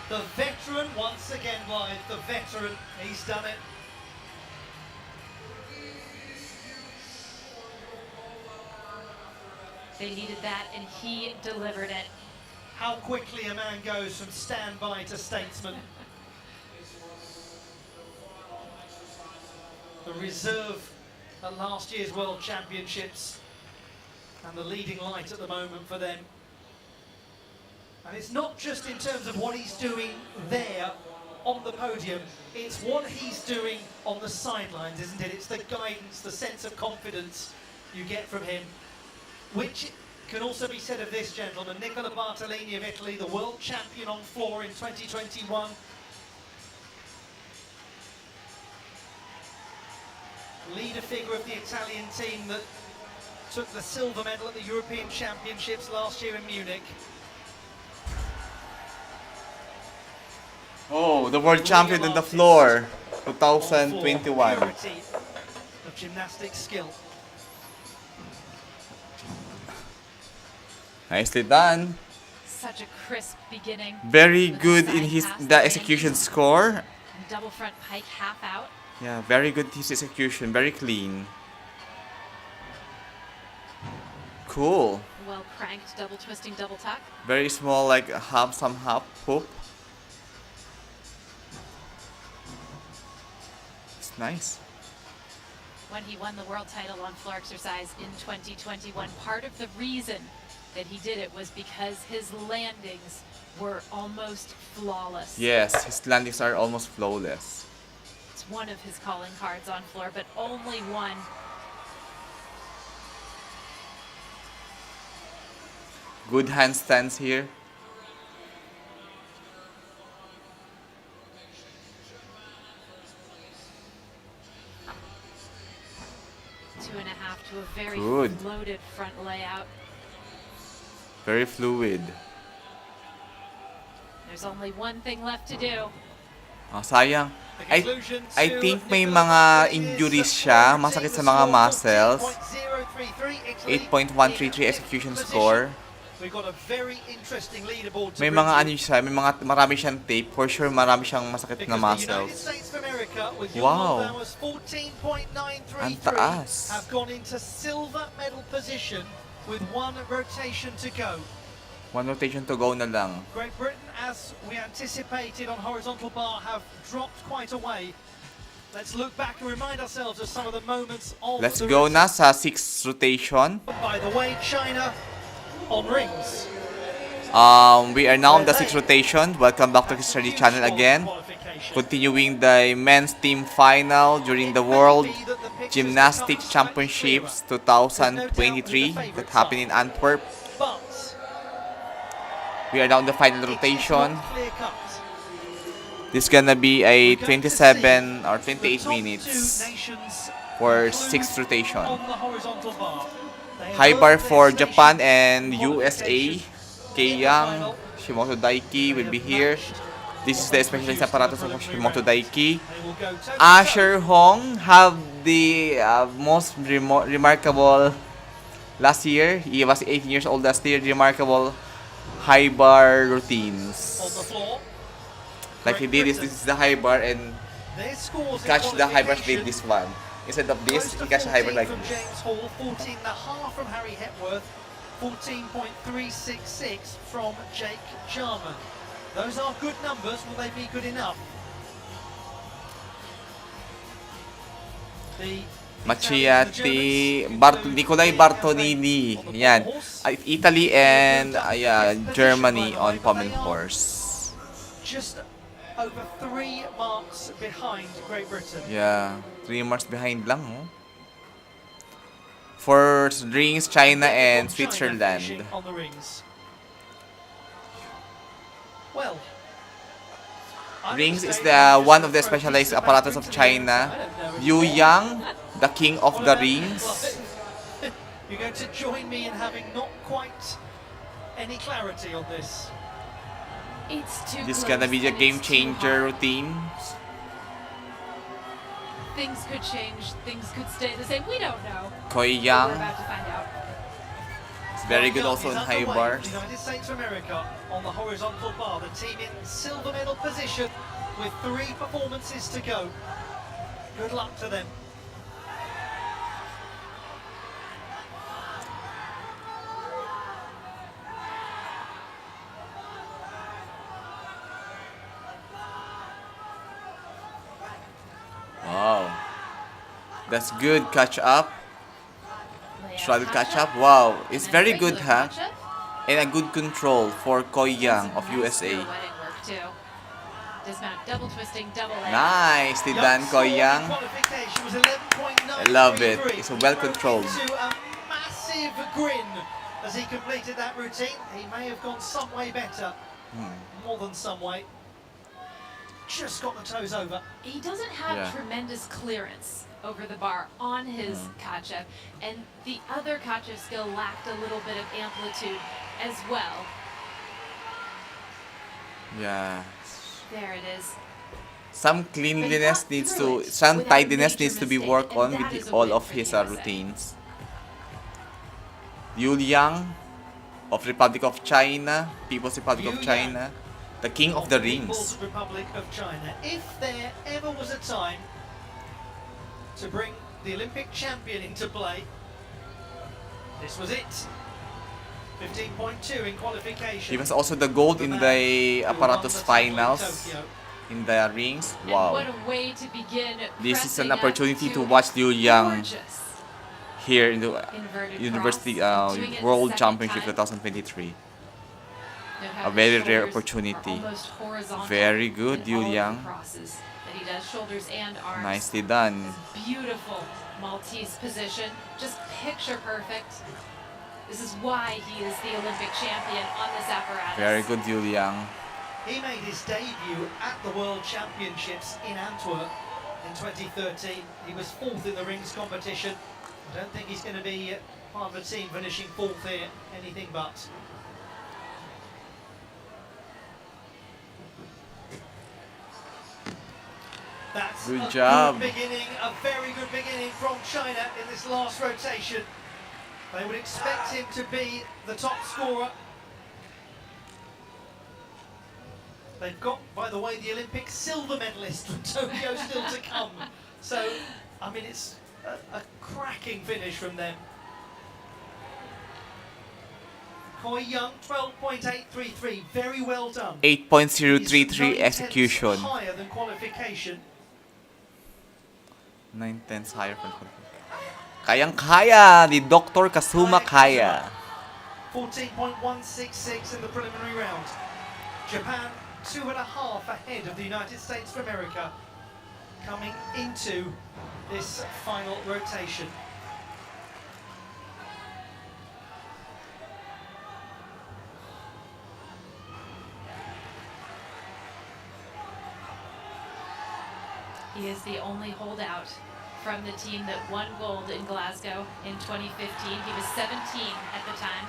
The veteran once again live. The veteran, he's done it. They needed that, and he delivered it. how quickly a man goes from standby to statesman. The reserve at last year's World Championships and the leading light at the moment for them. And it's not just in terms of what he's doing there on the podium, it's what he's doing on the sidelines, isn't it? It's the guidance, the sense of confidence you get from him, which can also be said of this gentleman, Nicola Bartolini of Italy, the world champion on floor in 2021. Leader figure of the Italian team that took the silver medal at the European Championships last year in Munich. Oh, the world champion on the floor, 2021. Purity of gymnastic skill. Nicely done. Such a crisp beginning. Very with a good side in his pass the to execution Randy. score. Double front pike half out. Yeah, very good his execution, very clean. Cool. Well cranked, double twisting, double tuck. Very small, like hop, some hop, hoop. It's nice. When he won the world title on floor exercise in 2021, part of the reason that he did it was because his landings were almost flawless. Yes, his landings are almost flawless. It's one of his calling cards on floor, but only one. Good handstands here. Two and a half to a very Good. loaded front layout. Very fluid. There's only one thing left to do. Oh, sayang. The I conclusion I to think may Nicola mga Bartolini injuries is siya, that masakit sa the mga score, muscles. 8.133, 8.133 execution score. We've got a very interesting leaderboard to May bring mga to ano you. siya, may mga marami siyang tape. For sure, marami siyang masakit na Because the United muscles. States of America with Wow. Wow. Hours Ang 14.933 taas. have gone into silver medal position with one rotation to go. One rotation to go na lang. Great Britain, as we anticipated on horizontal bar, have dropped quite a way. Let's look back and remind ourselves of some of the moments of Let's the go race. na sa 6th rotation. By the way, China on rings. We are now on the 6th rotation. Welcome back to History Channel again. Continuing the men's team final during the World Gymnastics Championships 2023 that happened in Antwerp. But We are now in the final rotation. clear cut. This is gonna be a 27 or 28 minutes for 6th rotation. High bar for Japan and USA. Kei Yang, Shimoto Daiki will be here. This is the specialist apparatus of Shimoto Daiki. Asher Hong have the most remarkable last year. He was 18 years old last year. Remarkable high bar routines. On the floor. Like he did this is the high bar and Their scores in catch the high bar with qualification, this one. Instead of this, close to he catch the high bar 14 like from this. James Hall, 14.5 from Harry Hepworth, 14.366 from Jake Jarman. Those are good numbers. Will they be good enough? The Macchiati, Nicolai Bartolini, yan. Italy and Germany on Pommel Horse. just over 3 marks behind Great Britain. Yeah, 3 marks behind lang. Oh. For rings, China and China Switzerland. finishing on the rings. Well, Rings is the one of the specialized apparatus of China. Yu Yang, the king of the rings. You're going to join me in having not quite any clarity on this. It's too This is close gonna be the and game it's too changer hard. routine. Things could change, things could stay the same. We don't know. Koi But Yang, we're about to find out. it's very good Well, also in is high underway bars. for the United States of America on the horizontal bar. The team in silver medal position with 3 performances to go. Good luck to them. That's good catch up. Layout Shrouded catch up. Wow, and it's then very good, regular huh? catch-up. And a good control for Koi And Yang some of nice USA. pirouetting work too. Dismount, double twisting, double layout. Nicely Young's done, score Koi in Yang. qualification was 11.933. I love it. It's well controlled. Broke into a massive grin as he completed that routine. He may have gone some way better. More than some way. Just got the toes over. He doesn't have Yeah. tremendous clearance over the bar on his catch-up, and the other catch-up skill lacked a little bit of amplitude as well. Yeah. There it is. Some cleanliness needs to, some tidiness needs to be worked on with all of his routines. Yu Yang of Republic of China, People's Republic of Yu China, the king of the rings. People's Republic of China. If there ever was a time to bring the Olympic champion into play, this was it. 15.2 in qualification. He was also the gold in the apparatus finals Tokyo. in the rings. And Wow. what a way to begin. This is an pressing up opportunity to to watch Liu Yang gorgeous here in the inverted University cross, doing it World second Championship time. 2023. Note how A his very rare shoulders opportunity. are almost horizontal Very good, in Liu all of the Yang. crosses that he does, shoulders and arms. Nicely done. Beautiful Maltese position, just picture perfect. This is why he is the Olympic champion on this apparatus. Very good, Liu Yang. He made his debut at the World Championships in Antwerp in 2013. He was fourth in the rings competition. I don't think he's going to be part of a team finishing fourth here, anything but. That's Good a job. good beginning, a very good beginning from China in this last rotation. They would expect him to be the top scorer. They've got, by the way, the Olympic silver medalist from Tokyo still to come. So, I mean, it's a cracking finish from them. Koi Yang, 12.833, very well done. 8.033 It's 9/10 execution. higher than qualification. 9/10 higher from kayang-kaya ni Dr. Kazuma Kaya. 14.166 in the preliminary round. Japan 2.5 ahead of the United States of America coming into this final rotation. He is the only holdout from the team that won gold in Glasgow in 2015. He was 17 at the time.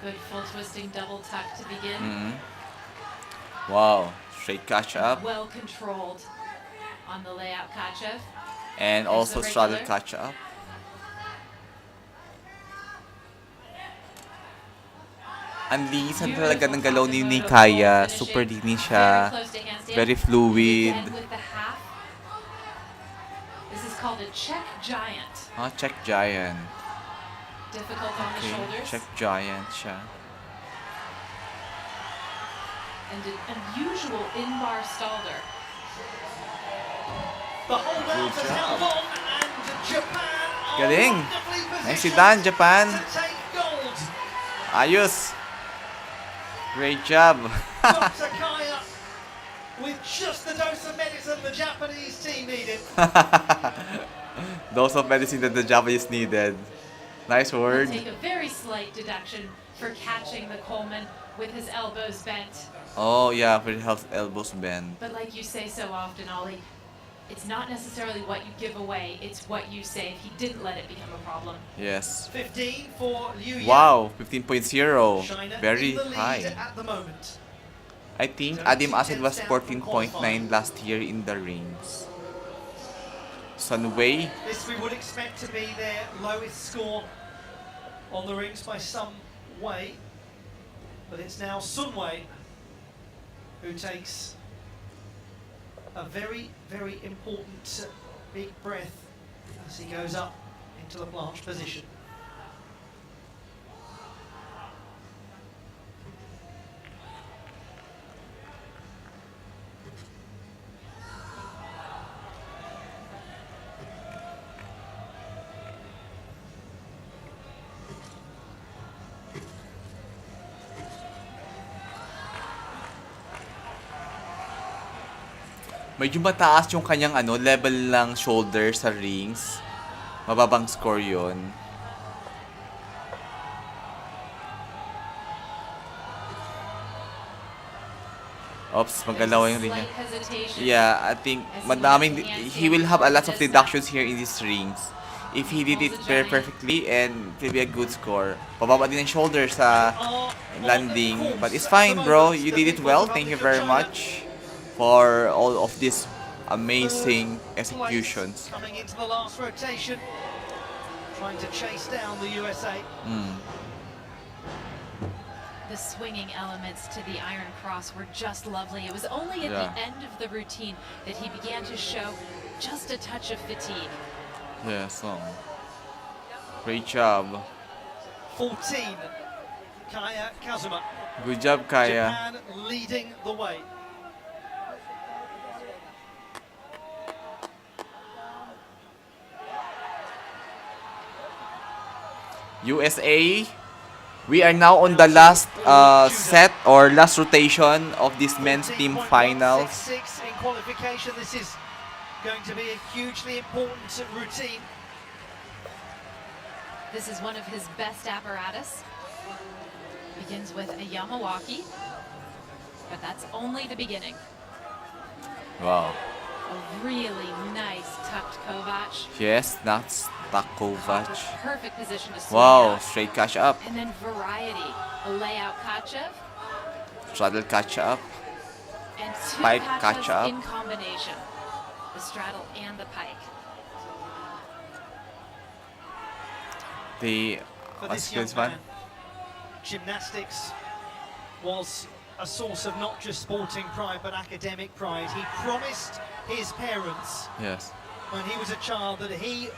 Good full twisting double tuck to begin. Wow. Straight catch up. Well controlled on the layout catch-up. And There's also the straddle regular. catch up. Ang lisan talaga ng galaw ni Kaya. Super linis siya. Very fluid. Again with the half. This is called a check giant. Ah, check giant. Difficult on the Okay, shoulders. check giant siya. And an unusual in-bar stalder. The holdout Good has job. held on, and Japan are Galing. wonderfully Nicely positioned done, Japan. to take gold. Ayos. Great job. Dr. Kaya with just the dose of medicine the Japanese team needed. Dose of medicine that the Japanese needed. Nice We'll word. take a very slight deduction for catching the Coleman with his elbows bent. Oh yeah, for health elbows bend. But like you say so often, Ollie, it's not necessarily what you give away, it's what you save. He didn't let it become a problem. Yes. 15 for Liu Yang. Wow, 15.0. China Very in the lead high. at the moment. I think Adim Acid was 14.9 last year in the rings. Sunway, This we would expect to be their lowest score on the rings by some way. But it's now Sunway who takes a very, very important big breath as he goes up into the planche position. Medyo mataas yung kanyang level ng shoulder sa rings. Mababang score yon. Oops, magalaw yung ring niya. Yeah, I think he will have a lot of deductions here in these rings. If he did it very perfectly and it will be a good score. Pababa din ang shoulder sa landing. But it's fine, bro. You did it well. Thank you very much for all of these amazing executions. Coming into the last rotation, trying to chase down the USA. The swinging elements to the Iron Cross were just lovely. It was only at the end of the routine that he began to show just a touch of fatigue. Yeah, so great job. 14, Kaya Kazuma. Good job, Kaya. Japan leading the way. USA, we are now on the last set or last rotation of this men's team finals. 6 in qualification. This is going to be a hugely important routine. This is one of his best apparatus. Begins with a Yamawaki, but that's only the beginning. Wow. A really nice tucked Kovac. Yes, that's Takovac. Perfect position to swing Wow, out. straight catch up. And then variety. A layout Kachev Straddle catch up. and two Pike Kachevs catch up. in combination. The straddle and the pike. The For this young man, gymnastics was a source of not just sporting pride but academic pride. He promised his parents Yes. when he was a child that he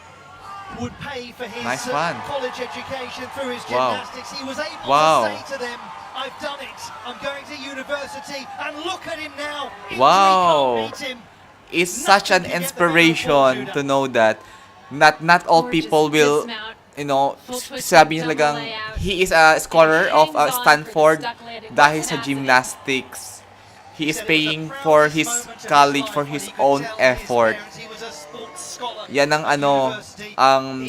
would pay for his Nice one. college education through his Wow. gymnastics. He was able Wow. to say to them, I've done it, I'm going to university, and look at him now. Wow. Can't beat him. It's such an inspiration to know that not all Gorgeous people will, dismount. sabi niya talagang he is a scholar of Stanford dahil sa gymnastics. He is paying for his college for his own effort. Yan ang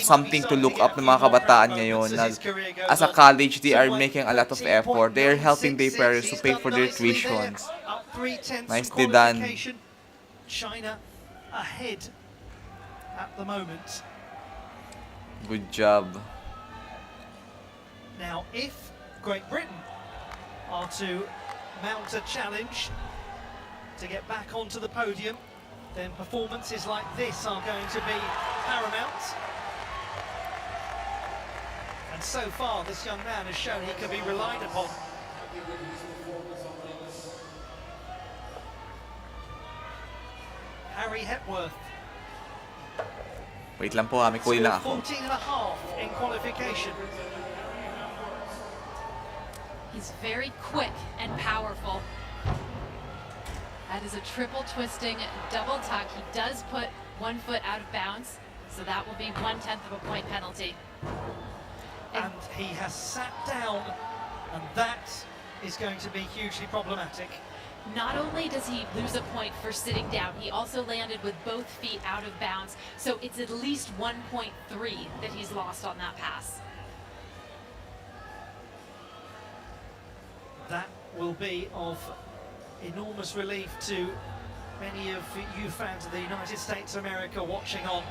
something to look up ng mga kabataan ngayon. Na, as a college, they are making a lot of effort. They are helping their parents to pay for their tuitions. Nicely done. China ahead at the moment. Good job. Now, if Great Britain are to mount a challenge to get back onto the podium, then performances like this are going to be paramount. And so far, this young man has shown he can be relied upon. Harry Hepworth. Wait lang po, may kunin lang ako. 14 and a half in qualification. He's very quick and powerful. That is a triple twisting double tuck. He does put 1 foot out of bounds, so that will be 1/10 of a point penalty. And he has sat down, and that is going to be hugely problematic. Not only does he lose a point for sitting down, he also landed with both feet out of bounds, so it's at least 1.3 that he's lost on that pass. That will be of enormous relief to many of you fans of the United States of America watching on.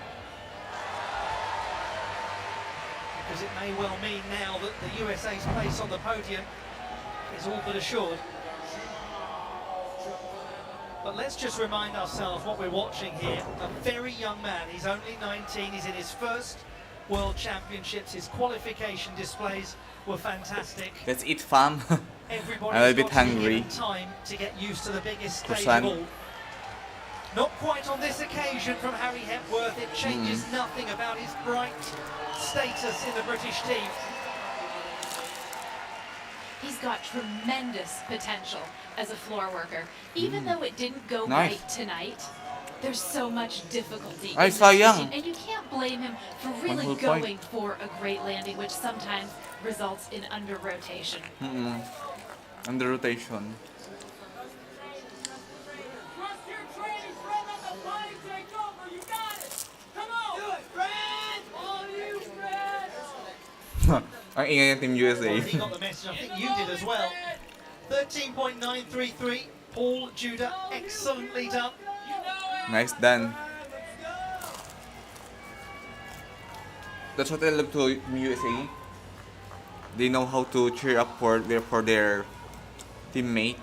Because it may well mean now that the USA's place on the podium is all but assured. But let's just remind ourselves what we're watching here. A very young man, he's only 19, he's in his first World Championships. His qualification displays were fantastic. Let's eat, fam. I'm a bit hungry. Time to get used to the biggest stage of all. Not quite on this occasion from Harry Hepworth. It changes nothing about his bright status in the British team. He's got tremendous potential as a floor worker. Even though it didn't go Nice. right tonight, there's so much difficulty Ay, in this sayang. routine, and you can't blame him for really whole point. going for a great landing, which sometimes results in under rotation. Under rotation. Ang ingay ng Team USA. Well, he got the message. I think you did as well. 13.933. Paul Judah, excellently done. Nice done. That's what I look to USA. They know how to cheer up for their teammate.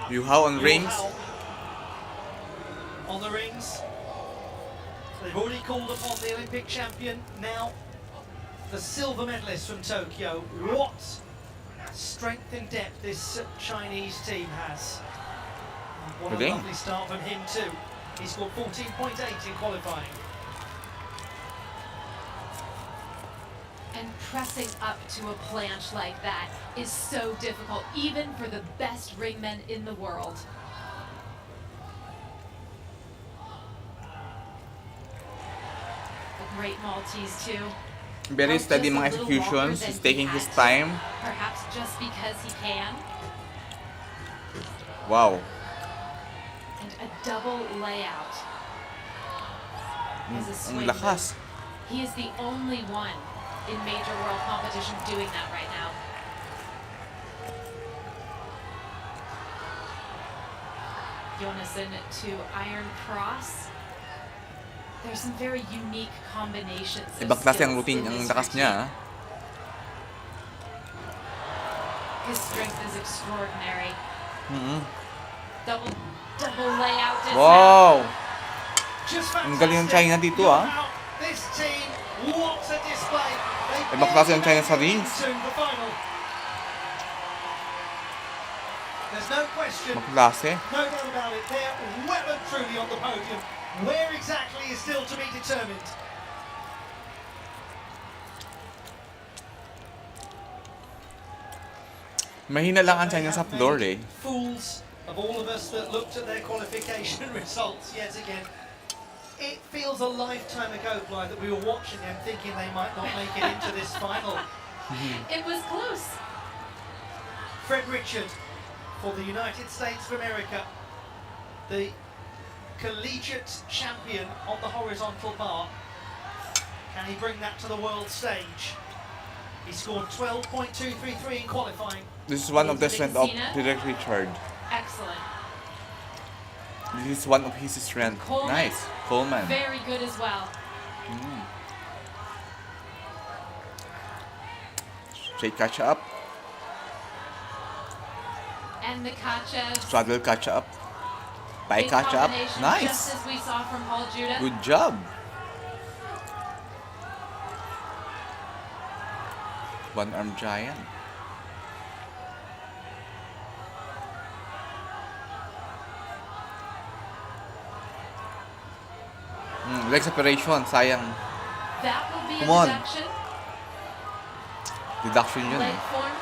Yuhao on rings. On the rings. They've already called upon the Olympic champion. Now, the silver medalist from Tokyo. What strength and depth this Chinese team has. What a Okay. lovely start from him too. He scored 14.8 in qualifying. And pressing up to a planche like that is so difficult, even for the best ringmen in the world. A great Maltese too. Very Just steady a mga little executions. longer He's than taking he his had to, time. Perhaps just because he can. Wow. And a double layout. As a Ang swing lakas. He is the only one in major world competition doing that right now. Jonassen to iron cross. There's some very unique combinations. of Ibang klase ang skills routine, in ang this lakas routine. niya. His strength is extraordinary. Mm-hmm. Double layout. is Wow! Just Ang galing ng fantastic. China dito, Look ah. out, this team, what a display. They Ibang klase ang barely China sa made it rings. into the final. There's no question, Ibang klase. no doubt about it. They're well and truly on the podium. Where exactly is still to be determined. Mahina lang ang They China sa have floor made eh. Fools of all of us that looked at their qualification results yet again. It feels a lifetime ago, Blythe, that we were watching them thinking they might not make it into this final. It was close. Fred Richard for the United States of America, the collegiate champion on the horizontal bar. Can he bring that to the world stage? He scored 12.233 in qualifying. This is one of the strength of Derek Richard. Excellent. This is one of his strength. Coleman. Nice. Coleman. Very good as well. Straight catch up. And the Kachev. Straddle catch up. By big catch up. combination, Nice. Just as we saw from Paul Judah. Good job. One arm giant. Leg separation, sayang. That will be Come a on. deduction. Deduction yun Leg eh. form.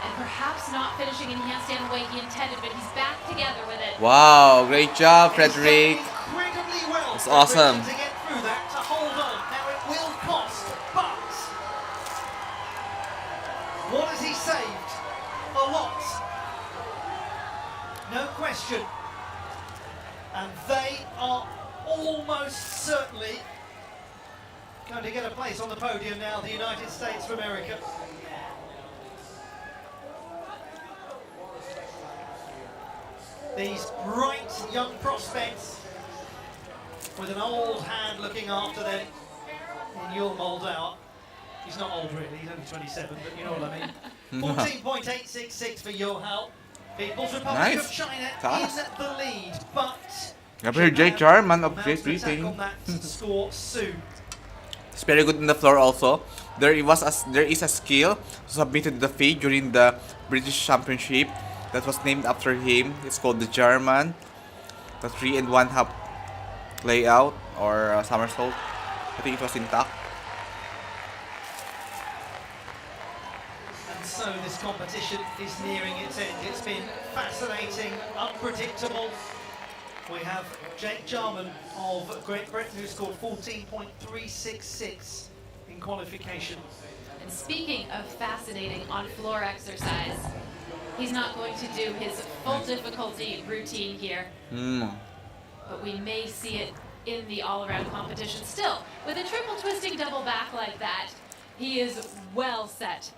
And perhaps not finishing in handstand the way he intended, but he's back together with it. Wow, great job, He's done Frederick. incredibly well. That's for awesome. Richard to get through that, to hold on. Now it will cost, but what has he saved? A lot. No question. And they are almost certainly going to get a place on the podium now, the United States of America. These bright young prospects with an old hand looking after them in Yul Moldau. He's not old really, he's only 27, but you know what I mean. 14.866 for Yohao. People's Republic Nice. of China Taas. in the lead, but Gabriel J. Char, man of mounts great an attack Britain. on that score soon. It's very good in the floor also. There is a skill submitted to the FIDE during the British Championship that was named after him. It's called the German. The 3 and 1 half layout or somersault. I think it was intact. And so this competition is nearing its end. It's been fascinating, unpredictable, We have Jake Jarman of Great Britain who scored 14.366 in qualification. And speaking of fascinating on-floor exercise, he's not going to do his full difficulty routine here, but we may see it in the all-around competition. Still, with a triple twisting double back like that, he is well set.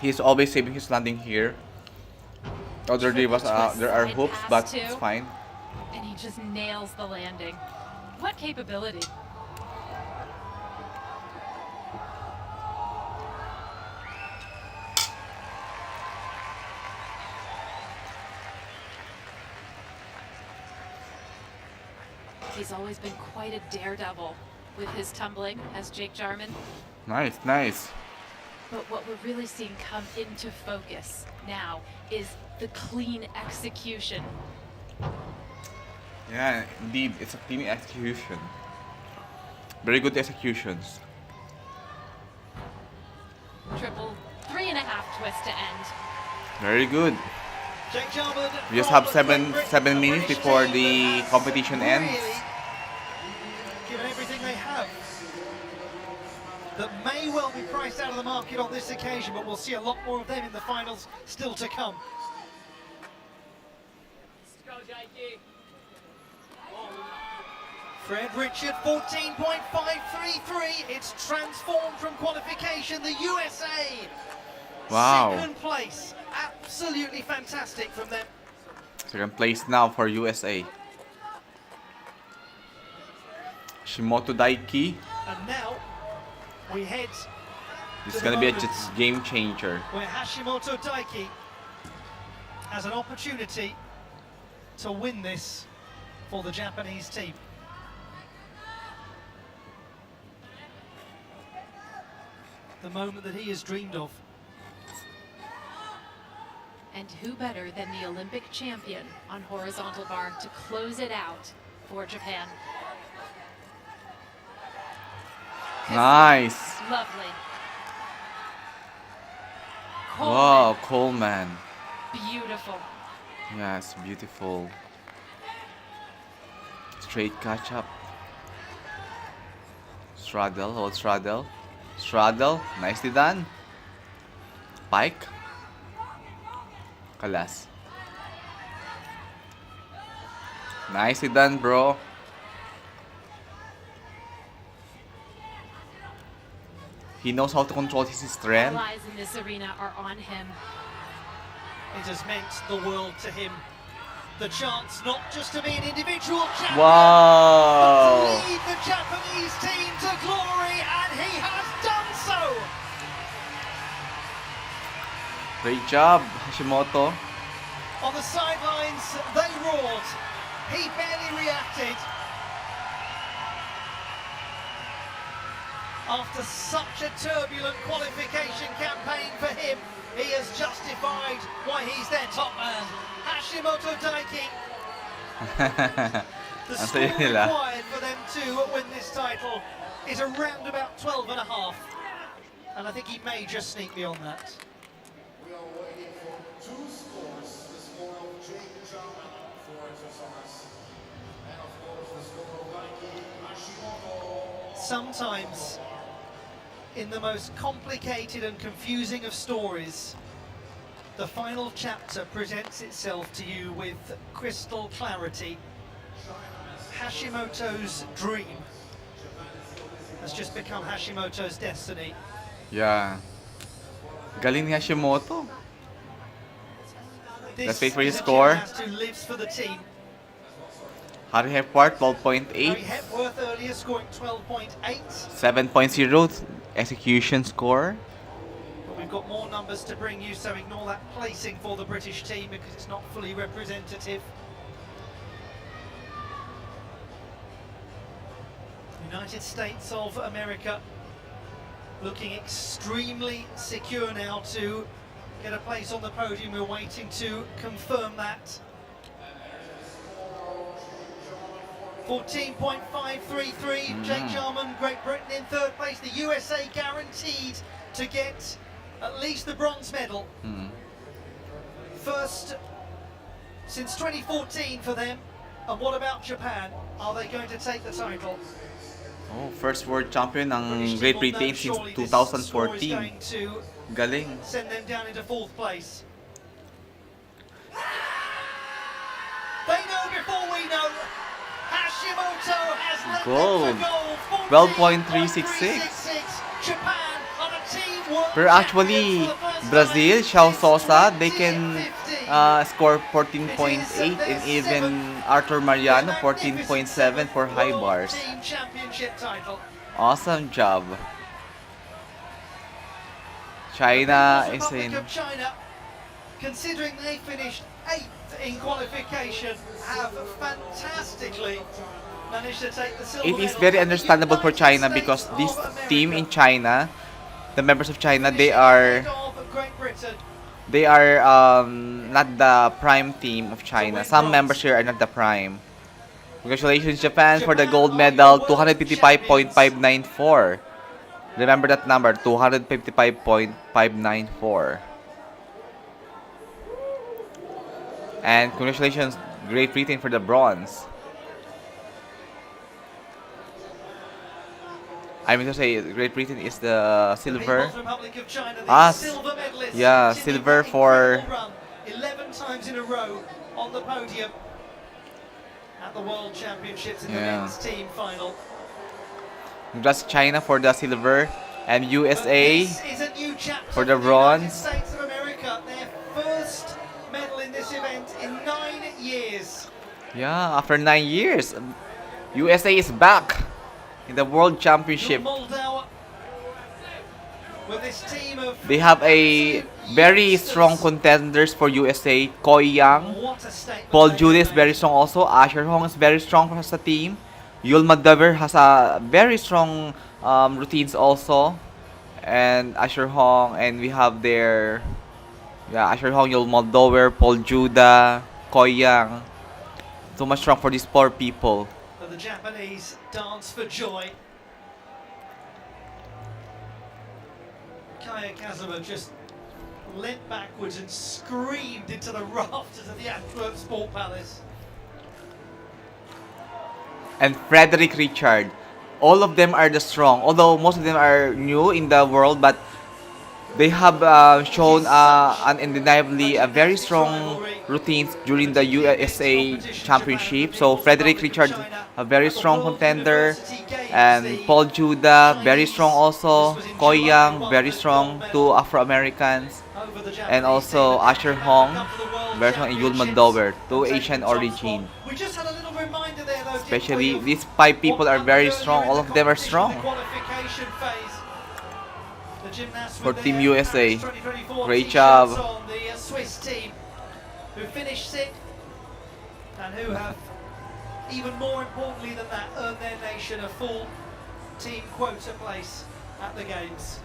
He's always saving his landing here. Other divas, there are Side hoops, pass but too. it's fine. And he just nails the landing. What capability. He's always been quite a daredevil with his tumbling as Jake Jarman. Nice, nice. But what we're really seeing come into focus now is the clean execution. Yeah, indeed, it's a clean execution. Very good executions. Triple 3.5 twist to end. Very good. Jake Jarman. We just from have Great Britain, seven a minutes British before team the that has competition ends. really given everything they have. That may well be priced out of the market on this occasion, but we'll see a lot more of them in the finals still to come. Fred Richard, 14.533. It's transformed from qualification. The USA, Wow. second place. Absolutely fantastic from them. Second place now for USA. Shimoto Daiki. And now we head This to is the gonna be a moment just game changer. where Hashimoto Daiki has an opportunity to win this for the Japanese team. The moment that he has dreamed of. And who better than the Olympic champion on horizontal bar to close it out for Japan? Nice. Lovely. Wow, Coleman. Beautiful. Yes, beautiful. Straight catch up. Straddle, hold straddle. Straddle, nicely done. Pike. Kalas. Nicely done, bro. He knows how to control his All strength. eyes in this arena are on him. It has meant the world to him. The chance not just to be an individual champion, but Wow. to lead the Japanese team to glory, and he has done so! Great job, Hashimoto. On the sidelines, they roared. He barely reacted. After such a turbulent qualification campaign for him, he has justified why he's their top man. Hashimoto Daiki, the Ang score saya nila. required for them to win this title is around about 12 and a half. And I think he may just sneak beyond that. We are waiting for two scores. The score of Jake Jarman for exercise. And of course the score of Daiki Hashimoto. Sometimes, in the most complicated and confusing of stories, the final chapter presents itself to you with crystal clarity. Hashimoto's dream has just become Hashimoto's destiny. Yeah. Galing ni Hashimoto. This Let's wait for his is a score. gymnast who lives for the team. Harry Hepworth, Harry 12.8. Hepworth earlier scoring 12.8. 7.0 execution score. But we've got more numbers to bring you, so ignore that placing for the British team because it's not fully representative. United States of America looking extremely secure now to get a place on the podium. We're waiting to confirm that. 14.533. Jake Jarman, Great Britain in third place. The USA guaranteed to get at least the bronze medal. First since 2014 for them. And what about Japan? Are they going to take the title? Oh, first world champion ng British Great team will know Britain since surely this score is 2014. going to Galing. send them down into fourth place. They know before we know. Hashimoto has led Gold. them for gold. 12.366. 14.366. Japan on a team world Pero actually, champions for the first Brazil, time Xiao since Sosa, they can 2015. score 14.8 and even Arthur Mariano 14.7 for high bars. Team championship title. Awesome job. China The is Republic in. of China, considering they finished 8th in qualification, have fantastically managed to take the silver It is medal. very And the understandable for United China States because of this America, team in China, the members of China, they finishing are ahead of Great Britain. not the prime team of China. Some members here are not the prime. Congratulations, Japan, for the gold medal, 255.594. Remember that number, 255.594. And congratulations, Great Britain, for the bronze. I mean to say, Great Britain is the silver. People's Republic of China, the Ah, silver medalists, yeah, continue silver that for- incredible run, 11 times in a row on the podium at the World Championships in the Yeah. men's team final. Congrats China for the silver and But USA. this is a new chapter for the United bronze. States of America, their first medal in this event in 9 years. Yeah, after 9 years, USA is back in the World Championship. Moldau with this team of They have a very strong contenders for USA. Koi Yang, what a statement Paul they Jude have is made. very strong also. Asher Hong is very strong as a team. Yul Madaver has a very strong routines also. And Asher Hong, and we have their Asher Hong, Yul Moldover, Paul Juda, Koi Yang. So much strong for these poor people. But the Japanese dance for joy. Kaya Kazuma just leant backwards and screamed into the rafters of the Antwerp Sport Palace. And Frederick Richard. All of them are the strong, although most of them are new in the world, but they have shown undeniably a very strong routines during the USA Championship. So Frederick Richard, a very strong contender, and Paul Juda, very strong also. Koi Yang, very strong, two Afro-Americans, and also Asher Hong, very strong, and Yul Moldover, two Asian origin. We just had a little reminder there, though, Especially didn't we, these 5 people what are very happened strong. earlier All in of the them are competition, strong. the qualification phase. The gymnasts For with Team their USA. Paris 2024 Great t-shirts job. on, the Swiss team who finished 6th and who have, even more importantly than that, earned their nation a full team quota place at the games.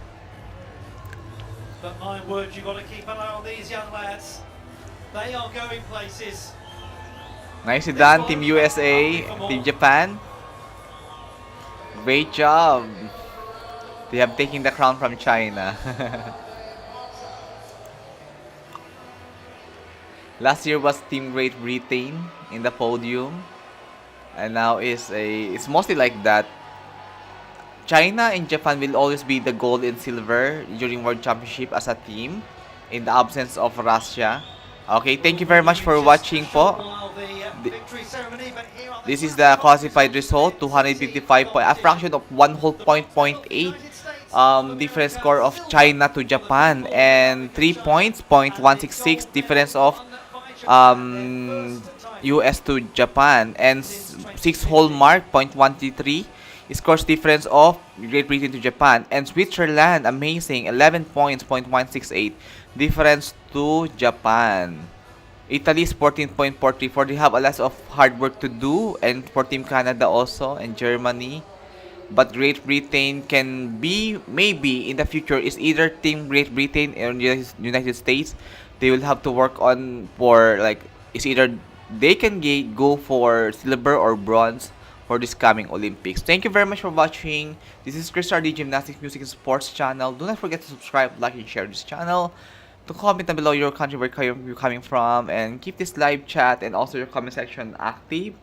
But my word, you've got to keep an eye on these young lads. They are going places. Nicely done, Team USA, Team Japan. Great job. They have taken the crown from China. Last year was Team Great Britain in the podium, and now it's mostly like that. China and Japan will always be the gold and silver during World Championship as a team, in the absence of Russia. Okay, thank you very much for watching po. This is the classified result, 255 point, a fraction of 1 whole point, 0.8 difference score of China to Japan, and 3 points, 0.166 difference of US to Japan, and 6 whole mark, 0.133 scores difference of Great Britain to Japan, and Switzerland, amazing, 11 points, 0.168 difference to Japan. Italy is 14.44. They have a lot of hard work to do, and for Team Canada also, and Germany. But Great Britain can be, maybe in the future, is either Team Great Britain or United States. They will have to work on for, like, it's either they can go for silver or bronze for this coming Olympics. Thank you very much for watching. This is Chris RD Gymnastics Music and Sports channel. Do not forget to subscribe, like, and share this channel. To comment down below your country where you're coming from, and keep this live chat and also your comment section active.